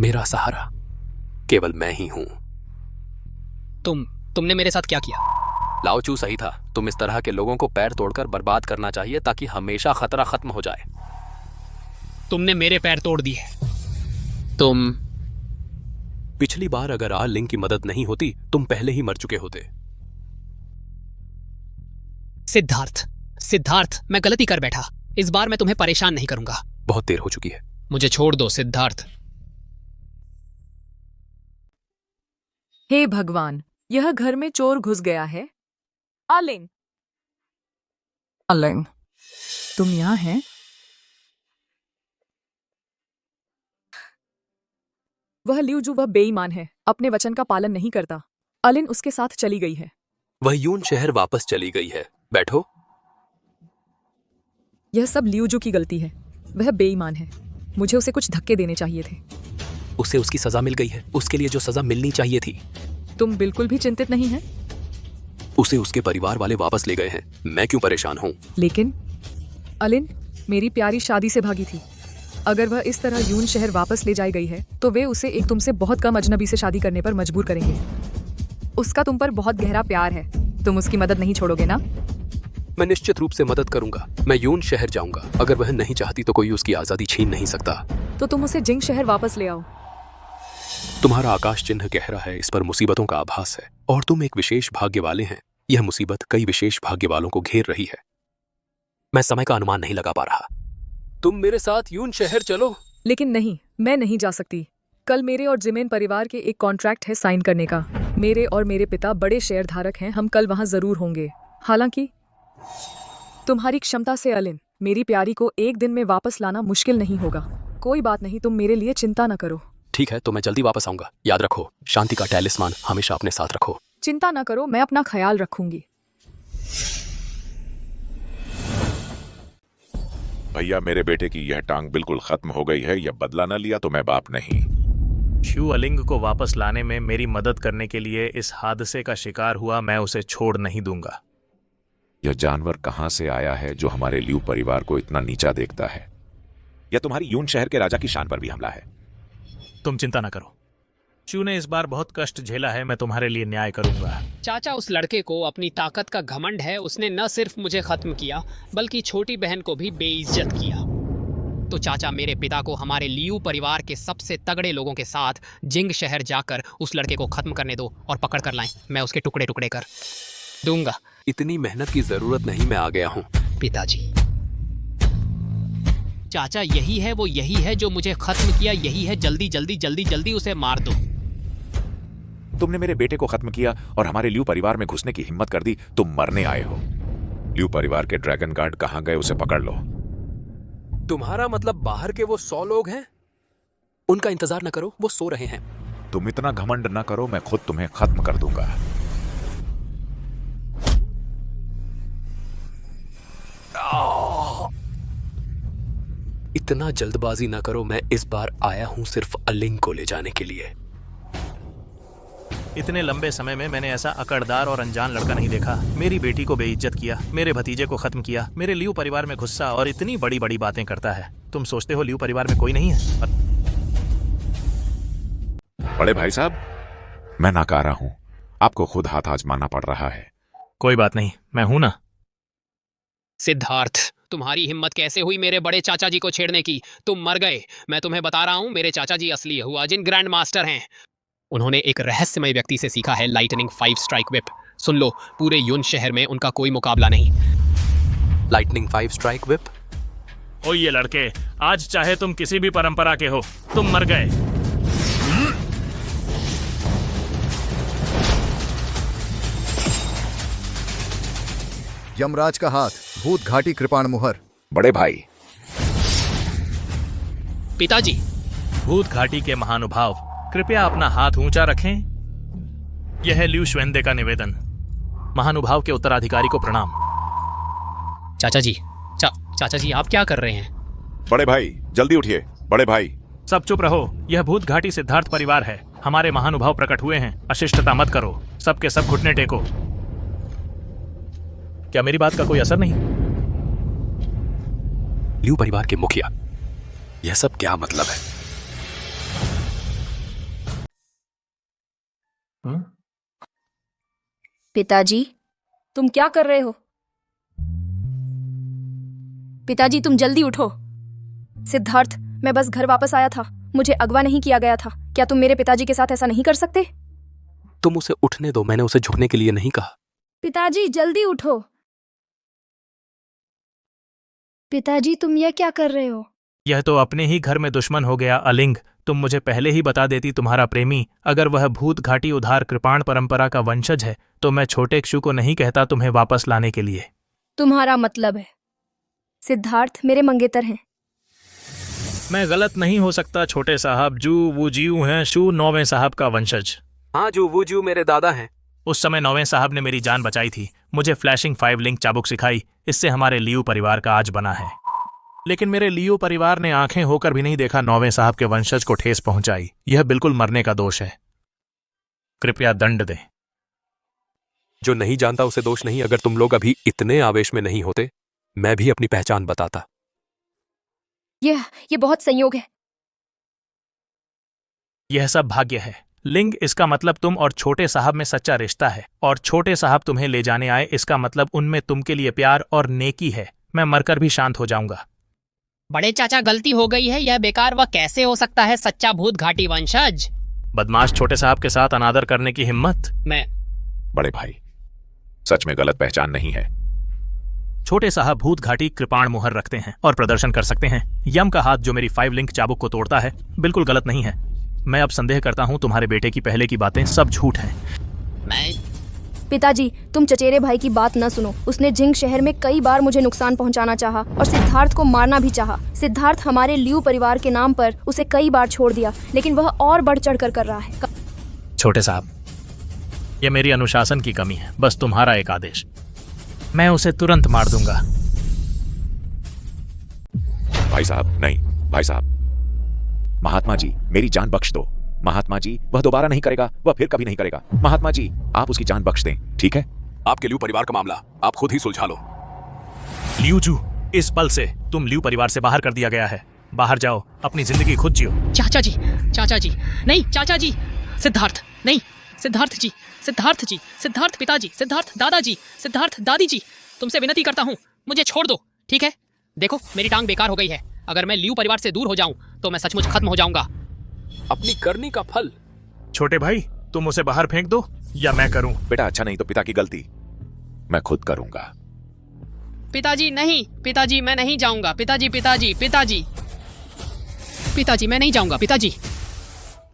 मेरा सहारा केवल मैं ही हूं। तुमने मेरे साथ क्या किया? लाओचू सही था। तुम इस तरह के लोगों को पैर तोड़कर बर्बाद करना चाहिए ताकि हमेशा खतरा खत्म हो जाए। तुमने मेरे पैर तोड़ दिए। तुम पिछली बार अगर आ लिंग की मदद नहीं होती तुम पहले ही मर चुके होते। सिद्धार्थ, मैं गलती कर बैठा। इस बार मैं तुम्हें परेशान नहीं करूंगा। बहुत देर हो चुकी है। मुझे छोड़ दो सिद्धार्थ। हे भगवान, यह घर में चोर घुस गया है। अलिंग, तुम यहाँ हैं? वह लियूजू वह बेईमान है, अपने वचन का पालन नहीं करता। अलिन उसके साथ चली गई है। वह यून शहर वापस चली गई है। बैठो। यह सब लियूजू की गलती है। वह बेईमान है। मुझे उसे कुछ धक्के देने चाहिए थे। उसे उसकी सजा मिल गई है, उसके लिए जो सजा मिलनी चाहिए थी। तुम बिल्कुल भी चिंतित नहीं है? उसे उसके परिवार वाले वापस ले गए हैं। मैं क्यों परेशान हूं? लेकिन अलिन मेरी प्यारी शादी से भागी थी। अगर वह इस तरह यून शहर वापस ले जाई गई है तो वे उसे एक तुमसे बहुत कम अजनबी से शादी करने पर मजबूर करेंगे। उसका तुम पर बहुत गहरा प्यार है। तुम उसकी मदद नहीं छोड़ोगे ना? मैं निश्चित रूप से मदद करूंगा। मैं यून शहर जाऊंगा। अगर वह नहीं चाहती तो कोई उसकी आजादी छीन नहीं सकता। तो तुम उसे जिंग शहर वापस ले आओ। तुम्हारा आकाश चिन्ह गहरा है, इस पर मुसीबतों का आभास है और तुम एक विशेष भाग्य वाले हैं। यह मुसीबत कई विशेष भाग्य वालों को घेर रही है। मैं समय का अनुमान नहीं लगा पा रहा। तुम मेरे साथ यून शहर चलो। लेकिन नहीं, मैं नहीं जा सकती। कल मेरे और जिमेन परिवार के एक कॉन्ट्रैक्ट है साइन करने का। मेरे और मेरे पिता बड़े शेयर धारक हैं। हम कल वहां जरूर होंगे। हालांकि तुम्हारी क्षमता से अलिन, मेरी प्यारी को एक दिन में वापस लाना मुश्किल नहीं होगा। कोई बात नहीं, तुम मेरे लिए चिंता न करो। ठीक है, तो मैं जल्दी वापस आऊंगा। याद रखो, शांति का टैलिस्मान हमेशा अपने साथ रखो। चिंता न करो, मैं अपना ख्याल रखूंगी। भैया, मेरे बेटे की यह टांग बिल्कुल खत्म हो गई है। यह बदला न लिया तो मैं बाप नहीं। शू अलिंग को वापस लाने में मेरी मदद करने के लिए इस हादसे का शिकार हुआ। मैं उसे छोड़ नहीं दूंगा। यह जानवर कहां से आया है जो हमारे लियू परिवार को इतना नीचा देखता है? यह तुम्हारी यून शहर के राजा की शान पर भी हमला है। तुम चिंता न करो। शू ने इस बार बहुत कष्ट झेला है। मैं तुम्हारे लिए न्याय करूंगा। चाचा, उस लड़के को अपनी ताकत का घमंड है। उसने न सिर्फ मुझे खत्म किया बल्कि छोटी बहन को भी बेइज्जत किया। तो चाचा, मेरे पिता को हमारे लियू परिवार के सबसे तगड़े लोगों के साथ जिंग शहर जाकर उस लड़के को खत्म करने दो और पकड़ कर लाएं। मैं उसके टुकड़े टुकड़े कर दूंगा। इतनी मेहनत की जरूरत नहीं, मैं आ गया हूं। पिताजी, चाचा, यही है वो, यही है जो मुझे खत्म किया। यही है, जल्दी जल्दी जल्दी जल्दी उसे मार दो। तुमने मेरे बेटे को खत्म किया और हमारे लियू परिवार में घुसने की हिम्मत कर दी। तुम मरने आए हो। लियू परिवार के ड्रैगन गार्ड कहां गए, उसे पकड़ लो। तुम्हारा मतलब बाहर के वो 100 लोग हैं? उनका इंतजार न करो, वो सो रहे हैं। तुम इतना घमंड न करो, मैं खुद तुम्हें खत्म कर दूंगा। इतना जल्दबाजी न करो। मैं इस बार आया हूं सिर्फ अलिंग को ले जाने के लिए। इतने लंबे समय में मैंने ऐसा अकड़दार और अनजान लड़का नहीं देखा। मेरी बेटी को बेइज्जत किया, मेरे भतीजे को खत्म किया, मेरे लियू परिवार में गुस्सा और इतनी बड़ी बड़ी बातें करता है। तुम सोचते हो लियू परिवार में कोई नहीं है? बड़े भाई साहब, मैं नाकारा हूं। आपको खुद हाथ आजमाना पड़ रहा है। कोई बात नहीं, मैं हूं ना। सिद्धार्थ, तुम्हारी हिम्मत कैसे हुई मेरे बड़े चाचा जी को छेड़ने की? तुम मर गए। मैं तुम्हें बता रहा हूं, मेरे चाचा जी असली हुआजिन ग्रैंड मास्टर हैं। उन्होंने एक रहस्यमय व्यक्ति से सीखा है लाइटनिंग 5 स्ट्राइक विप। सुन लो, पूरे यून शहर में उनका कोई मुकाबला नहीं। Lightning 5 strike whip? ओ ये लड़के, आज चाहे तुम किसी भी परंपरा के हो, तुम मर गए। यमराज का हाथ, भूत घाटी कृपाण मुहर। बड़े भाई। पिताजी। भूत घाटी के महानुभाव, कृपया अपना हाथ ऊंचा रखें। यह है लियू श्वेंदे का निवेदन। महानुभाव के उत्तराधिकारी को प्रणाम। चाचा जी, चाचा जी, आप क्या कर रहे हैं? बड़े भाई, जल्दी उठिए। बड़े भाई, सब चुप रहो। यह भूत घाटी सिद्धार्थ परिवार है। हमारे महानुभाव प्रकट हुए हैं। अशिष्टता मत करो। सबके सब घुटने टेको। क्या मेरी बात का कोई असर नहीं? लियू परिवार के मुखिया, यह सब क्या मतलब है? पिताजी, तुम क्या कर रहे हो? पिताजी, तुम जल्दी उठो। सिद्धार्थ, मैं बस घर वापस आया था। मुझे अगवा नहीं किया गया था। क्या तुम मेरे पिताजी के साथ ऐसा नहीं कर सकते? तुम उसे उठने दो, मैंने उसे झुकने के लिए नहीं कहा। पिताजी, जल्दी उठो। पिताजी, तुम यह क्या कर रहे हो? यह तो अपने ही घर में दुश्मन हो गया अलिंग। तुम मुझे पहले ही बता देती तुम्हारा प्रेमी अगर वह भूत घाटी उधार कृपाण परंपरा का वंशज है तो मैं छोटे क्षु को नहीं कहता तुम्हें वापस लाने के लिए। तुम्हारा मतलब है सिद्धार्थ मेरे मंगेतर हैं। मैं गलत नहीं हो सकता छोटे साहब। जू वो जीव हैं शू 9वें साहब का वंशज। हाँ, जो वो जीव मेरे दादा हैं। उस समय 9वें साहब ने मेरी जान बचाई थी। मुझे फ्लैशिंग 5 लिंक चाबुक सिखाई। इससे हमारे लियू परिवार का आज बना है। लेकिन मेरे लियू परिवार ने आंखें होकर भी नहीं देखा 9वें साहब के वंशज को ठेस पहुंचाई। यह बिल्कुल मरने का दोष है। कृपया दंड दें। जो नहीं जानता उसे दोष नहीं। अगर तुम लोग अभी इतने आवेश में नहीं होते मैं भी अपनी पहचान बताता। ये बहुत संयोग है। यह सब भाग्य है। लिंग इसका मतलब तुम और छोटे साहब में सच्चा रिश्ता है और छोटे साहब तुम्हें ले जाने आए इसका मतलब उनमें तुम के लिए प्यार और नेकी है। मैं मरकर भी शांत हो जाऊंगा। बड़े चाचा, गलती हो गई है। यह बेकार वह कैसे हो सकता है सच्चा भूत घाटी वंशज? बदमाश छोटे साहब के साथ अनादर करने की हिम्मत। मैं बड़े भाई, सच में गलत पहचान नहीं है। छोटे साहब भूत घाटी कृपाण मुहर रखते हैं और प्रदर्शन कर सकते हैं। यम का हाथ जो मेरी 5 लिंक चाबुक को तोड़ता है बिल्कुल गलत नहीं है। मैं अब संदेह करता हूँ तुम्हारे बेटे की पहले की बातें सब झूठ हैं। पिताजी, तुम चचेरे भाई की बात न सुनो। उसने जिंग शहर में कई बार मुझे नुकसान पहुंचाना चाहा और सिद्धार्थ को मारना भी चाहा। सिद्धार्थ हमारे लियू परिवार के नाम पर उसे कई बार छोड़ दिया लेकिन वह और बढ़ चढ़ कर रहा है। छोटे साहब, यह मेरी अनुशासन की कमी है। बस तुम्हारा एक आदेश, मैं उसे तुरंत मार दूंगा। भाई साहब, नहीं भाई साहब। महात्मा जी, मेरी जान बख्श दो। महात्मा जी, वह दोबारा नहीं करेगा। वह फिर कभी नहीं करेगा। महात्मा जी, आप उसकी जान बख्श दें, ठीक है? आपके लियू परिवार का मामला आप खुद ही सुलझा लो। लियू जू, इस पल से तुम लियू परिवार से बाहर कर दिया गया है। बाहर जाओ, अपनी जिंदगी खुद जियो। चाचा जी, चाचा जी, नहीं चाचा जी। सिद्धार्थ, नहीं सिद्धार्थ जी, सिद्धार्थ जी, सिद्धार्थ पिताजी, सिद्धार्थ दादाजी, सिद्धार्थ दादी जी, तुमसे विनती करता हूँ मुझे छोड़ दो, ठीक है? देखो मेरी टांग बेकार हो गई है। अगर मैं लियू परिवार से दूर हो जाऊं तो मैं सचमुच खत्म हो जाऊंगा। अपनी करनी का फल। छोटे भाई, तुम उसे बाहर फेंक दो या मैं करूं? बेटा, अच्छा नहीं तो पिता की गलती मैं खुद करूंगा। पिताजी नहीं, पिताजी मैं नहीं जाऊंगा। पिताजी, पिताजी, पिताजी, पिताजी मैं नहीं जाऊंगा। पिताजी।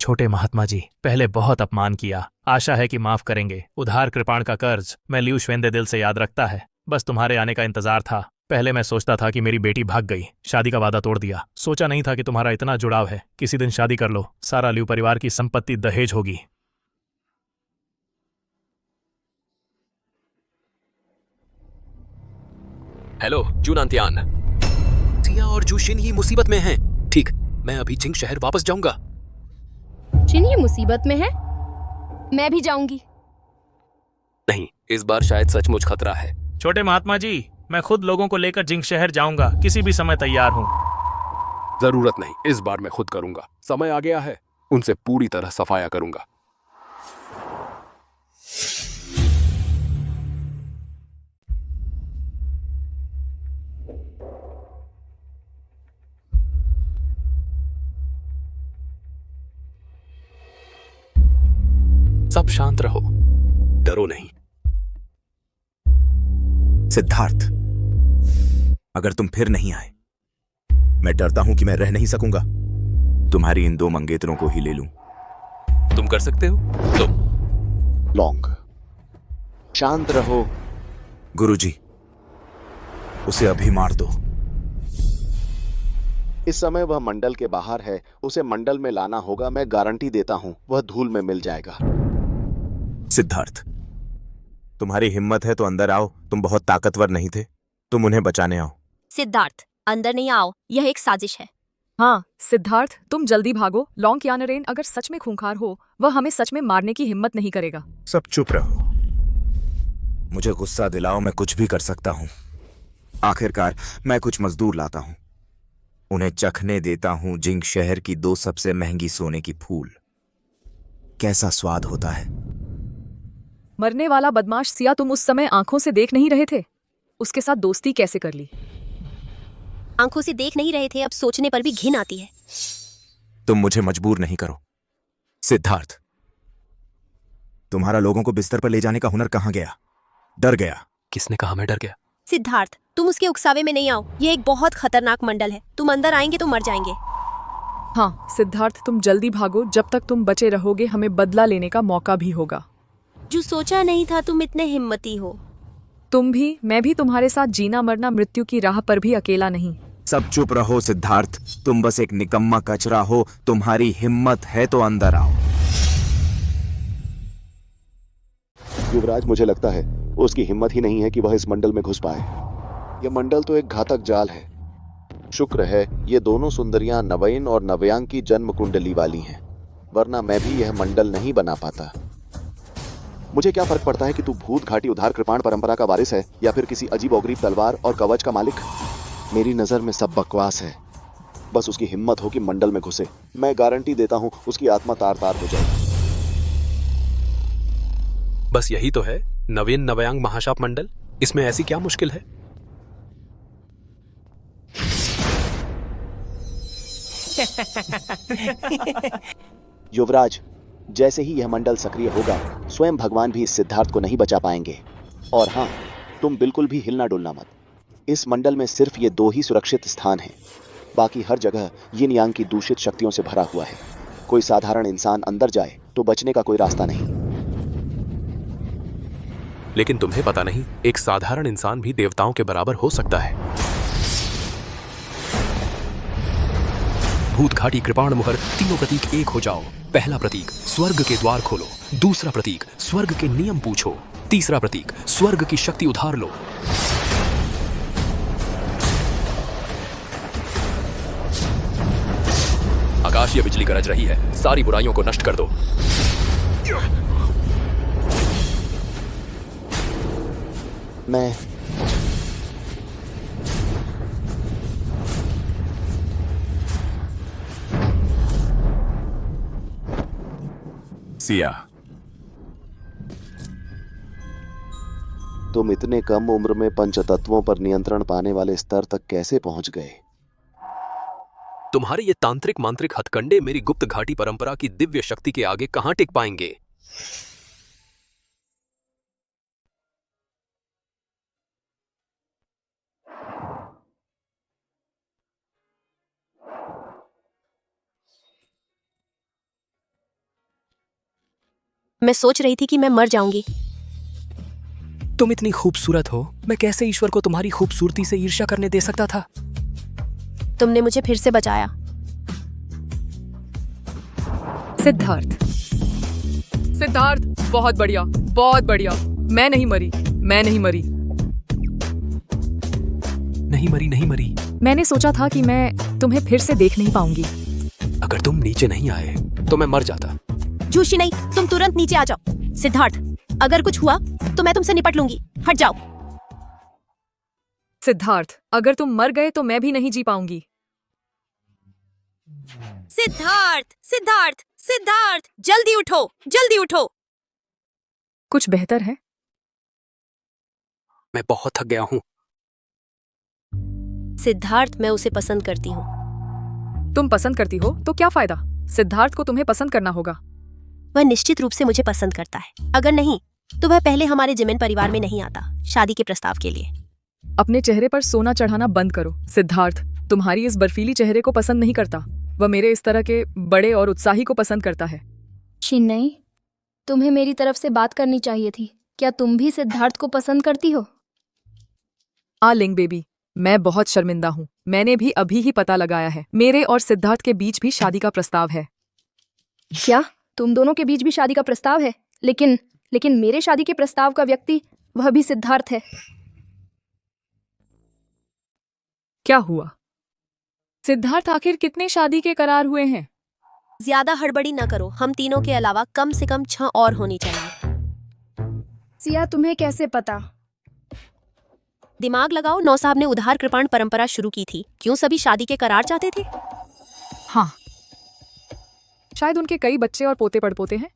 छोटे महात्मा जी, पहले बहुत अपमान किया। आशा है कि माफ करेंगे। उधार कृपाण का कर्ज मैं लियू श्वेंदे दिल से याद रखता है। बस तुम्हारे आने का इंतजार था। पहले मैं सोचता था कि मेरी बेटी भाग गई, शादी का वादा तोड़ दिया। सोचा नहीं था कि तुम्हारा इतना जुड़ाव है। किसी दिन शादी कर लो, सारा लियू परिवार की संपत्ति दहेज होगी। हेलो जूनांतियान, सिया और जूशिन ही मुसीबत में हैं। ठीक, मैं अभी जिंग शहर वापस जाऊंगा। जिन ये मुसीबत में है, मैं भी जाऊंगी। नहीं, इस बार शायद सचमुच खतरा है। छोटे महात्मा जी, मैं खुद लोगों को लेकर जिंग शहर जाऊंगा। किसी भी समय तैयार हूं। जरूरत नहीं, इस बार मैं खुद करूंगा। समय आ गया है, उनसे पूरी तरह सफाया करूंगा। सब शांत रहो, डरो नहीं। सिद्धार्थ, अगर तुम फिर नहीं आए, मैं डरता हूं कि मैं रह नहीं सकूंगा। तुम्हारी इन 2 मंगेतरों को ही ले लूं। तुम कर सकते हो। तुम लॉन्ग, शांत रहो। गुरुजी, उसे अभी मार दो। इस समय वह मंडल के बाहर है। उसे मंडल में लाना होगा। मैं गारंटी देता हूं वह धूल में मिल जाएगा। सिद्धार्थ, तुम्हारी हिम्मत है तो अंदर आओ। तुम बहुत ताकतवर नहीं थे, तुम उन्हें बचाने आओ। सिद्धार्थ, अंदर नहीं आओ। यह एक साजिश है। हाँ सिद्धार्थ, तुम जल्दी भागो। लॉन्ग कियानरेन अगर सच में खूंखार हो, वह हमें सच में मारने की हिम्मत नहीं करेगा। सब चुप रहो। मुझे गुस्सा दिलाओ, मैं कुछ भी कर सकता हूं। आखिरकार मैं कुछ मजदूर लाता हूं, उन्हें चखने देता हूं जिंग शहर की 2 सबसे महंगी सोने की फूल। कैसा स्वाद होता है। मरने वाला बदमाश सिया, तुम उस समय आंखों से देख नहीं रहे थे? उसके साथ दोस्ती कैसे कर ली? आंखों से देख नहीं रहे थे, अब सोचने पर भी घिन आती है। तुम मुझे मजबूर नहीं करो। सिद्धार्थ, तुम्हारा लोगों को बिस्तर पर ले जाने का हुनर कहां गया? डर गया। किसने कहा मैं डर गया? सिद्धार्थ, तुम उसके उकसावे में नहीं आओ। यह एक बहुत खतरनाक मंडल है। तुम अंदर आएंगे तो मर जाएंगे। हाँ सिद्धार्थ, तुम जल्दी भागो। जब तक तुम बचे रहोगे हमें बदला लेने का मौका भी होगा। जो सोचा नहीं था तुम इतने हिम्मती हो। तुम भी, मैं भी तुम्हारे साथ जीना मरना मृत्यु की राह पर भी अकेला नहीं। सब चुप रहो सिद्धार्थ, तुम बस एक निकम्मा कचरा हो। तुम्हारी हिम्मत है तो अंदर आओ। युवराज, मुझे लगता है उसकी हिम्मत ही नहीं है कि वह इस मंडल में घुस पाए। यह मंडल तो एक घातक जाल है। शुक्र है ये दोनों सुंदरियां नवयन और नवयांग की जन्म कुंडली वाली हैं, वरना मैं भी यह मंडल नहीं बना पाता। मुझे क्या फर्क पड़ता है कि तू भूत घाटी उधार कृपाण परंपरा का वारिस है या फिर किसी अजीब अगरीब तलवार और कवच का मालिक। मेरी नजर में सब बकवास है। बस उसकी हिम्मत हो कि मंडल में घुसे। मैं गारंटी देता हूं उसकी आत्मा तार तार हो जाएगी। बस यही तो है नवीन नवयांग महाशाप मंडल। इसमें ऐसी क्या मुश्किल है? युवराज, जैसे ही यह मंडल सक्रिय होगा, स्वयं भगवान भी इस सिद्धार्थ को नहीं बचा पाएंगे। और हाँ, तुम बिल्कुल भी हिलना डुलना मत। इस मंडल में सिर्फ ये 2 ही सुरक्षित स्थान हैं। बाकी हर जगह यिन यांग की दूषित शक्तियों से भरा हुआ है। कोई साधारण इंसान अंदर जाए तो बचने का कोई रास्ता नहीं। लेकिन तुम्हें पता नहीं, एक साधारण इंसान भी देवताओं के बराबर हो सकता है। भूत घाटी कृपाण मुहर, तीनों प्रतीक एक हो जाओ। पहला प्रतीक, स्वर्ग के द्वार खोलो। दूसरा प्रतीक, स्वर्ग के नियम पूछो। तीसरा प्रतीक, स्वर्ग की शक्ति उधार लो। आकाशीय बिजली गरज रही है, सारी बुराइयों को नष्ट कर दो। मैं सिया, तुम इतने कम उम्र में पंचतत्वों पर नियंत्रण पाने वाले स्तर तक कैसे पहुंच गए? तुम्हारे ये तांत्रिक मांत्रिक हथकंडे मेरी गुप्त घाटी परंपरा की दिव्य शक्ति के आगे कहां टिक पाएंगे? मैं सोच रही थी कि मैं मर जाऊंगी। तुम इतनी खूबसूरत हो, मैं कैसे ईश्वर को तुम्हारी खूबसूरती से ईर्ष्या करने दे सकता था? तुमने मुझे फिर से बचाया। सिद्धार्थ, सिद्धार्थ, बहुत बढ़िया, बहुत बढ़िया। मैं नहीं मरी, मैं नहीं मरी। नहीं मरी, नहीं मरी। मैंने सोचा था कि मैं तुम्हें फिर से देख नहीं पाऊंगी। अगर तुम नीचे नहीं आए तो मैं मर जाता। जोशी नहीं, तुम तुरंत नीचे आ जाओ। सिद्धार्थ, अगर कुछ हुआ तो मैं तुमसे निपट लूंगी। हट जाओ। सिद्धार्थ, अगर तुम मर गए तो मैं भी नहीं जी पाऊंगी। सिद्धार्थ, सिद्धार्थ, सिद्धार्थ, जल्दी उठो, जल्दी उठो। कुछ बेहतर है? मैं बहुत थक गया हूं। सिद्धार्थ, मैं उसे पसंद करती हूँ। तुम पसंद करती हो तो क्या फायदा? सिद्धार्थ को तुम्हें पसंद करना होगा। वह निश्चित रूप से मुझे पसंद करता है। अगर नहीं तो वह पहले हमारे जिमेन परिवार में नहीं आता शादी के प्रस्ताव के लिए। अपने चेहरे पर सोना चढ़ाना बंद करो। सिद्धार्थ तुम्हारी इस बर्फीली चेहरे को पसंद नहीं करता। वह मेरे इस तरह के बड़े और उत्साही को पसंद करता है। चिन्नई, तुम्हें मेरी तरफ से बात करनी चाहिए थी। क्या तुम भी सिद्धार्थ को पसंद करती हो? लिंग बेबी, मैं बहुत शर्मिंदा हूँ। मैंने भी अभी ही पता लगाया है, मेरे और सिद्धार्थ के बीच भी शादी का प्रस्ताव है। क्या तुम दोनों के बीच भी शादी का प्रस्ताव है? लेकिन मेरे शादी के प्रस्ताव का व्यक्ति वह भी सिद्धार्थ है। क्या हुआ? सिद्धार्थ, आखिर कितने शादी के करार हुए हैं? ज्यादा हड़बड़ी न करो, हम तीनों के अलावा कम से कम 6 और होनी चाहिए। सिया, तुम्हें कैसे पता? दिमाग लगाओ, नौ साहब ने उधार कृपाण परंपरा शुरू की थी। क्यों सभी शादी के करार चाहते थे? हाँ, शायद उनके कई बच्चे और पोते पड़पोते हैं।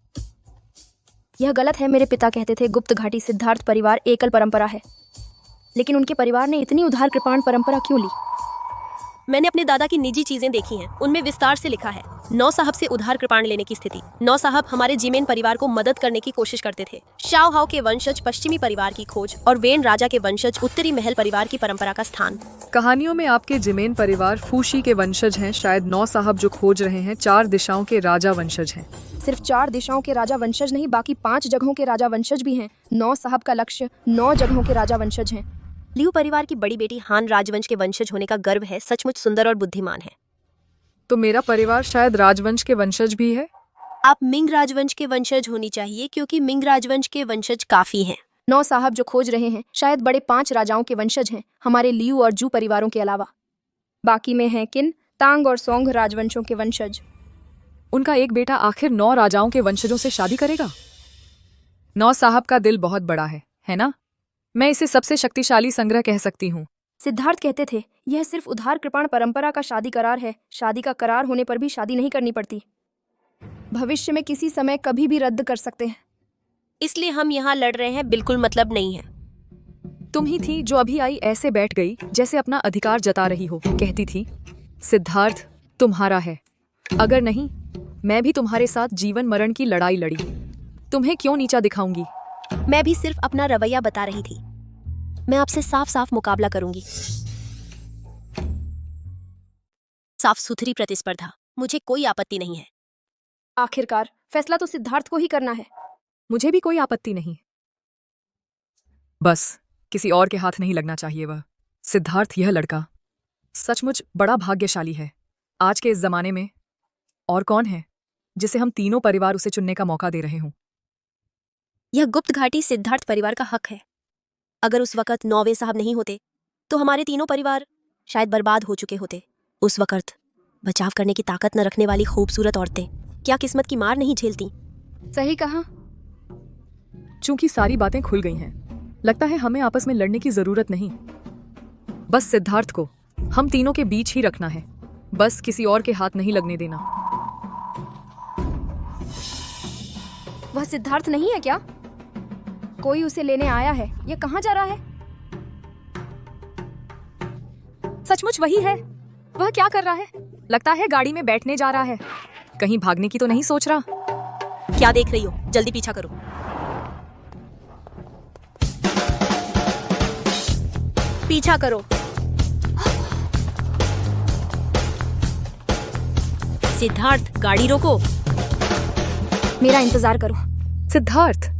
यह गलत है। मेरे पिता कहते थे गुप्त घाटी सिद्धार्थ परिवार एकल परंपरा है, लेकिन उनके परिवार ने इतनी उधार कृपाण परंपरा क्यों ली? मैंने अपने दादा की निजी चीजें देखी हैं, उनमें विस्तार से लिखा है नौ साहब से उधार कृपाण लेने की स्थिति। नौ साहब हमारे जिमेन परिवार को मदद करने की कोशिश करते थे। शाओ हाओ के वंशज पश्चिमी परिवार की खोज और वेन राजा के वंशज उत्तरी महल परिवार की परंपरा का स्थान। कहानियों में आपके जिमेन परिवार फूशी के वंशज हैं। शायद नौ साहब जो खोज रहे हैं 4 दिशाओं के राजा वंशज हैं। सिर्फ 4 दिशाओं के राजा वंशज नहीं, बाकी 5 जगहों के राजा वंशज भी हैं। नौ साहब का लक्ष्य 9 जगहों के राजा वंशज हैं। लियू परिवार की बड़ी बेटी हान राजवंश के वंशज होने का गर्व है। सचमुच सुंदर और बुद्धिमान है। तो मेरा परिवार शायद राजवंश के वंशज भी है। आप मिंग राजवंश के वंशज होनी चाहिए, क्योंकि मिंग राजवंश के वंशज काफी हैं। नौ साहब जो खोज रहे हैं शायद बड़े 5 राजाओं के वंशज हैं, हमारे लियू और जू परिवारों के अलावा। बाकी में हैं किन, तांग और सोंग राजवंशों के वंशज। उनका एक बेटा आखिर 9 राजाओं के वंशजों से शादी करेगा? नौ साहब का दिल बहुत बड़ा है ना? मैं इसे सबसे शक्तिशाली संग्रह कह सकती हूँ। सिद्धार्थ कहते थे यह सिर्फ उधार कृपाण परंपरा का शादी करार है। शादी का करार होने पर भी शादी नहीं करनी पड़ती। भविष्य में किसी समय कभी भी रद्द कर सकते हैं। इसलिए हम यहाँ लड़ रहे हैं, बिल्कुल मतलब नहीं है। तुम ही थी जो अभी आई ऐसे बैठ गई जैसे अपना अधिकार जता रही हो। कहती थी सिद्धार्थ तुम्हारा है, अगर नहीं मैं भी तुम्हारे साथ जीवन मरण की लड़ाई लड़ी। तुम्हें क्यों नीचा दिखाऊंगी? मैं भी सिर्फ अपना रवैया बता रही थी। मैं आपसे साफ साफ मुकाबला करूंगी। साफ सुथरी प्रतिस्पर्धा, मुझे कोई आपत्ति नहीं है। आखिरकार फैसला तो सिद्धार्थ को ही करना है। मुझे भी कोई आपत्ति नहीं, बस किसी और के हाथ नहीं लगना चाहिए। वह सिद्धार्थ, यह लड़का सचमुच बड़ा भाग्यशाली है। आज के इस जमाने में और कौन है जिसे हम तीनों परिवार उसे चुनने का मौका दे रहे हों। यह गुप्त घाटी सिद्धार्थ परिवार का हक है। अगर उस वक्त नौवे साहब नहीं होते तो हमारे तीनों परिवार शायद बर्बाद हो चुके होते। उस वक्त बचाव करने की ताकत न रखने वाली खूबसूरत औरतें क्या किस्मत की मार नहीं झेलती? सही कहा। चूंकि सारी बातें खुल गई हैं, लगता है हमें आपस में लड़ने की जरूरत नहीं। बस सिद्धार्थ को हम तीनों के बीच ही रखना है। बस किसी और के हाथ नहीं लगने देना। वह सिद्धार्थ नहीं है क्या? कोई उसे लेने आया है। यह कहाँ जा रहा है? सचमुच वही है। वह क्या कर रहा है? लगता है गाड़ी में बैठने जा रहा है। कहीं भागने की तो नहीं सोच रहा? क्या देख रही हो? जल्दी पीछा करो। पीछा करो। सिद्धार्थ, गाड़ी रोको। मेरा इंतजार करो। सिद्धार्थ,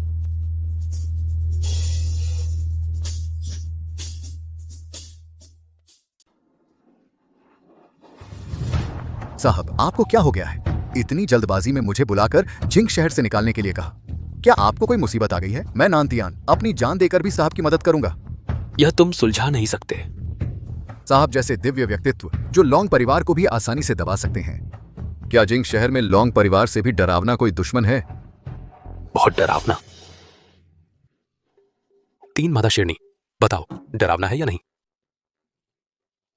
साहब, आपको क्या हो गया है? इतनी जल्दबाजी में मुझे बुलाकर जिंग शहर से निकालने के लिए कहा। क्या आपको कोई मुसीबत आ गई है? मैं नानतियान अपनी जान देकर भी साहब की मदद करूंगा। यह तुम सुलझा नहीं सकते। साहब जैसे दिव्य व्यक्तित्व जो लॉन्ग परिवार को भी आसानी से दबा सकते हैं, क्या जिंग शहर में लॉन्ग परिवार से भी डरावना कोई दुश्मन है? बहुत डरावना। 3 मादा शेरनी, बताओ डरावना है या नहीं?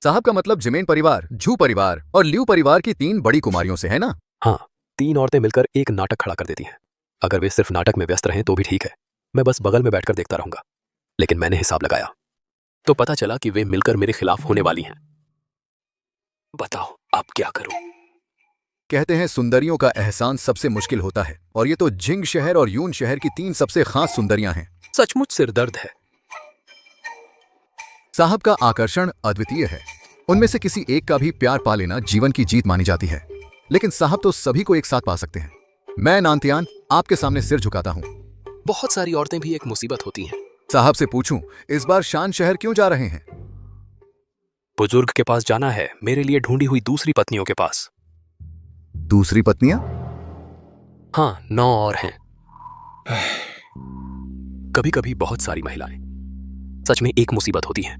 साहब का मतलब जिमेन परिवार, जू परिवार और लियू परिवार की 3 बड़ी कुमारियों से है ना? हाँ, 3 औरतें मिलकर एक नाटक खड़ा कर देती हैं। अगर वे सिर्फ नाटक में व्यस्त रहें तो भी ठीक है, मैं बस बगल में बैठकर देखता रहूंगा। लेकिन मैंने हिसाब लगाया तो पता चला कि वे मिलकर मेरे खिलाफ होने वाली हैं। बताओ अब क्या करूं? कहते हैं सुंदरियों का एहसान सबसे मुश्किल होता है, और ये तो जिंग शहर और यून शहर की 3 सबसे खास सुंदरियां हैं। सचमुच सिरदर्द है। साहब का आकर्षण अद्वितीय है। उनमें से किसी एक का भी प्यार पा लेना जीवन की जीत मानी जाती है, लेकिन साहब तो सभी को एक साथ पा सकते हैं। मैं नानतियान आपके सामने सिर झुकाता हूँ। बहुत सारी औरतें भी एक मुसीबत होती हैं। साहब से पूछूं, इस बार शान शहर क्यों जा रहे हैं? बुजुर्ग के पास जाना है, मेरे लिए ढूंढी हुई दूसरी पत्नियों के पास। दूसरी पत्नियां? हाँ, 9 और हैं। कभी कभी बहुत सारी महिलाएं सच में एक मुसीबत होती हैं।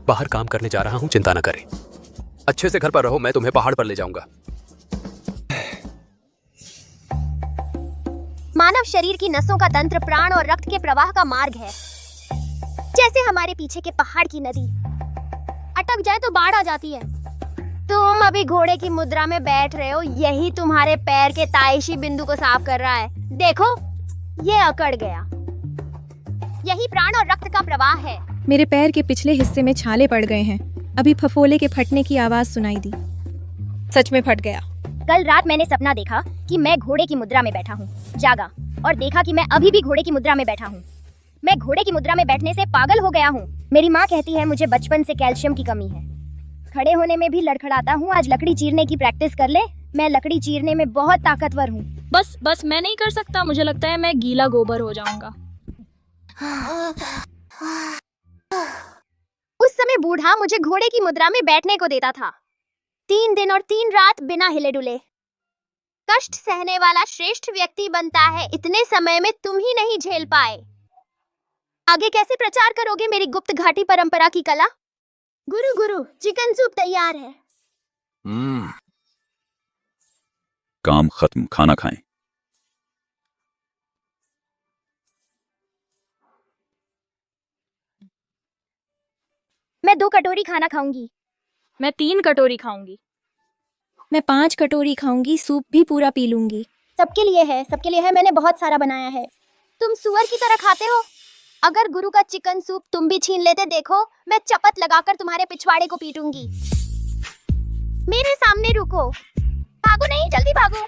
बाहर काम करने जा रहा हूँ, चिंता न करें। अच्छे से घर पर रहो, मैं तुम्हें पहाड़ पर ले जाऊंगा। मानव शरीर की नसों का तंत्र प्राण और रक्त के प्रवाह का मार्ग है। जैसे हमारे पीछे के पहाड़ की नदी अटक जाए तो बाढ़ आ जाती है। तुम अभी घोड़े की मुद्रा में बैठ रहे हो, यही तुम्हारे पैर के ताइशी बिंदु को साफ कर रहा है। देखो, ये अकड़ गया। यही प्राण और रक्त का प्रवाह है। मेरे पैर के पिछले हिस्से में छाले पड़ गए हैं। अभी फफोले के फटने की आवाज सुनाई दी। सच में फट गया। कल रात मैंने सपना देखा कि मैं घोड़े की मुद्रा में बैठा हूँ। जागा और देखा कि मैं अभी भी घोड़े की मुद्रा में बैठा हूँ। मैं घोड़े की मुद्रा में बैठने से पागल हो गया हूँ। मेरी माँ कहती है मुझे बचपन से कैल्शियम की कमी है। खड़े होने में भी लड़खड़ाता हूँ। आज लकड़ी चीरने की प्रैक्टिस कर ले। मैं लकड़ी चीरने में बहुत ताकतवर हूँ। बस मैं नहीं कर सकता। मुझे लगता है मैं गीला गोबर हो जाऊंगा। उस समय बूढ़ा मुझे घोड़े की मुद्रा में बैठने को देता था। 3 दिन और 3 रात बिना हिले डुले। कष्ट सहने वाला श्रेष्ठ व्यक्ति बनता है। इतने समय में तुम ही नहीं झेल पाए। आगे कैसे प्रचार करोगे मेरी गुप्त घाटी परंपरा की कला? गुरु चिकन सूप तैयार है। काम खत्म, खाना खाएं। मैं 2 कटोरी खाना खाऊंगी। मैं 3 कटोरी खाऊंगी। मैं 5 कटोरी खाऊंगी। सूप भी पूरा पी लूंगी। सबके लिए है। मैंने बहुत सारा बनाया है। तुम सुअर की तरह खाते हो। अगर गुरु का चिकन सूप तुम भी छीन लेते, देखो मैं चपत लगाकर तुम्हारे पिछवाड़े को पीटूंगी। मेरे सामने रुको। भागो नहीं, जल्दी भागो।